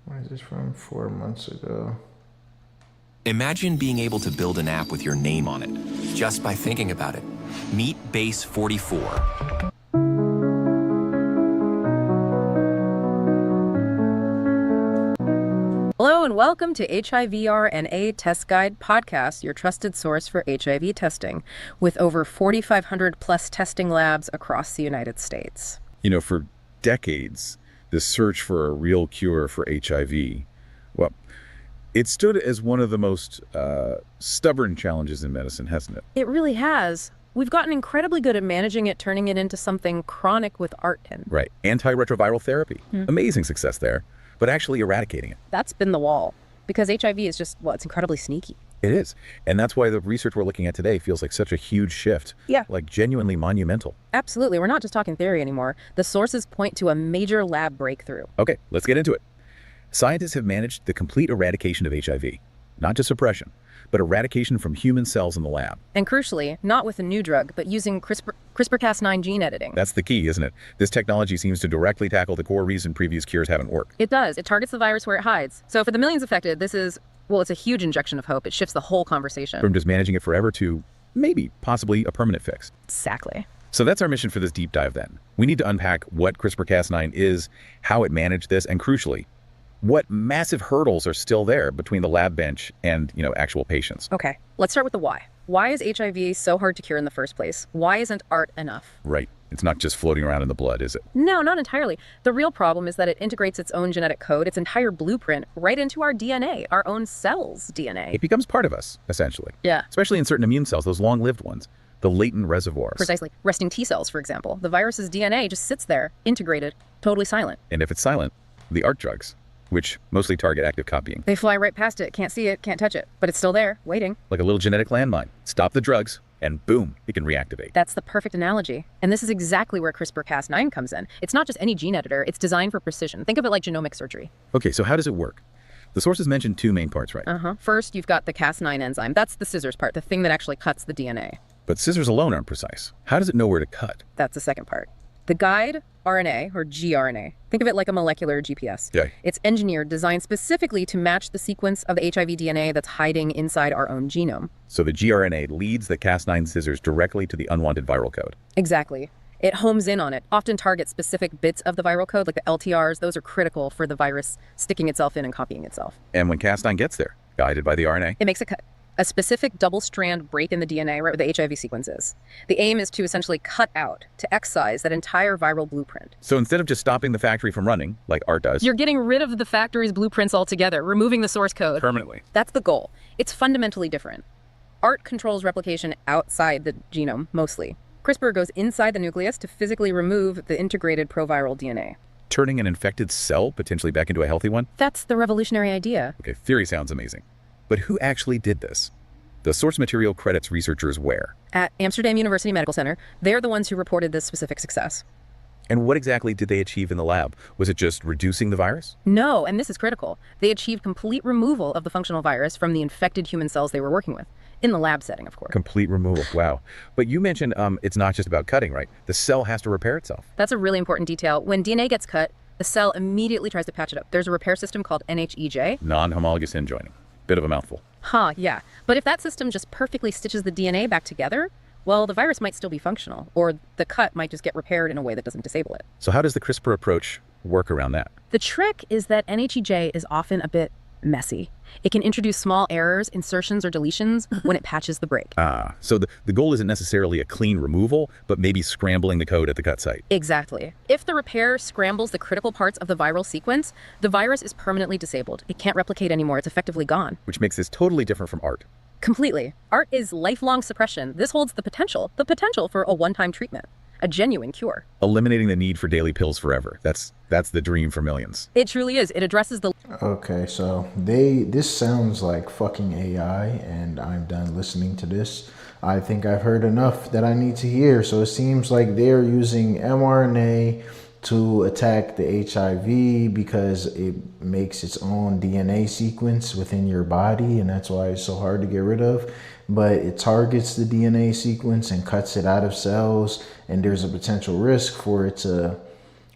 Where is this from? 4 months ago. Imagine being able to build an app with your name on it, just by thinking about it. Meet Base 44. Hello and welcome to HIV-RNA Test Guide Podcast, your trusted source for HIV testing, with over 4,500 plus testing labs across the United States. You know, for decades, the search for a real cure for HIV, well, it stood as one of the most stubborn challenges in medicine, hasn't it? It really has. We've gotten incredibly good at managing it, turning it into something chronic with art. Right. Antiretroviral therapy. Amazing success there. But actually eradicating it. That's been the wall. Because HIV is just, well, it's incredibly sneaky. It is. And that's why the research we're looking at today feels like such a huge shift. Yeah. Like genuinely monumental. Absolutely. We're not just talking theory anymore. The sources point to a major lab breakthrough. Okay, let's get into it. Scientists have managed the complete eradication of HIV. Not just suppression, but eradication from human cells in the lab. And crucially, not with a new drug, but using CRISPR-Cas9 gene editing. That's the key, isn't it? This technology seems to directly tackle the core reason previous cures haven't worked. It does. It targets the virus where it hides. So for the millions affected, this is, well, it's a huge injection of hope. It shifts the whole conversation. From just managing it forever to maybe, possibly, a permanent fix. Exactly. So that's our mission for this deep dive then. We need to unpack what CRISPR-Cas9 is, how it managed this, and crucially, what massive hurdles are still there between the lab bench and, actual patients. Okay, let's start with the why. Why is HIV so hard to cure in the first place? Why isn't art enough? Right. It's not just floating around in the blood, is it? No, not entirely. The real problem is that it integrates its own genetic code, its entire blueprint, right into our DNA, our own cells' DNA. It becomes part of us, essentially. Yeah. Especially in certain immune cells, those long-lived ones, the latent reservoirs. Precisely. Resting T cells, for example. The virus's DNA just sits there, integrated, totally silent. And if it's silent, the art drugs, which mostly target active copying. They fly right past it, can't see it, can't touch it, but it's still there, waiting. Like a little genetic landmine. Stop the drugs, and boom, it can reactivate. That's the perfect analogy. And this is exactly where CRISPR-Cas9 comes in. It's not just any gene editor, it's designed for precision. Think of it like genomic surgery. Okay, so how does it work? The sources mentioned two main parts, right? First, you've got the Cas9 enzyme. That's the scissors part, the thing that actually cuts the DNA. But scissors alone aren't precise. How does it know where to cut? That's the second part. The guide RNA, or gRNA, think of it like a molecular GPS. Yeah. It's engineered, designed specifically to match the sequence of the HIV DNA that's hiding inside our own genome. So the gRNA leads the Cas9 scissors directly to the unwanted viral code. Exactly. It homes in on it, often targets specific bits of the viral code, like the LTRs. Those are critical for the virus sticking itself in and copying itself. And when Cas9 gets there, guided by the RNA, it makes a cut. A specific double-strand break in the DNA right where the HIV sequence is. The aim is to essentially cut out, to excise that entire viral blueprint. So instead of just stopping the factory from running, like art does, you're getting rid of the factory's blueprints altogether, removing the source code. Permanently. That's the goal. It's fundamentally different. Art controls replication outside the genome, mostly. CRISPR goes inside the nucleus to physically remove the integrated proviral DNA. Turning an infected cell potentially back into a healthy one? That's the revolutionary idea. Okay, theory sounds amazing. But who actually did this? The source material credits researchers where? At Amsterdam University Medical Center. They're the ones who reported this specific success. And what exactly did they achieve in the lab? Was it just reducing the virus? No, and this is critical. They achieved complete removal of the functional virus from the infected human cells they were working with. In the lab setting, of course. Complete removal, wow. But you mentioned it's not just about cutting, right? The cell has to repair itself. That's a really important detail. When DNA gets cut, the cell immediately tries to patch it up. There's a repair system called NHEJ. Non-homologous end joining. Bit of a mouthful. Yeah. But if that system just perfectly stitches the DNA back together, well, the virus might still be functional, or the cut might just get repaired in a way that doesn't disable it. So how does the CRISPR approach work around that? The trick is that NHEJ is often a bit messy. It can introduce small errors, insertions, or deletions when it patches the break. So the goal isn't necessarily a clean removal, but maybe scrambling the code at the cut site. Exactly. If the repair scrambles the critical parts of the viral sequence, the virus is permanently disabled. It can't replicate anymore. It's effectively gone. Which makes this totally different from art. Completely. Art is lifelong suppression. This holds the potential for a one-time treatment. A genuine cure. Eliminating the need for daily pills forever. That's the dream for millions. It truly is. It addresses the... Okay, so this sounds like fucking AI, and I'm done listening to this. I think I've heard enough that I need to hear. So it seems like they're using mRNA to attack the HIV because it makes its own DNA sequence within your body, and that's why it's so hard to get rid of. But it targets the DNA sequence and cuts it out of cells, and there's a potential risk for it to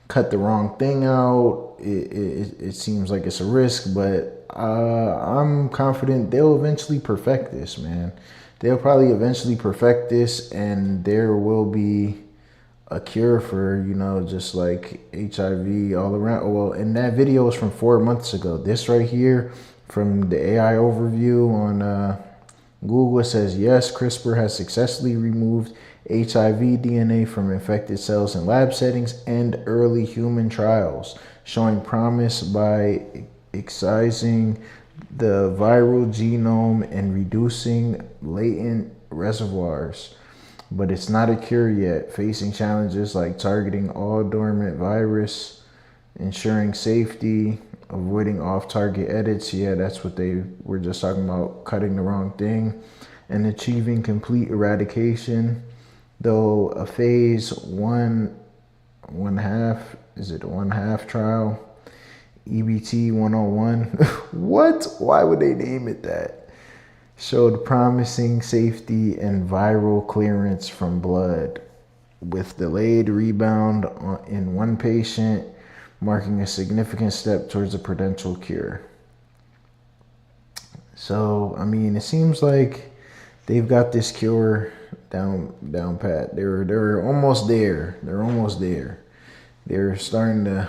cut the wrong thing out. It seems like it's a risk, but I'm confident they'll eventually perfect this, man. They'll probably eventually perfect this, and there will be a cure for, just like HIV all around. Well, and that video is from 4 months ago. This right here from the AI overview on Google, it says, yes, CRISPR has successfully removed HIV DNA from infected cells in lab settings and early human trials, showing promise by excising the viral genome and reducing latent reservoirs. But it's not a cure yet, facing challenges like targeting all dormant virus, ensuring safety, avoiding off-target edits. Yeah, that's what they were just talking about, cutting the wrong thing, and achieving complete eradication. Though a phase one half trial, EBT 101. What? Why would they name it that? showed promising safety and viral clearance from blood, with delayed rebound in one patient, marking a significant step towards a potential cure. So, I mean, it seems like they've got this cure down pat. They're almost there. They're almost there. They're starting to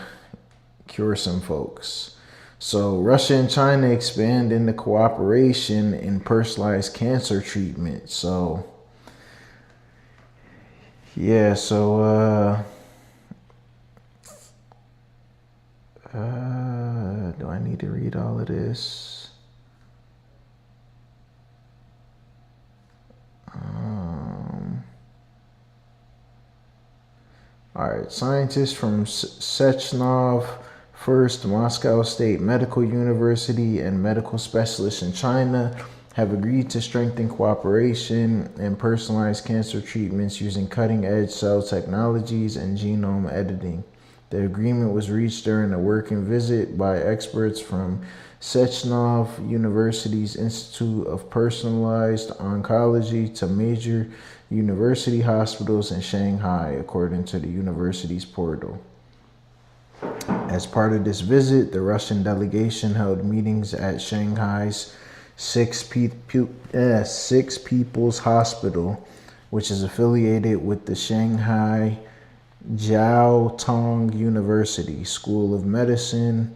cure some folks. So Russia and China expand into cooperation in personalized cancer treatment. So yeah, so do I need to read all of this? All right, scientists from Sechenov First Moscow State Medical University and medical specialists in China have agreed to strengthen cooperation in personalized cancer treatments using cutting-edge cell technologies and genome editing. The agreement was reached during a working visit by experts from Sechenov University's Institute of Personalized Oncology to major university hospitals in Shanghai, according to the university's portal. As part of this visit, the Russian delegation held meetings at Shanghai's Six People's Hospital, which is affiliated with the Shanghai Jiao Tong University School of Medicine,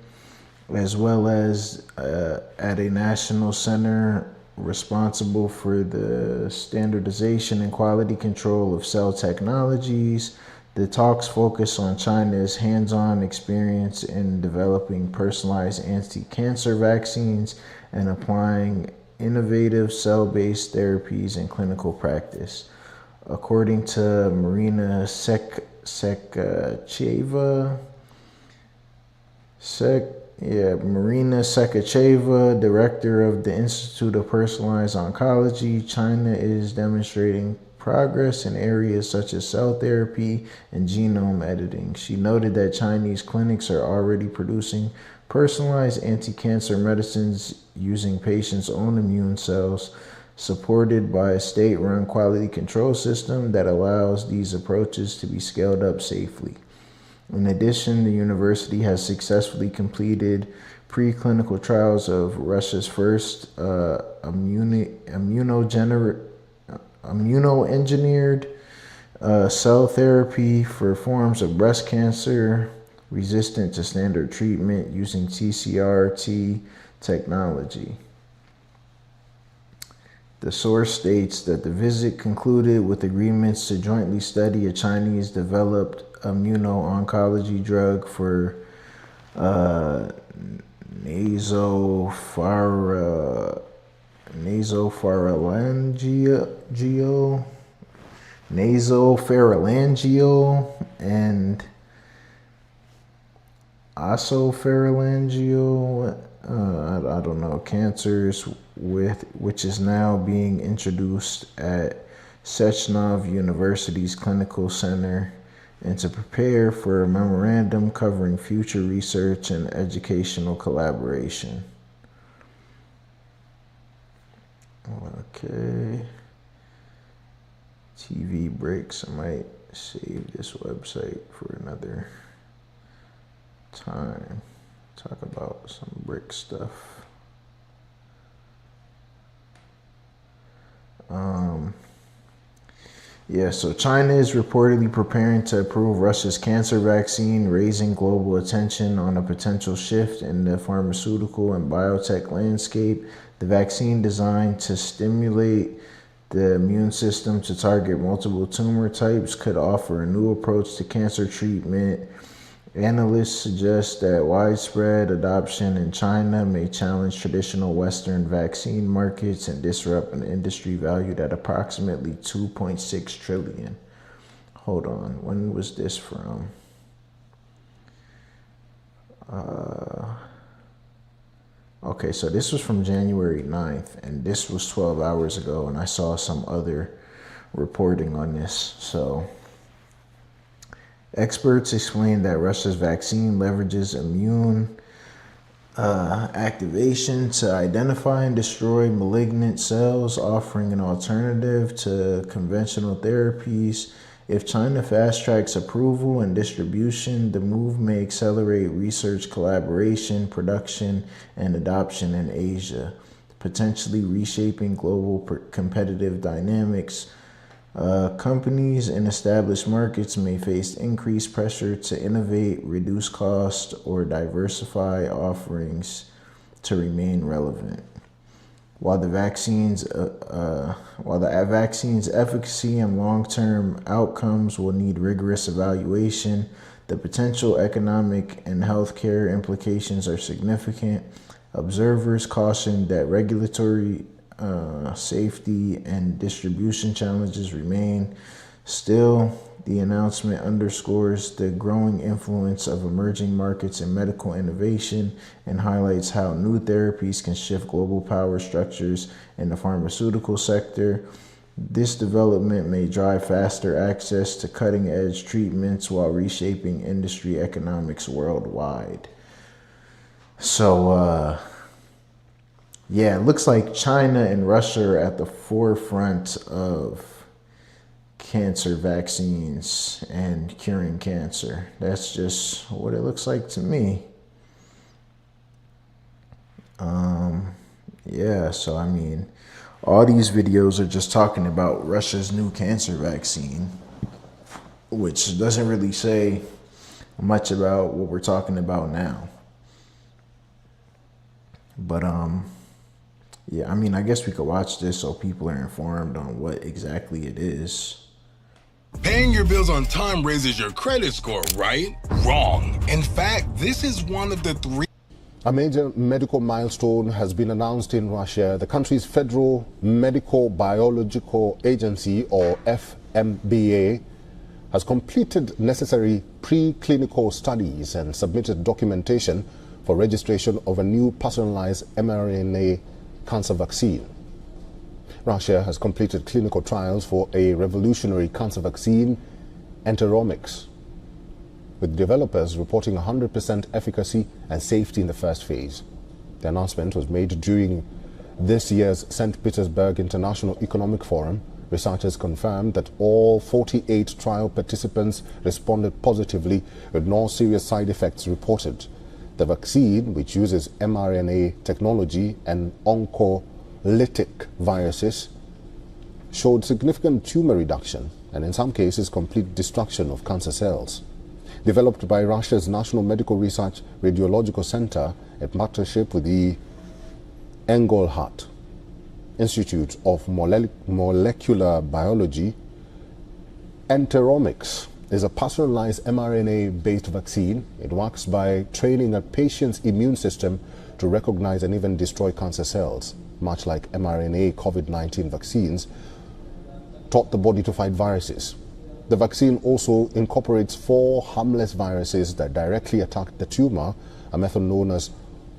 as well as at a national center responsible for the standardization and quality control of cell technologies. The talks focus on China's hands-on experience in developing personalized anti-cancer vaccines and applying innovative cell-based therapies in clinical practice. According to Marina Marina Sekacheva, director of the Institute of Personalized Oncology, China is demonstrating progress in areas such as cell therapy and genome editing. She noted that Chinese clinics are already producing personalized anti-cancer medicines using patients' own immune cells, supported by a state-run quality control system that allows these approaches to be scaled up safely. In addition, the university has successfully completed preclinical trials of Russia's first immuno-engineered cell therapy for forms of breast cancer resistant to standard treatment using TCR-T technology. The source states that the visit concluded with agreements to jointly study a Chinese-developed immuno-oncology drug for nasopharyngeal and esophageal, I don't know, cancers, which is now being introduced at Sechenov University's Clinical Center, and to prepare for a memorandum covering future research and educational collaboration. Okay. TV breaks. I might save this website for another time. Talk about some brick stuff. So China is reportedly preparing to approve Russia's cancer vaccine, raising global attention on a potential shift in the pharmaceutical and biotech landscape. The vaccine, designed to stimulate the immune system to target multiple tumor types, could offer a new approach to cancer treatment. Analysts suggest that widespread adoption in China may challenge traditional Western vaccine markets and disrupt an industry valued at approximately $2.6 trillion. Hold on, when was this from? Okay, so this was from January 9th, and this was 12 hours ago, and I saw some other reporting on this, so... Experts explain that Russia's vaccine leverages immune activation to identify and destroy malignant cells, offering an alternative to conventional therapies. If China fast-tracks approval and distribution, the move may accelerate research collaboration, production, and adoption in Asia, potentially reshaping global competitive dynamics. Companies in established markets may face increased pressure to innovate, reduce cost, or diversify offerings to remain relevant. While the vaccine's efficacy and long-term outcomes will need rigorous evaluation, the potential economic and healthcare implications are significant. Observers caution that regulatory safety and distribution challenges remain. Still, the announcement underscores the growing influence of emerging markets in medical innovation and highlights how new therapies can shift global power structures in the pharmaceutical sector. This development may drive faster access to cutting-edge treatments while reshaping industry economics worldwide. So, yeah, it looks like China and Russia are at the forefront of cancer vaccines and curing cancer. That's just what it looks like to me. Yeah, so I mean, all these videos are just talking about Russia's new cancer vaccine, which doesn't really say much about what we're talking about now. But yeah, I mean, I guess we could watch this so people are informed on what exactly it is. Paying your bills on time raises your credit score, right? Wrong. In fact, this is one of the 3. A major medical milestone has been announced in Russia. The country's Federal Medical Biological Agency, or FMBA, has completed necessary preclinical studies and submitted documentation for registration of a new personalized mRNA cancer vaccine. Russia has completed clinical trials for a revolutionary cancer vaccine, Enteromics, with developers reporting 100% efficacy and safety in the first phase. The announcement was made during this year's St. Petersburg International Economic Forum. Researchers confirmed that all 48 trial participants responded positively with no serious side effects reported. The vaccine, which uses mRNA technology and oncolytic viruses, showed significant tumor reduction and in some cases complete destruction of cancer cells. Developed by Russia's National Medical Research Radiological Center in partnership with the Engelhardt Institute of Molecular Biology, Enteromics is a personalized mRNA-based vaccine. It works by training a patient's immune system to recognize and even destroy cancer cells, much like mRNA COVID-19 vaccines taught the body to fight viruses. The vaccine also incorporates 4 harmless viruses that directly attack the tumor, a method known as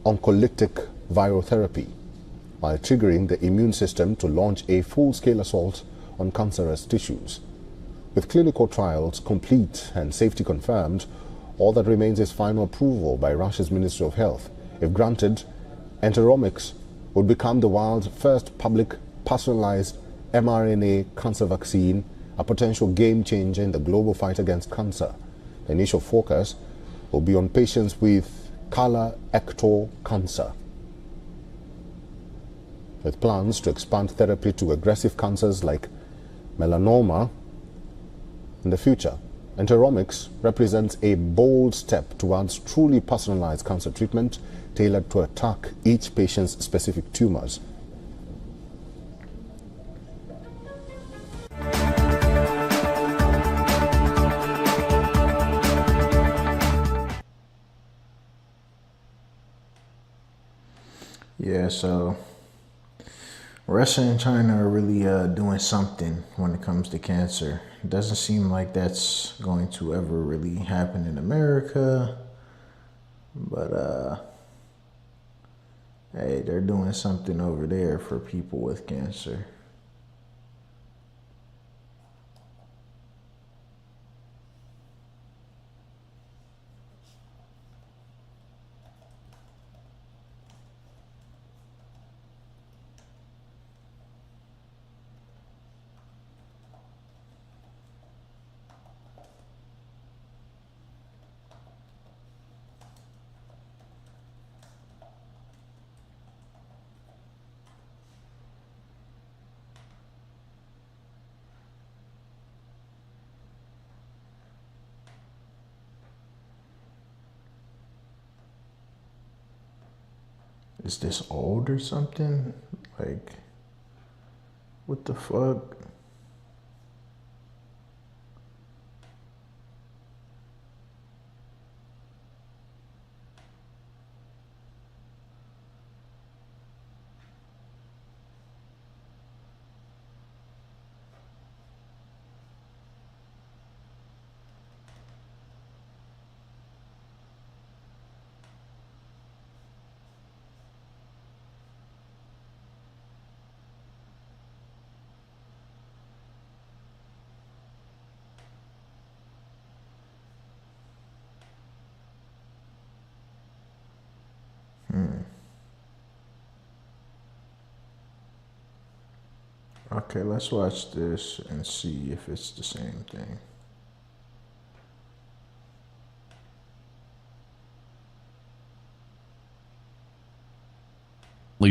oncolytic virotherapy, while triggering the immune system to launch a full-scale assault on cancerous tissues. With clinical trials complete and safety confirmed, all that remains is final approval by Russia's Ministry of Health. If granted, Enteromics would become the world's first public personalized mRNA cancer vaccine, a potential game changer in the global fight against cancer. The initial focus will be on patients with colorectal cancer, with plans to expand therapy to aggressive cancers like melanoma in the future. Enteromics represents a bold step towards truly personalized cancer treatment tailored to attack each patient's specific tumors. Yeah, so Russia and China are really doing something when it comes to cancer. It doesn't seem like that's going to ever really happen in America, but hey, they're doing something over there for people with cancer. Is this old or something? Like, what the fuck? Okay, let's watch this and see if it's the same thing.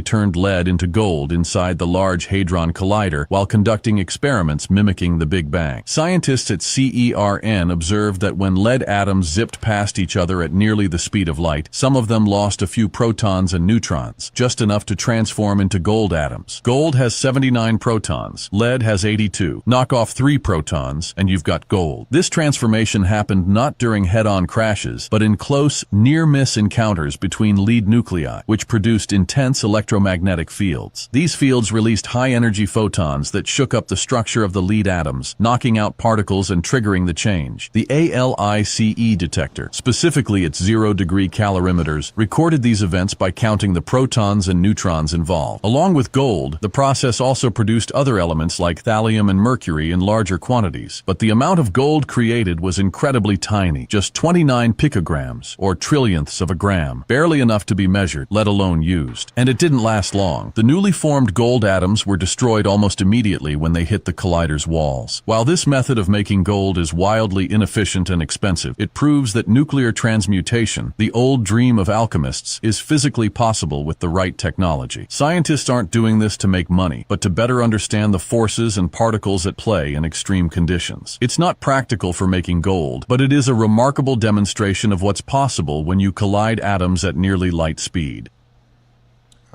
Turned lead into gold inside the Large Hadron Collider while conducting experiments mimicking the Big Bang. Scientists at CERN observed that when lead atoms zipped past each other at nearly the speed of light, some of them lost a few protons and neutrons, just enough to transform into gold atoms. Gold has 79 protons, lead has 82. Knock off 3 protons, and you've got gold. This transformation happened not during head-on crashes, but in close, near-miss encounters between lead nuclei, which produced intense electromagnetic fields. These fields released high-energy photons that shook up the structure of the lead atoms, knocking out particles and triggering the change. The ALICE detector, specifically its 0-degree calorimeters, recorded these events by counting the protons and neutrons involved. Along with gold, the process also produced other elements like thallium and mercury in larger quantities, but the amount of gold created was incredibly tiny, just 29 picograms, or trillionths of a gram, barely enough to be measured, let alone used. And it didn't last long. The newly formed gold atoms were destroyed almost immediately when they hit the collider's walls. While this method of making gold is wildly inefficient and expensive, it proves that nuclear transmutation, the old dream of alchemists, is physically possible with the right technology. Scientists aren't doing this to make money, but to better understand the forces and particles at play in extreme conditions. It's not practical for making gold, but it is a remarkable demonstration of what's possible when you collide atoms at nearly light speed.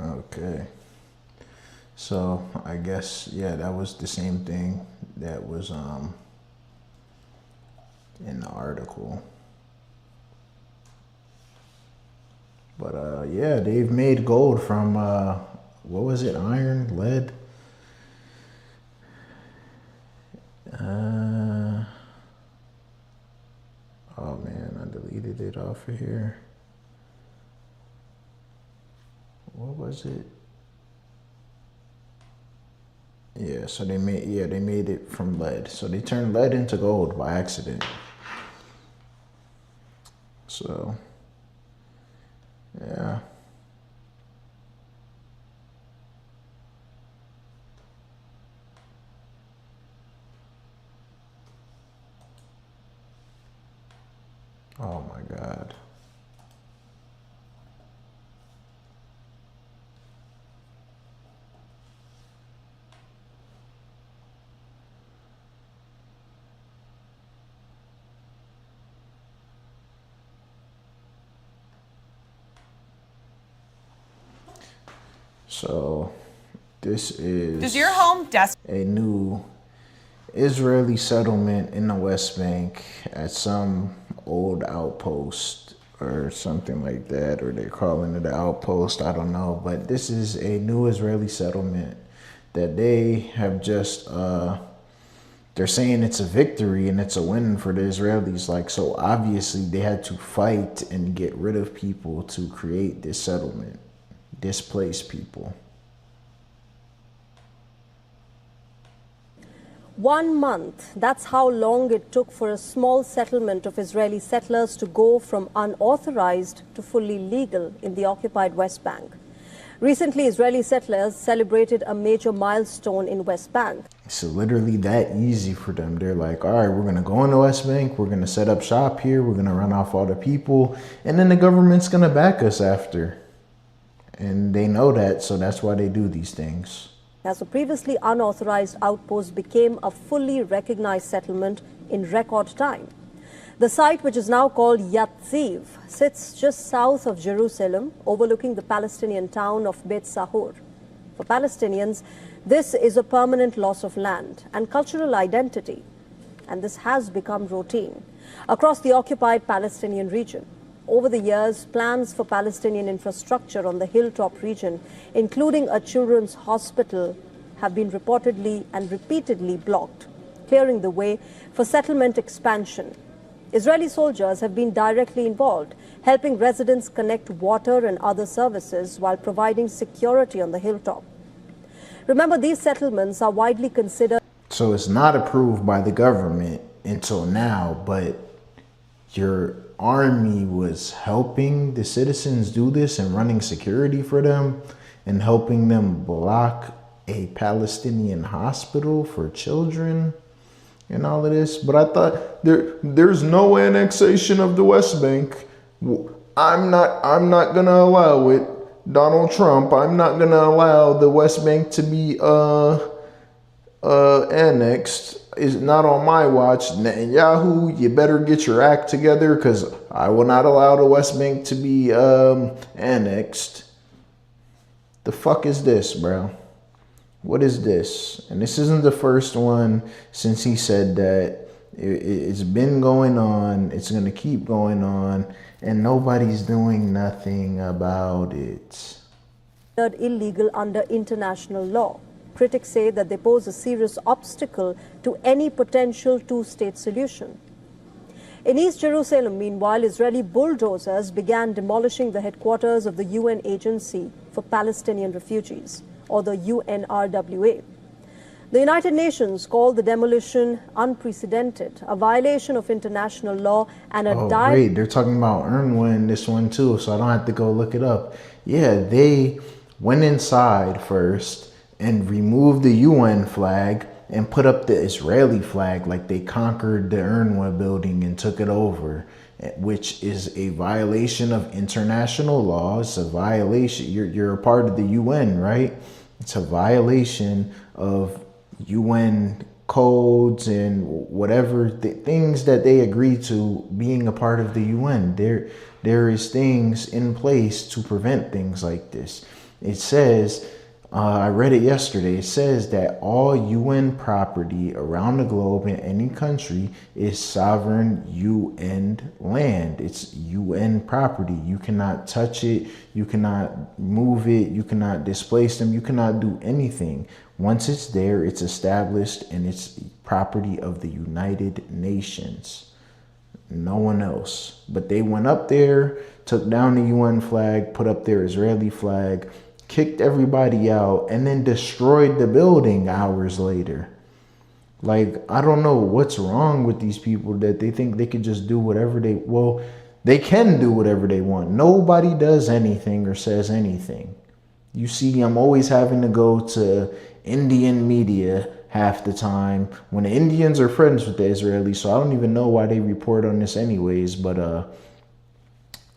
Okay. So I guess, yeah, that was the same thing that was in the article. But yeah, they've made gold from what was it? Iron, lead. Oh man, I deleted it off of here. What was it? Yeah, so they made it from lead. So they turned lead into gold by accident. So yeah. Oh my God. So this is Does your home a new Israeli settlement in the West Bank at some old outpost or something like that, or they're calling it an outpost, I don't know. But this is a new Israeli settlement that they have just, they're saying it's a victory and it's a win for the Israelis. Like, so obviously they had to fight and get rid of people to create this settlement, displace people. 1 month, that's how long it took for a small settlement of Israeli settlers to go from unauthorized to fully legal in the occupied West Bank. Recently, Israeli settlers celebrated a major milestone in West Bank. It's literally that easy for them. They're like, all right, we're going to go in the West Bank. We're going to set up shop here. We're going to run off all the people. And then the government's going to back us after. And they know that, so that's why they do these things. As a previously unauthorized outpost became a fully recognized settlement in record time. The site, which is now called Yatziv, sits just south of Jerusalem, overlooking the Palestinian town of Beit Sahur. For Palestinians, this is a permanent loss of land and cultural identity, and this has become routine across the occupied Palestinian region. Over the years, plans for Palestinian infrastructure on the hilltop region, including a children's hospital, have been reportedly and repeatedly blocked, clearing the way for settlement expansion. Israeli soldiers have been directly involved, helping residents connect water and other services while providing security on the hilltop. Remember, these settlements are widely considered. So it's not approved by the government until now, but your army was helping the citizens do this and running security for them and helping them block a Palestinian hospital for children and all of this. But I thought there's no annexation of the West Bank. I'm not gonna allow it. Donald Trump, I'm not gonna allow the West Bank to be annexed. Is not on my watch. Netanyahu, you better get your act together, because I will not allow the West Bank to be annexed. The fuck is this, bro? What is this? And this isn't the first one since he said that. It's been going on. It's going to keep going on. And nobody's doing nothing about it. Illegal under international law. Critics say that they pose a serious obstacle to any potential two-state solution. In East Jerusalem, meanwhile, Israeli bulldozers began demolishing the headquarters of the UN Agency for Palestinian Refugees, or the UNRWA. The United Nations called the demolition unprecedented, a violation of international law and a great. They're talking about UNRWA in this one too, so I don't have to go look it up. Yeah, they went inside first and removed the UN flag and put up the Israeli flag, like they conquered the UNRWA building and took it over, which is a violation of international law. It's a violation. You're a part of the UN, right? It's a violation of UN codes and whatever things that they agree to being a part of the UN. There is things in place to prevent things like this. It says, I read it yesterday. It says that all UN property around the globe in any country is sovereign UN land. It's UN property. You cannot touch it. You cannot move it. You cannot displace them. You cannot do anything. Once it's there, it's established and it's property of the United Nations. No one else. But they went up there, took down the UN flag, put up their Israeli flag, kicked everybody out, and then destroyed the building hours later. Like, I don't know what's wrong with these people that they think they could just do whatever they can do whatever they want. Nobody does anything or says anything. You see, I'm always having to go to Indian media half the time when the Indians are friends with the Israelis, so I don't even know why they report on this anyways, but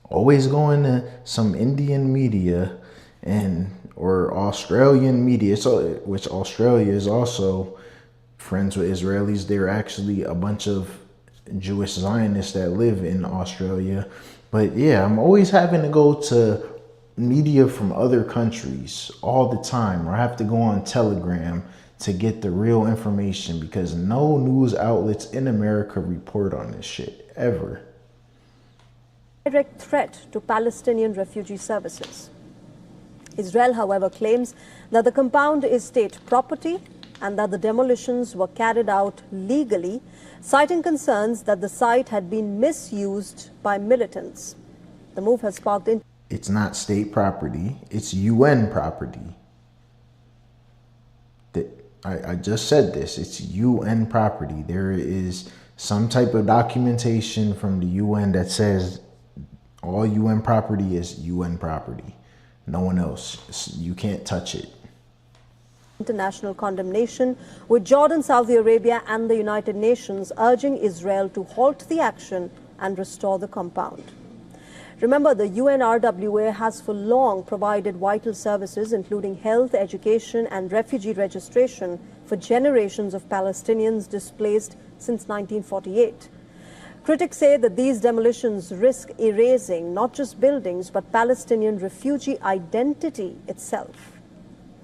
always going to some Indian media or Australian media, which Australia is also friends with Israelis. They're actually a bunch of Jewish Zionists that live in Australia. But yeah, I'm always having to go to media from other countries all the time, or I have to go on Telegram to get the real information, because no news outlets in America report on this shit ever. Direct threat to Palestinian refugee services. Israel, however, claims that the compound is state property and that the demolitions were carried out legally, citing concerns that the site had been misused by militants. The move has sparked It's not state property, it's UN property. I just said this, it's UN property. There is some type of documentation from the UN that says all UN property is UN property. No one else. You can't touch it. International condemnation, with Jordan, Saudi Arabia and the United Nations urging Israel to halt the action and restore the compound. Remember, the UNRWA has for long provided vital services including health, education and refugee registration for generations of Palestinians displaced since 1948. Critics say that these demolitions risk erasing not just buildings but Palestinian refugee identity itself.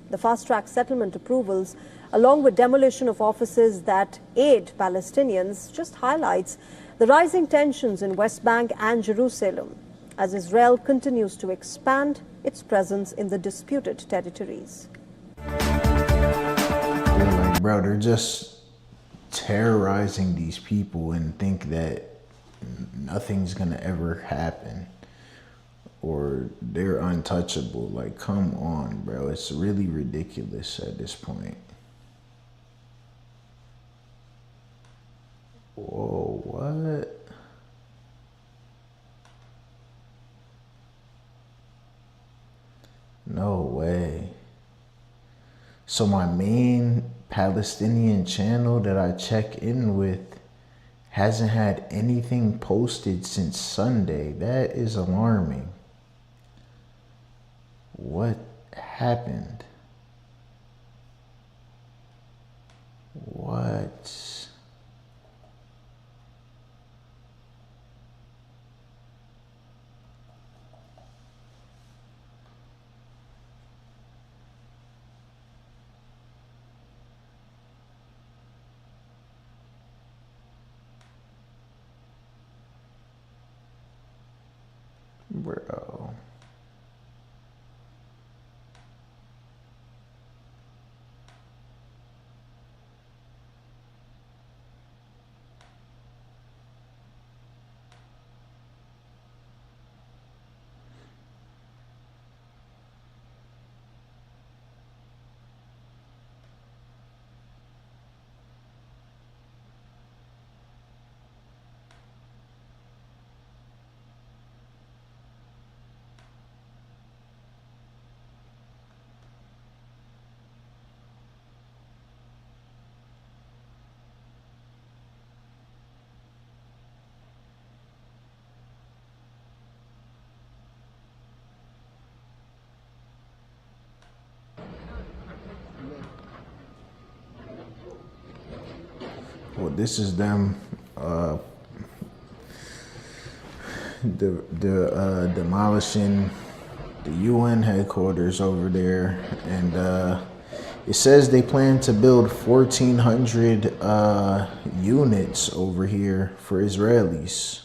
The fast-track settlement approvals, along with demolition of offices that aid Palestinians, just highlights the rising tensions in West Bank and Jerusalem as Israel continues to expand its presence in the disputed territories. Yeah, like, bro, they're just terrorizing these people and think that nothing's gonna ever happen or they're untouchable. Like, come on, bro. It's really ridiculous at this point. Whoa, what? No way. So my main Palestinian channel that I check in with hasn't had anything posted since Sunday. That is alarming. What happened? What? Bro. Well, this is them demolishing the UN headquarters over there, and it says they plan to build 1,400 units over here for Israelis.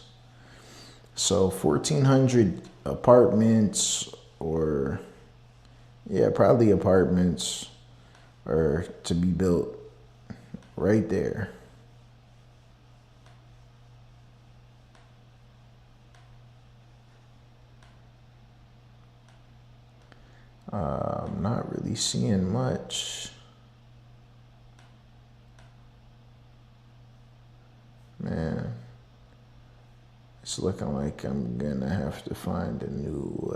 So 1,400 apartments, or yeah, probably apartments, are to be built right there. I'm not really seeing much. Man, it's looking like I'm gonna have to find a new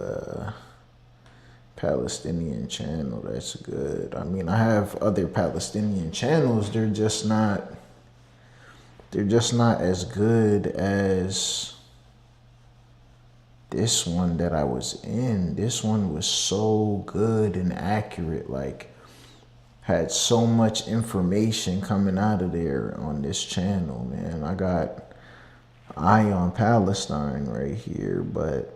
Palestinian channel that's good. I mean, I have other Palestinian channels. They're just not as good as this one that I was in. This one was so good and accurate, like had so much information coming out of there on this channel, man. I got Eye on Palestine right here, but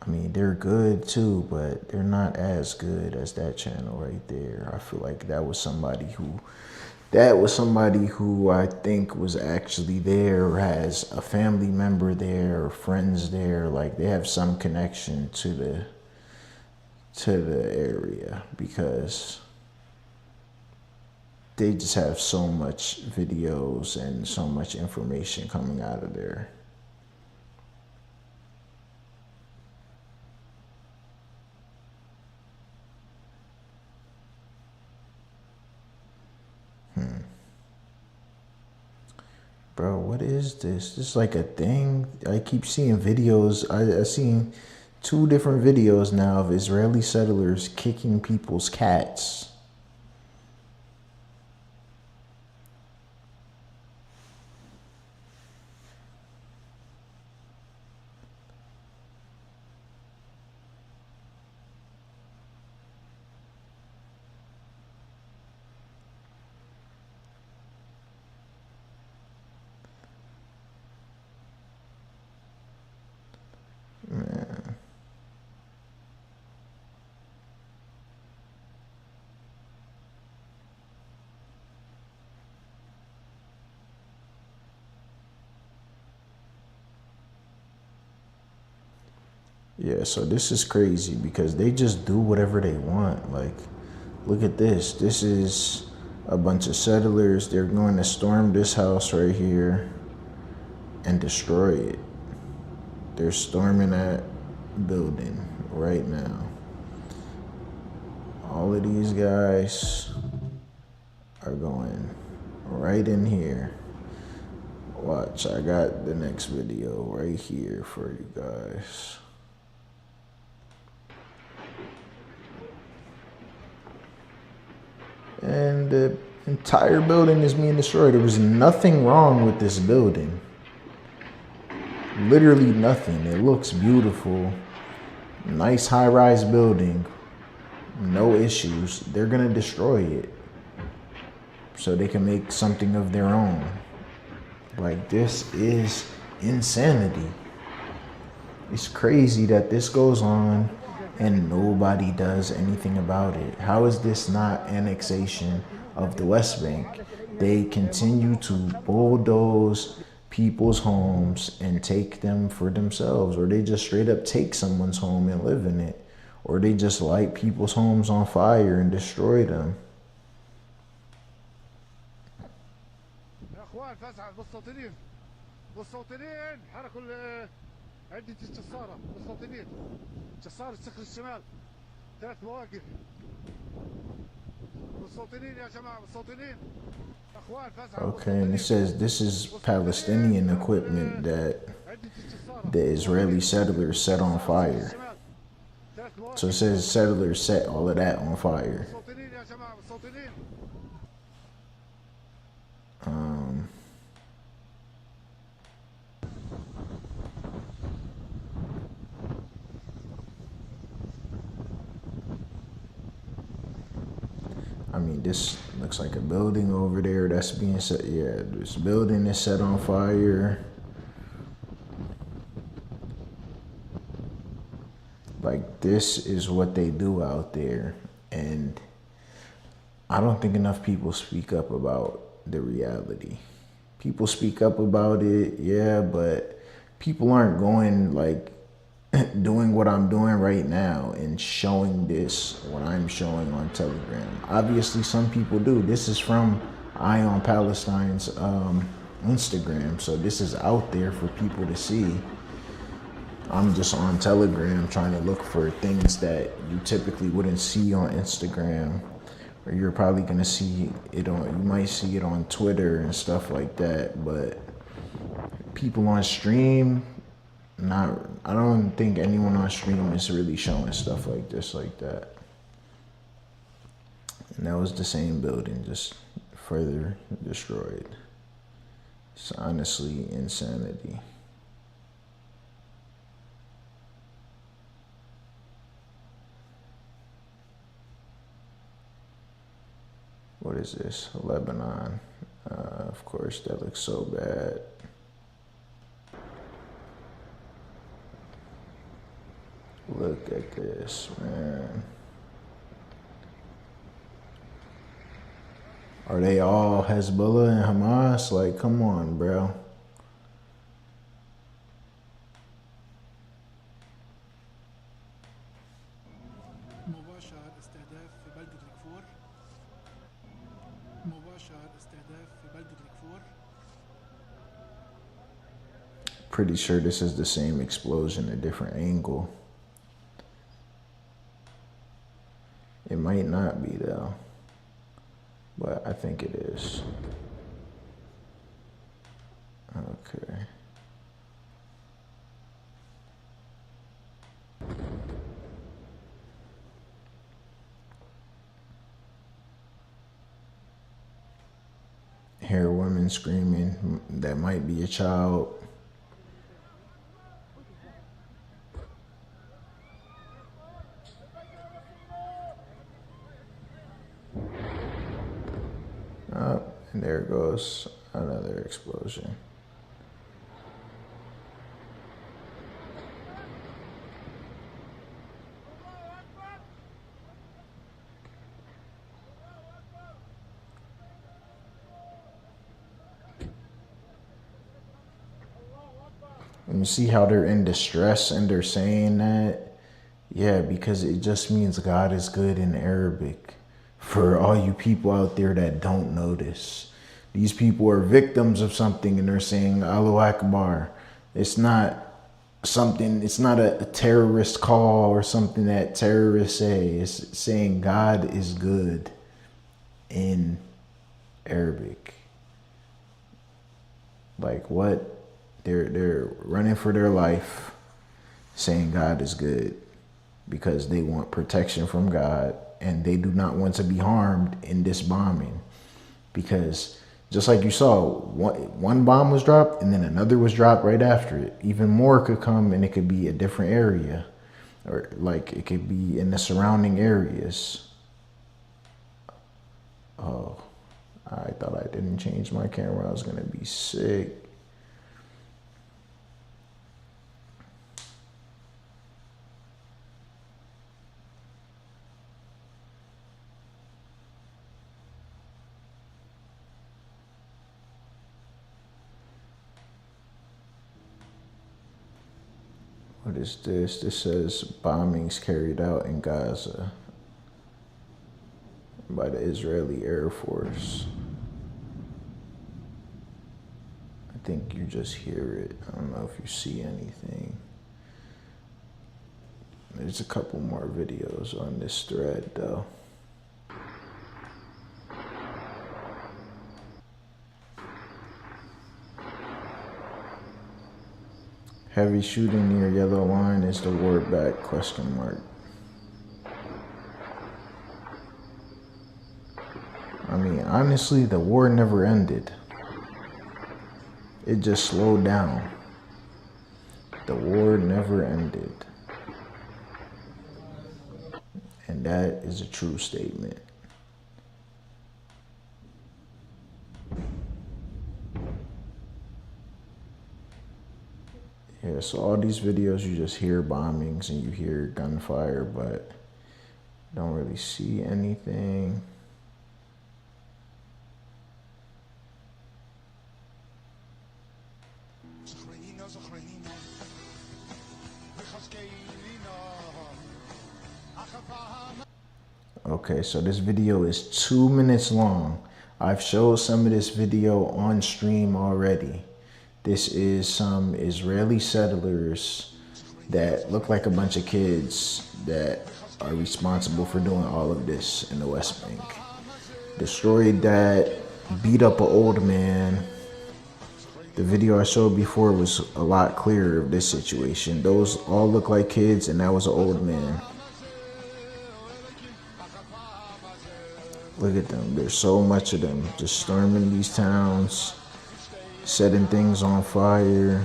I mean, they're good too, but they're not as good as that channel right there. I feel like that was somebody who I think was actually there, or has a family member there or friends there. Like, they have some connection to the area, because they just have so much videos and so much information coming out of there. Bro, what is this? This is like a thing. I keep seeing videos. I've seen 2 different videos now of Israeli settlers kicking people's cats. Yeah, so this is crazy because they just do whatever they want. Like, look at this. This is a bunch of settlers. They're going to storm this house right here and destroy it. They're storming that building right now. All of these guys are going right in here. Watch, I got the next video right here for you guys. And the entire building is being destroyed. There was nothing wrong with this building. Literally nothing. It looks beautiful. Nice high-rise building. No issues. They're gonna destroy it so they can make something of their own. Like, this is insanity. It's crazy that this goes on and nobody does anything about it. How is this not annexation of the West Bank? They continue to bulldoze people's homes and take them for themselves, or they just straight up take someone's home and live in it, or they just light people's homes on fire and destroy them. Okay, and it says this is Palestinian equipment that the Israeli settlers set on fire. So it says settlers set all of that on fire. I mean, this looks like a building over there that's being set. Yeah, this building is set on fire. Like, this is what they do out there. And I don't think enough people speak up about the reality. People speak up about it, yeah, but people aren't going, like, doing what I'm doing right now and showing this, what I'm showing on Telegram. Obviously, some people do. This is from Eye on Palestine's Instagram, so this is out there for people to see. I'm just on Telegram trying to look for things that you typically wouldn't see on Instagram, or you're probably gonna see it on, you might see it on Twitter and stuff like that, but people on stream, I don't think anyone on stream is really showing stuff like this, like that. And that was the same building, just further destroyed. It's honestly insanity. What is this? Lebanon. Of course, that looks so bad. Look at this, man. Are they all Hezbollah and Hamas? Like, come on, bro. Pretty sure this is the same explosion, a different angle. It might not be though, but I think it is. Okay. Hear women screaming. That might be a child. And there goes another explosion. You see how they're in distress and they're saying that? Yeah, because it just means God is good in Arabic. For all you people out there that don't know this, these people are victims of something and they're saying Allahu Akbar. It's not something, it's not a terrorist call or something that terrorists say. It's saying God is good in Arabic. Like what? They're running for their life, saying God is good because they want protection from God and they do not want to be harmed in this bombing. Because just like you saw, one bomb was dropped and then another was dropped right after it. Even more could come and it could be a different area, or like it could be in the surrounding areas. Oh, I thought I didn't change my camera. I was gonna be sick. What is this? This says bombings carried out in Gaza by the Israeli Air Force. I think you just hear it. I don't know if you see anything. There's a couple more videos on this thread though. Heavy shooting near yellow line. Is the war back? Question mark. I mean, honestly, the war never ended. It just slowed down. The war never ended. And that is a true statement. Yeah, so all these videos, you just hear bombings and you hear gunfire, but don't really see anything. Okay, so this video is 2 minutes long. I've showed some of this video on stream already. This is some Israeli settlers that look like a bunch of kids that are responsible for doing all of this in the West Bank. Destroyed that, beat up an old man. The video I showed before was a lot clearer of this situation. Those all look like kids and that was an old man. Look at them, there's so much of them just storming these towns, setting things on fire,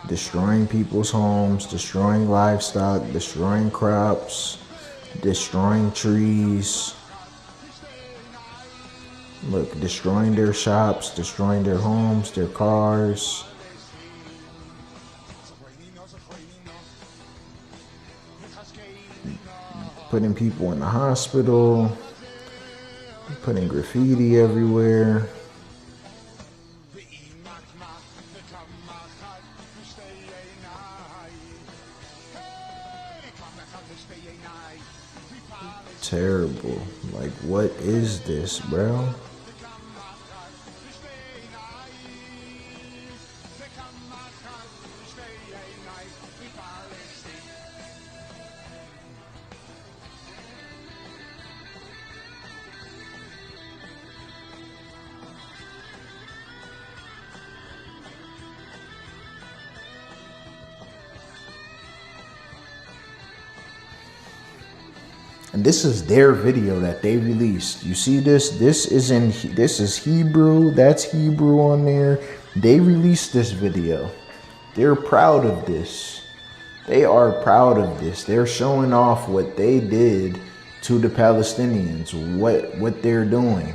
destroying people's homes, destroying livestock, destroying crops, destroying trees. Look, destroying their shops, destroying their homes, their cars. Putting people in the hospital, putting graffiti everywhere. Terrible. Like, what is this, bro? And this is their video that they released. You see this? This is Hebrew. That's Hebrew on there. They released this video. They're proud of this. They are proud of this. They're showing off what they did to the Palestinians, what they're doing.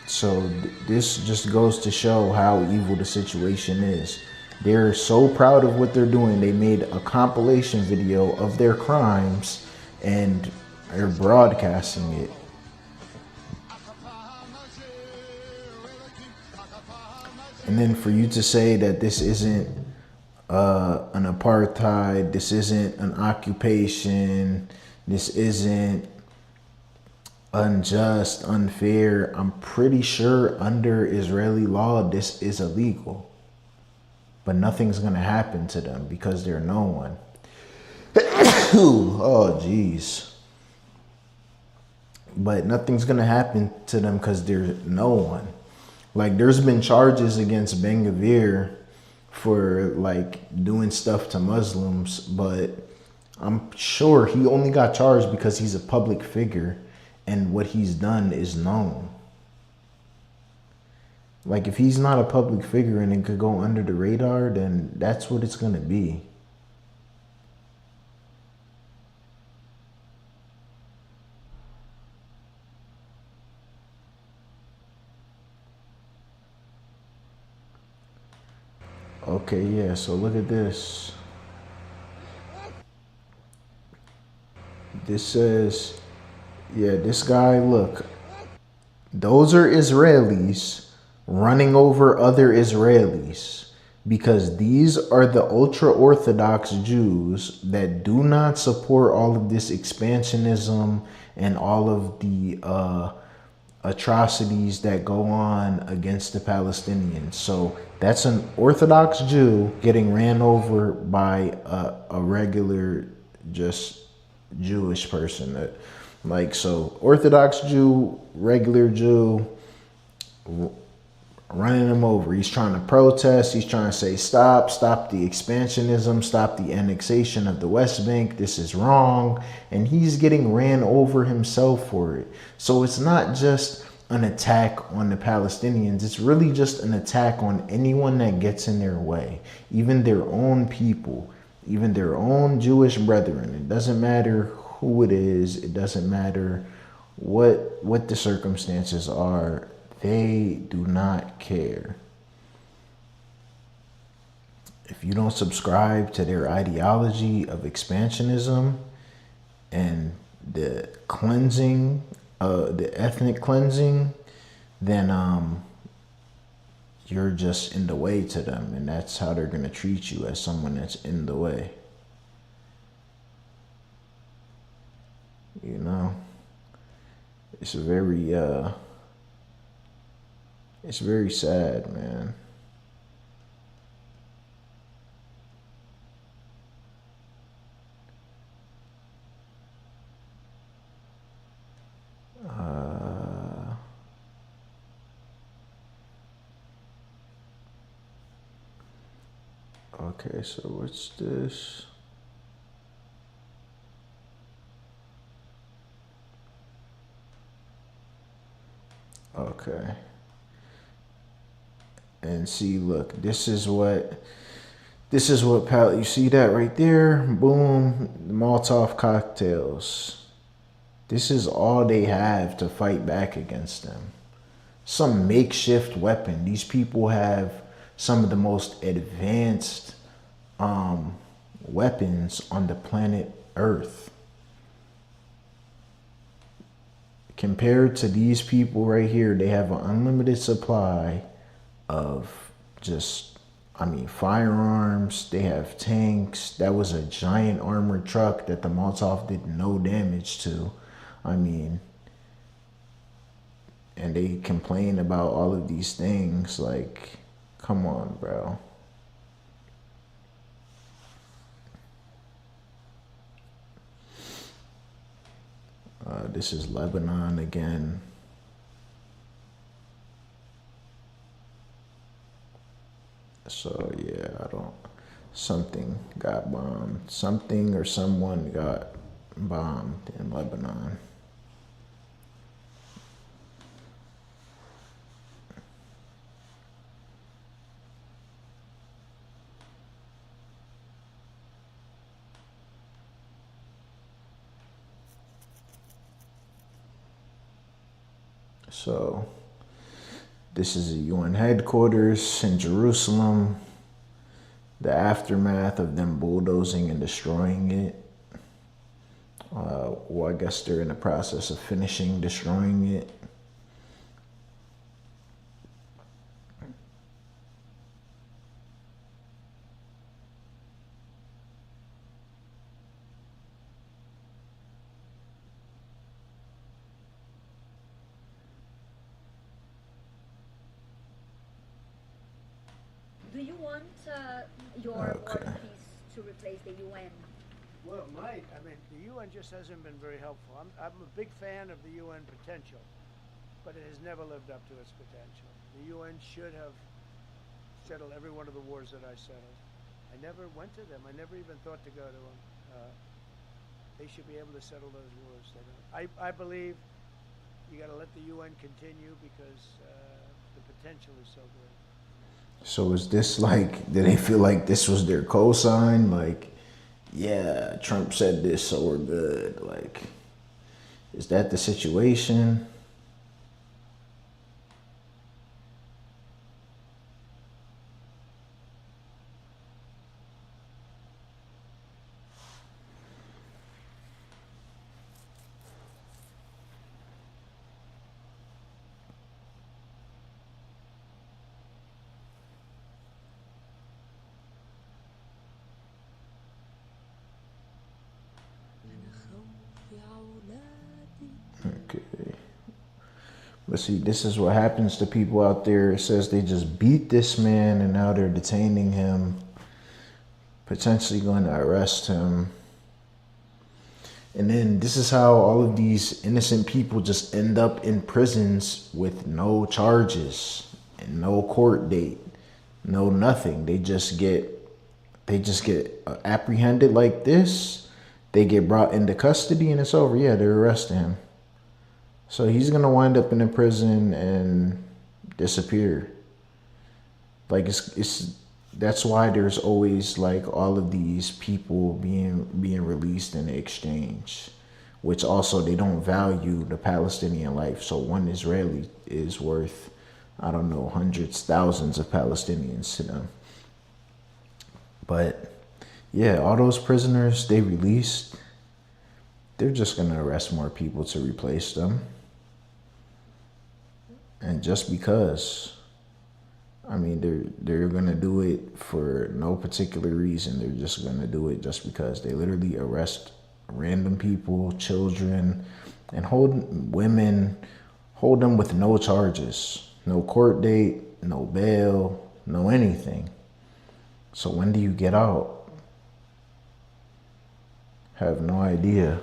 So this just goes to show how evil the situation is. They're so proud of what they're doing. They made a compilation video of their crimes and they're broadcasting it. And then for you to say that this isn't an apartheid, this isn't an occupation, this isn't unjust, unfair, I'm pretty sure under Israeli law, this is illegal. But nothing's gonna happen to them because they're no one. Oh, jeez. But nothing's gonna happen to them because they're no one. Like, there's been charges against Ben Gvir for like doing stuff to Muslims, but I'm sure he only got charged because he's a public figure and what he's done is known. Like, if he's not a public figure and it could go under the radar, then that's what it's gonna be. Okay, yeah, so look at this. This says, yeah, this guy, look, those are Israelis running over other Israelis because these are the ultra-Orthodox Jews that do not support all of this expansionism and all of the atrocities that go on against the Palestinians. So that's an Orthodox Jew getting ran over by a regular, just Jewish person. Like, so Orthodox Jew, regular Jew, running him over. He's trying to protest. He's trying to say, stop the expansionism, stop the annexation of the West Bank. This is wrong. And he's getting ran over himself for it. So it's not just an attack on the Palestinians. It's really just an attack on anyone that gets in their way, even their own people, even their own Jewish brethren. It doesn't matter who it is. It doesn't matter what the circumstances are. They do not care. If you don't subscribe to their ideology of expansionism and the cleansing, the ethnic cleansing, then you're just in the way to them, and that's how they're going to treat you, as someone that's in the way. You know, it's very sad, man. Okay, so what's this? Okay. And see, look, this is what you see that right there? Boom, Molotov cocktails. This is all they have to fight back against them. Some makeshift weapon. These people have some of the most advanced weapons on the planet Earth. Compared to these people right here, they have an unlimited supply of just, firearms. They have tanks. That was a giant armored truck that the Molotov did no damage to. And they complain about all of these things. Like, come on, bro. This is Lebanon again. So yeah, something got bombed. Something or someone got bombed in Lebanon. So this is a UN headquarters in Jerusalem. The aftermath of them bulldozing and destroying it. Well, I guess they're in the process of finishing destroying it. you want your war and peace to replace the UN? Well, it might. I mean, the UN just hasn't been very helpful. I'm a big fan of the UN potential, but it has never lived up to its potential. The UN should have settled every one of the wars that I settled. I never went to them. I never even thought to go to them. They should be able to settle those wars. I believe you got to let the UN continue because the potential is so great. So is this like, did they feel like this was their cosign? Like, yeah, Trump said this, so we're good. Like, is that the situation? Okay. But see, this is what happens to people out there. It says they just beat this man and now they're detaining him, potentially going to arrest him. And then this is how all of these innocent people just end up in prisons with no charges and no court date, no nothing. They just get apprehended like this. They get brought into custody and it's over. Yeah, they're arresting him. So he's going to wind up in a prison and disappear. Like that's why there's always like all of these people being released in exchange, which also they don't value the Palestinian life. So one Israeli is worth, I don't know, hundreds, thousands of Palestinians to them. But yeah, all those prisoners they released, they're just going to arrest more people to replace them. And just because, I mean, they're going to do it for no particular reason. They're just going to do it just because. They literally arrest random people, children, and hold them with no charges, no court date, no bail, no anything. So when do you get out? Have no idea.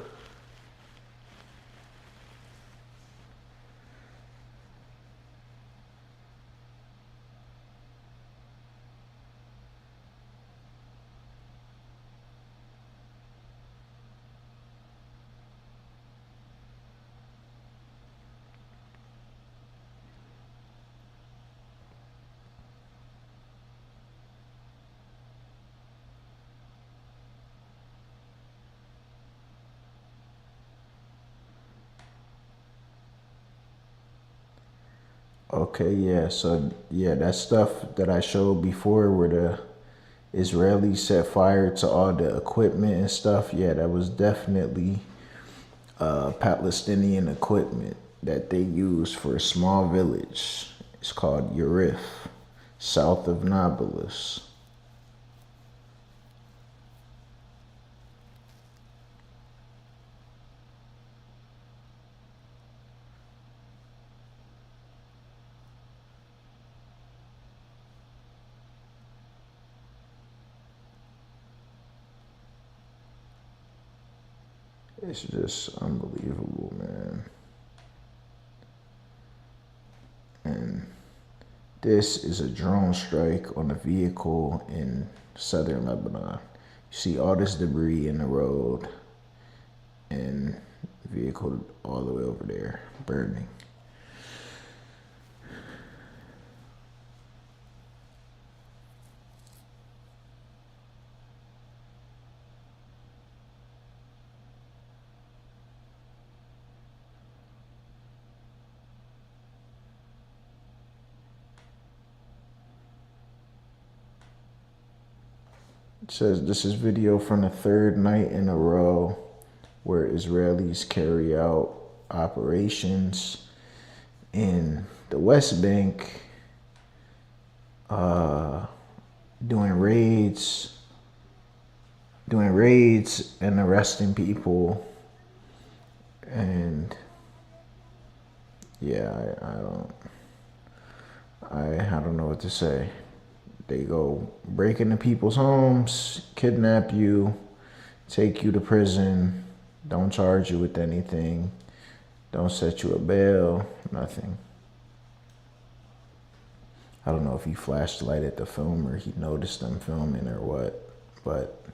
Okay, yeah, so yeah, that stuff that I showed before where the Israelis set fire to all the equipment and stuff, yeah, that was definitely Palestinian equipment that they used for a small village. It's called Yarif, south of Nablus. It's just unbelievable, man. And this is a drone strike on a vehicle in southern Lebanon. You see all this debris in the road and the vehicle all the way over there burning. It says this is video from the third night in a row where Israelis carry out operations in the West Bank, doing raids and arresting people. And yeah, I don't know what to say. They go break into people's homes, kidnap you, take you to prison, don't charge you with anything, don't set you a bail, nothing. I don't know if he flashed light at the film or he noticed them filming or what, but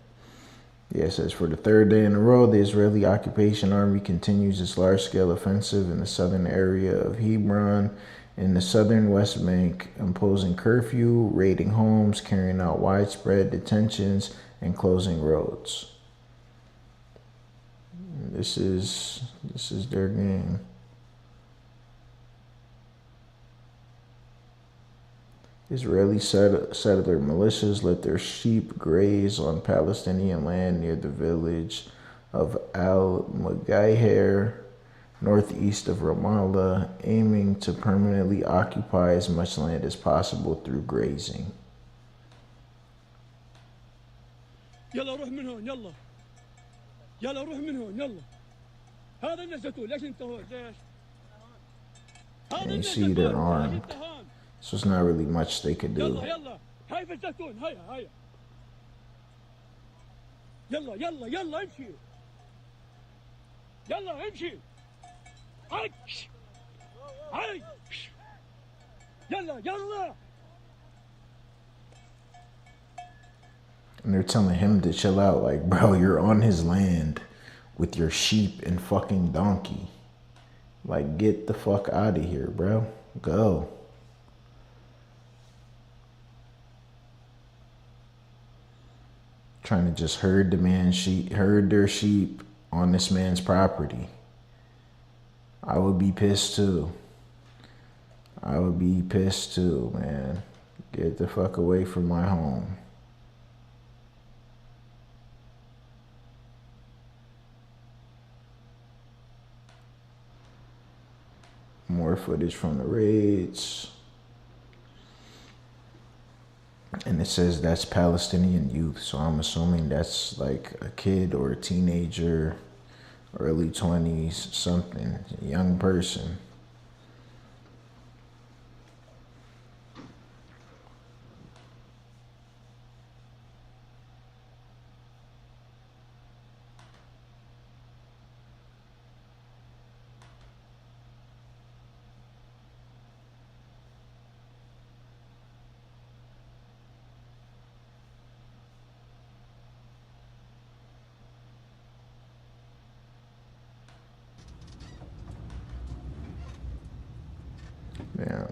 yeah, it says for the third day in a row, the Israeli occupation army continues its large-scale offensive in the southern area of Hebron in the southern West Bank, imposing curfew, raiding homes, carrying out widespread detentions, and closing roads. This is their game. Israeli settler militias let their sheep graze on Palestinian land near the village of Al-Mughayher, northeast of Ramallah, aiming to permanently occupy as much land as possible through grazing. يلا روح من هون يلا يلا روح من هون يلا هذا النزتوا ليش انت هون ليش And you see they're armed, so it's not really much they could do. يلا يلا هاي في الزيتون هيا هيا يلا يلا يلا امشي يلا امشي هاي هاي يلا يلا. And they're telling him to chill out. Like, bro, you're on his land with your sheep and fucking donkey. Like, get the fuck out of here, bro. Go. Trying to just herd their sheep on this man's property. I would be pissed too. I would be pissed too, man. Get the fuck away from my home. More footage from the raids. And it says that's Palestinian youth, so I'm assuming that's like a kid or a teenager, early 20s, something, a young person. Now,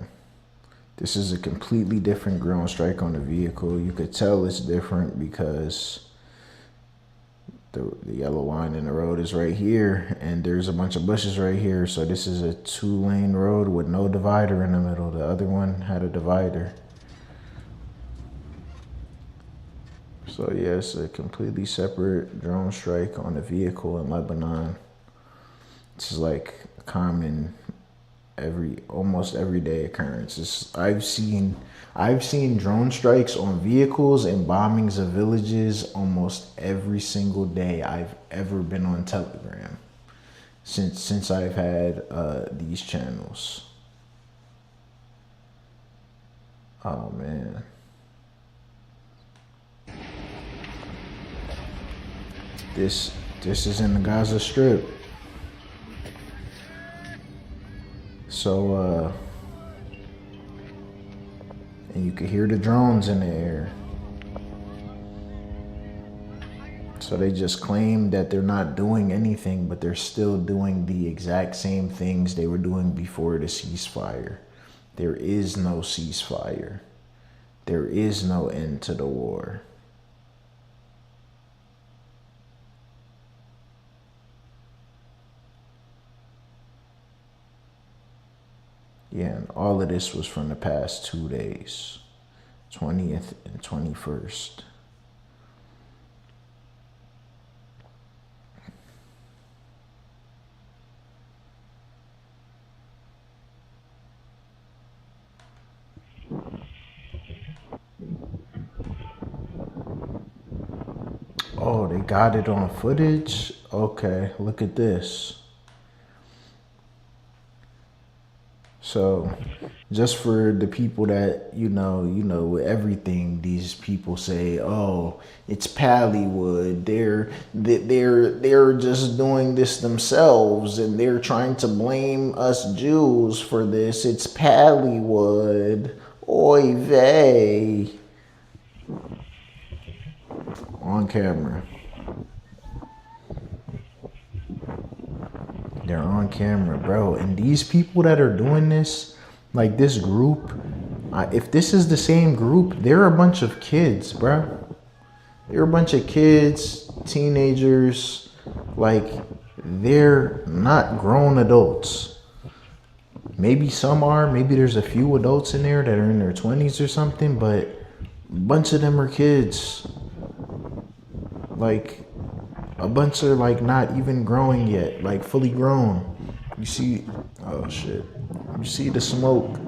this is a completely different ground strike on the vehicle. You could tell it's different because the yellow line in the road is right here and there's a bunch of bushes right here. So this is a 2-lane road with no divider in the middle. The other one had a divider. So yeah, it's a completely separate drone strike on the vehicle in Lebanon. This is like a common almost everyday occurrence. I've seen drone strikes on vehicles and bombings of villages almost every single day I've ever been on Telegram since I've had these channels. Oh man. This is in the Gaza Strip. So, and you can hear the drones in the air. So they just claim that they're not doing anything, but they're still doing the exact same things they were doing before the ceasefire. There is no ceasefire. There is no end to the war. Yeah, and all of this was from the past 2 days, 20th and 21st. Oh, they got it on footage? Okay, look at this. So just for the people that, with everything, these people say, oh, it's Pallywood. They're just doing this themselves and they're trying to blame us Jews for this. It's Pallywood. Oy vey. On camera. They're on camera, bro. And these people that are doing this, like this group, if this is the same group, they're a bunch of kids, bro. They're a bunch of kids, teenagers. Like, they're not grown adults. Maybe some are. Maybe there's a few adults in there that are in their 20s or something, but a bunch of them are kids. Like, a bunch are like not even growing yet, like fully grown. You see, oh shit. You see the smoke.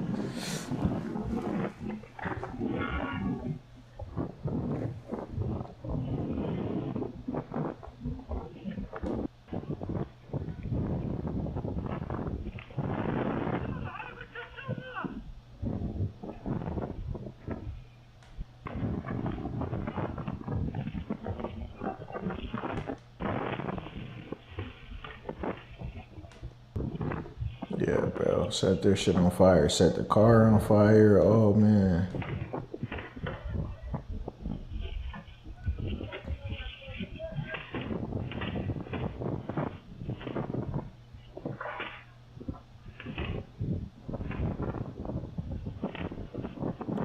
Yeah, bro. Set their shit on fire. Set the car on fire. Oh, man.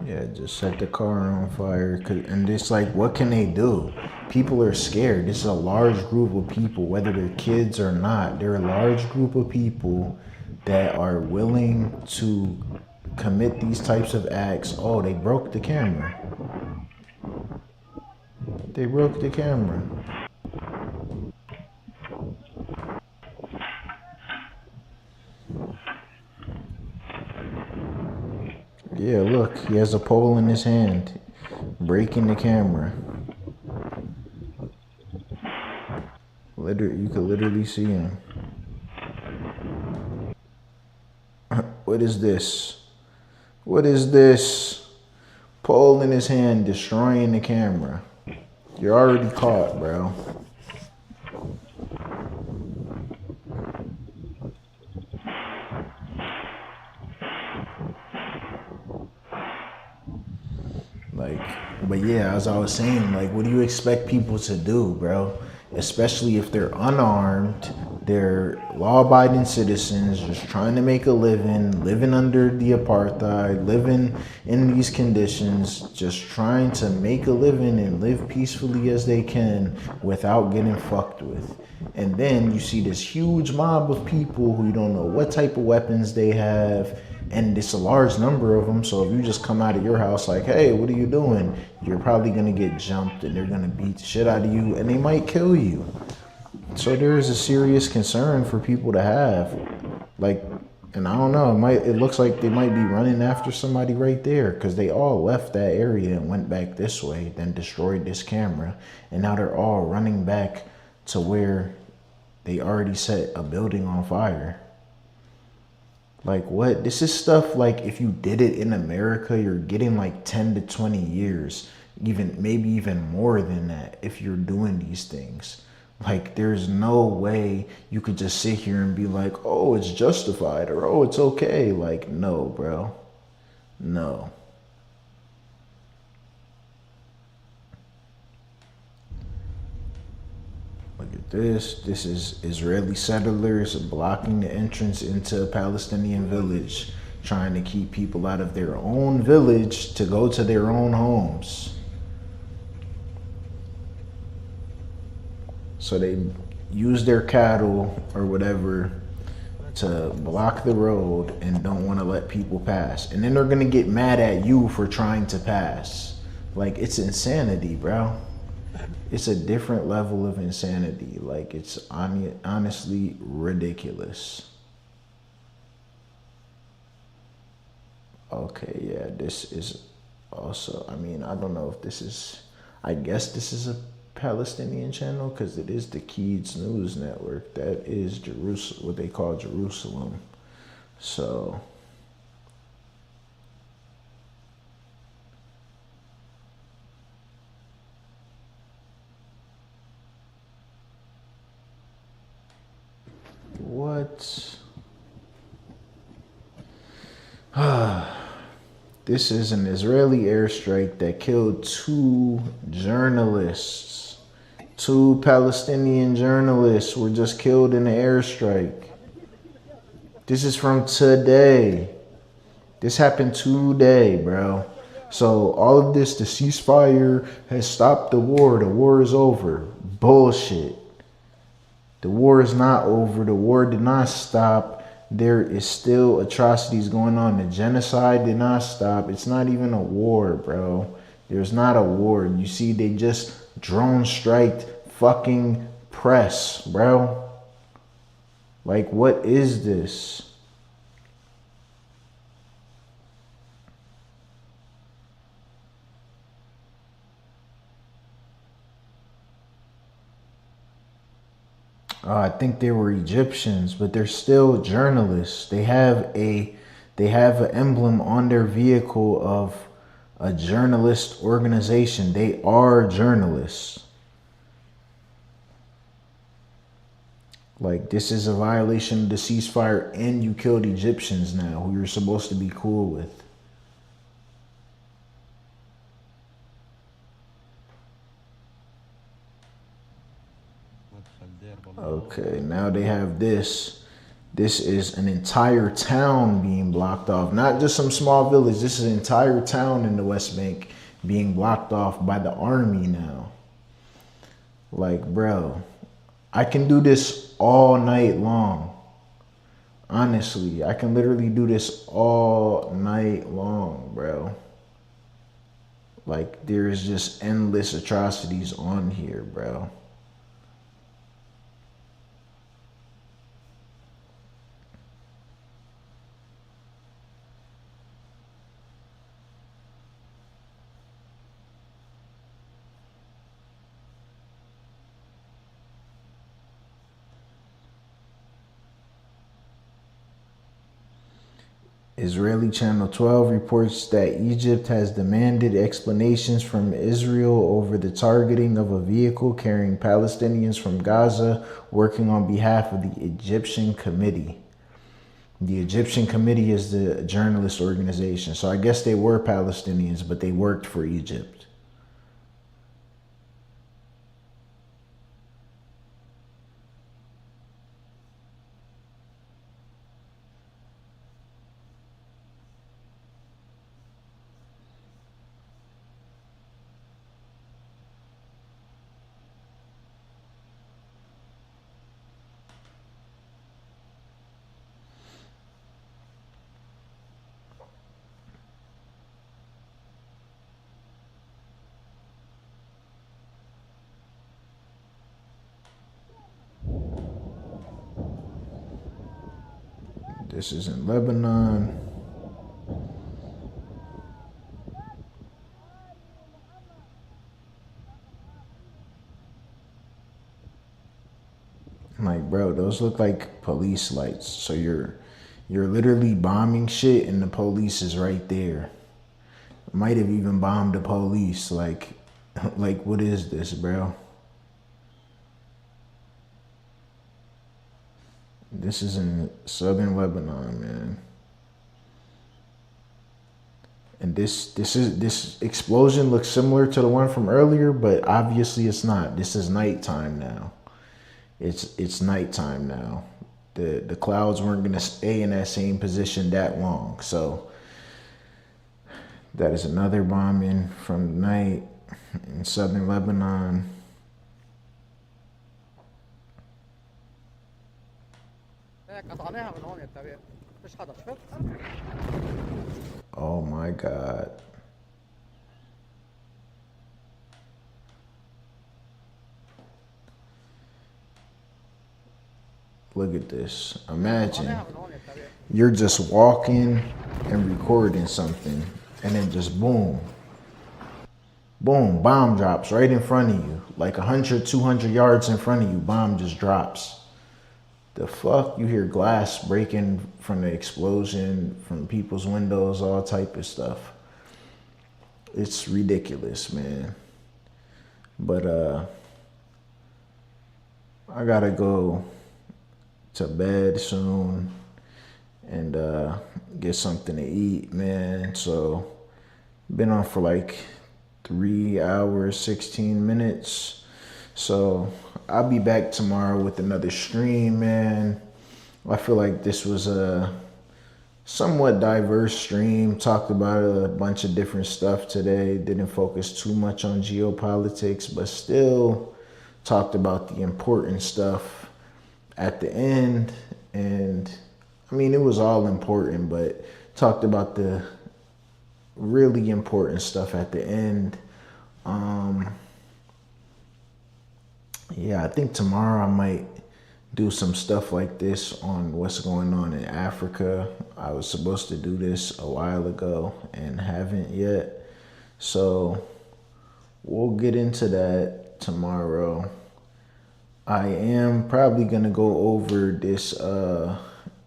Yeah, just set the car on fire. And it's like, what can they do? People are scared. This is a large group of people, whether they're kids or not. They're a large group of people that are willing to commit these types of acts. Oh, they broke the camera. They broke the camera. Yeah, look, he has a pole in his hand, breaking the camera. You could literally see him. What is this? What is this? Pole in his hand, destroying the camera. You're already caught, bro. But yeah, as I was saying, like, what do you expect people to do, bro? Especially if they're unarmed, they're law-abiding citizens, just trying to make a living under the apartheid, living in these conditions, just trying to make a living and live peacefully as they can without getting fucked with. And then you see this huge mob of people who you don't know what type of weapons they have, and it's a large number of them. So if you just come out of your house like, hey, what are you doing? You're probably gonna get jumped and they're gonna beat the shit out of you and they might kill you. So there is a serious concern for people to have. Like, and I don't know, it looks like they might be running after somebody right there, because they all left that area and went back this way, then destroyed this camera. And now they're all running back to where they already set a building on fire. Like, what? This is stuff like, if you did it in America, you're getting like 10 to 20 years, maybe even more than that, if you're doing these things. Like, there's no way you could just sit here and be like, oh, it's justified, or oh, it's okay. Like, no, bro. No. Look at this. This is Israeli settlers blocking the entrance into a Palestinian village, trying to keep people out of their own village to go to their own homes. So they use their cattle or whatever to block the road and don't want to let people pass. And then they're going to get mad at you for trying to pass. Like, it's insanity, bro. It's a different level of insanity. Like, it's honestly ridiculous. Okay, yeah, this is also, I mean, I don't know if this is, I guess this is a Palestinian channel, because it is the Keeds News Network. That is Jerusalem, what they call Jerusalem. So This is an Israeli airstrike that killed 2 journalists. 2 Palestinian journalists were just killed in an airstrike. This is from today. This happened today, bro. So all of this, the ceasefire has stopped the war. The war is over. Bullshit. The war is not over. The war did not stop. There is still atrocities going on. The genocide did not stop. It's not even a war, bro. There's not a war. You see, they just drone striked fucking press, bro. Like, what is this? I think they were Egyptians, but they're still journalists. They have an emblem on their vehicle of a journalist organization. They are journalists. Like, this is a violation of the ceasefire, and you killed Egyptians now, who you're supposed to be cool with. Okay, now they have this. This is an entire town being blocked off. Not just some small village. This is an entire town in the West Bank being blocked off by the army now. Like, bro, I can do this all night long. Honestly, I can literally do this all night long, bro. Like, there is just endless atrocities on here, bro. Israeli Channel 12 reports that Egypt has demanded explanations from Israel over the targeting of a vehicle carrying Palestinians from Gaza working on behalf of the Egyptian Committee. The Egyptian Committee is the journalist organization. So I guess they were Palestinians, but they worked for Egypt. This is in Lebanon. Like, bro, those look like police lights. So you're literally bombing shit and the police is right there. Might have even bombed the police. Like what is this, bro? This is in southern Lebanon, man. And this explosion looks similar to the one from earlier, but obviously it's not. This is nighttime now. It's nighttime now. The clouds weren't gonna stay in that same position that long. So that is another bombing from the night in southern Lebanon. Oh my God. Look at this. Imagine you're just walking and recording something and then just boom. Boom, bomb drops right in front of you. Like 100, 200 yards in front of you, bomb just drops. The fuck? You hear glass breaking from the explosion, from people's windows, all type of stuff. It's ridiculous, man. But I gotta go to bed soon and get something to eat, man. So been on for like 3 hours, 16 minutes. So I'll be back tomorrow with another stream, man. I feel like this was a somewhat diverse stream. Talked about a bunch of different stuff today. Didn't focus too much on geopolitics, but still talked about the important stuff at the end. And I mean, it was all important, but talked about the really important stuff at the end. Yeah, I think tomorrow I might do some stuff like this on what's going on in Africa. I was supposed to do this a while ago and haven't yet. So we'll get into that tomorrow. I am probably gonna go over this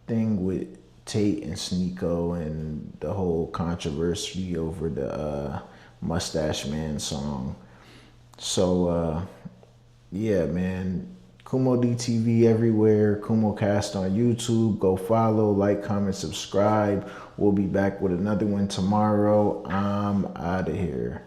thing with Tate and Sneeko and the whole controversy over the Mustache Man song. So yeah, man. Kumo DTV everywhere. Kumo Cast on YouTube. Go follow, like, comment, subscribe. We'll be back with another one tomorrow. I'm out of here.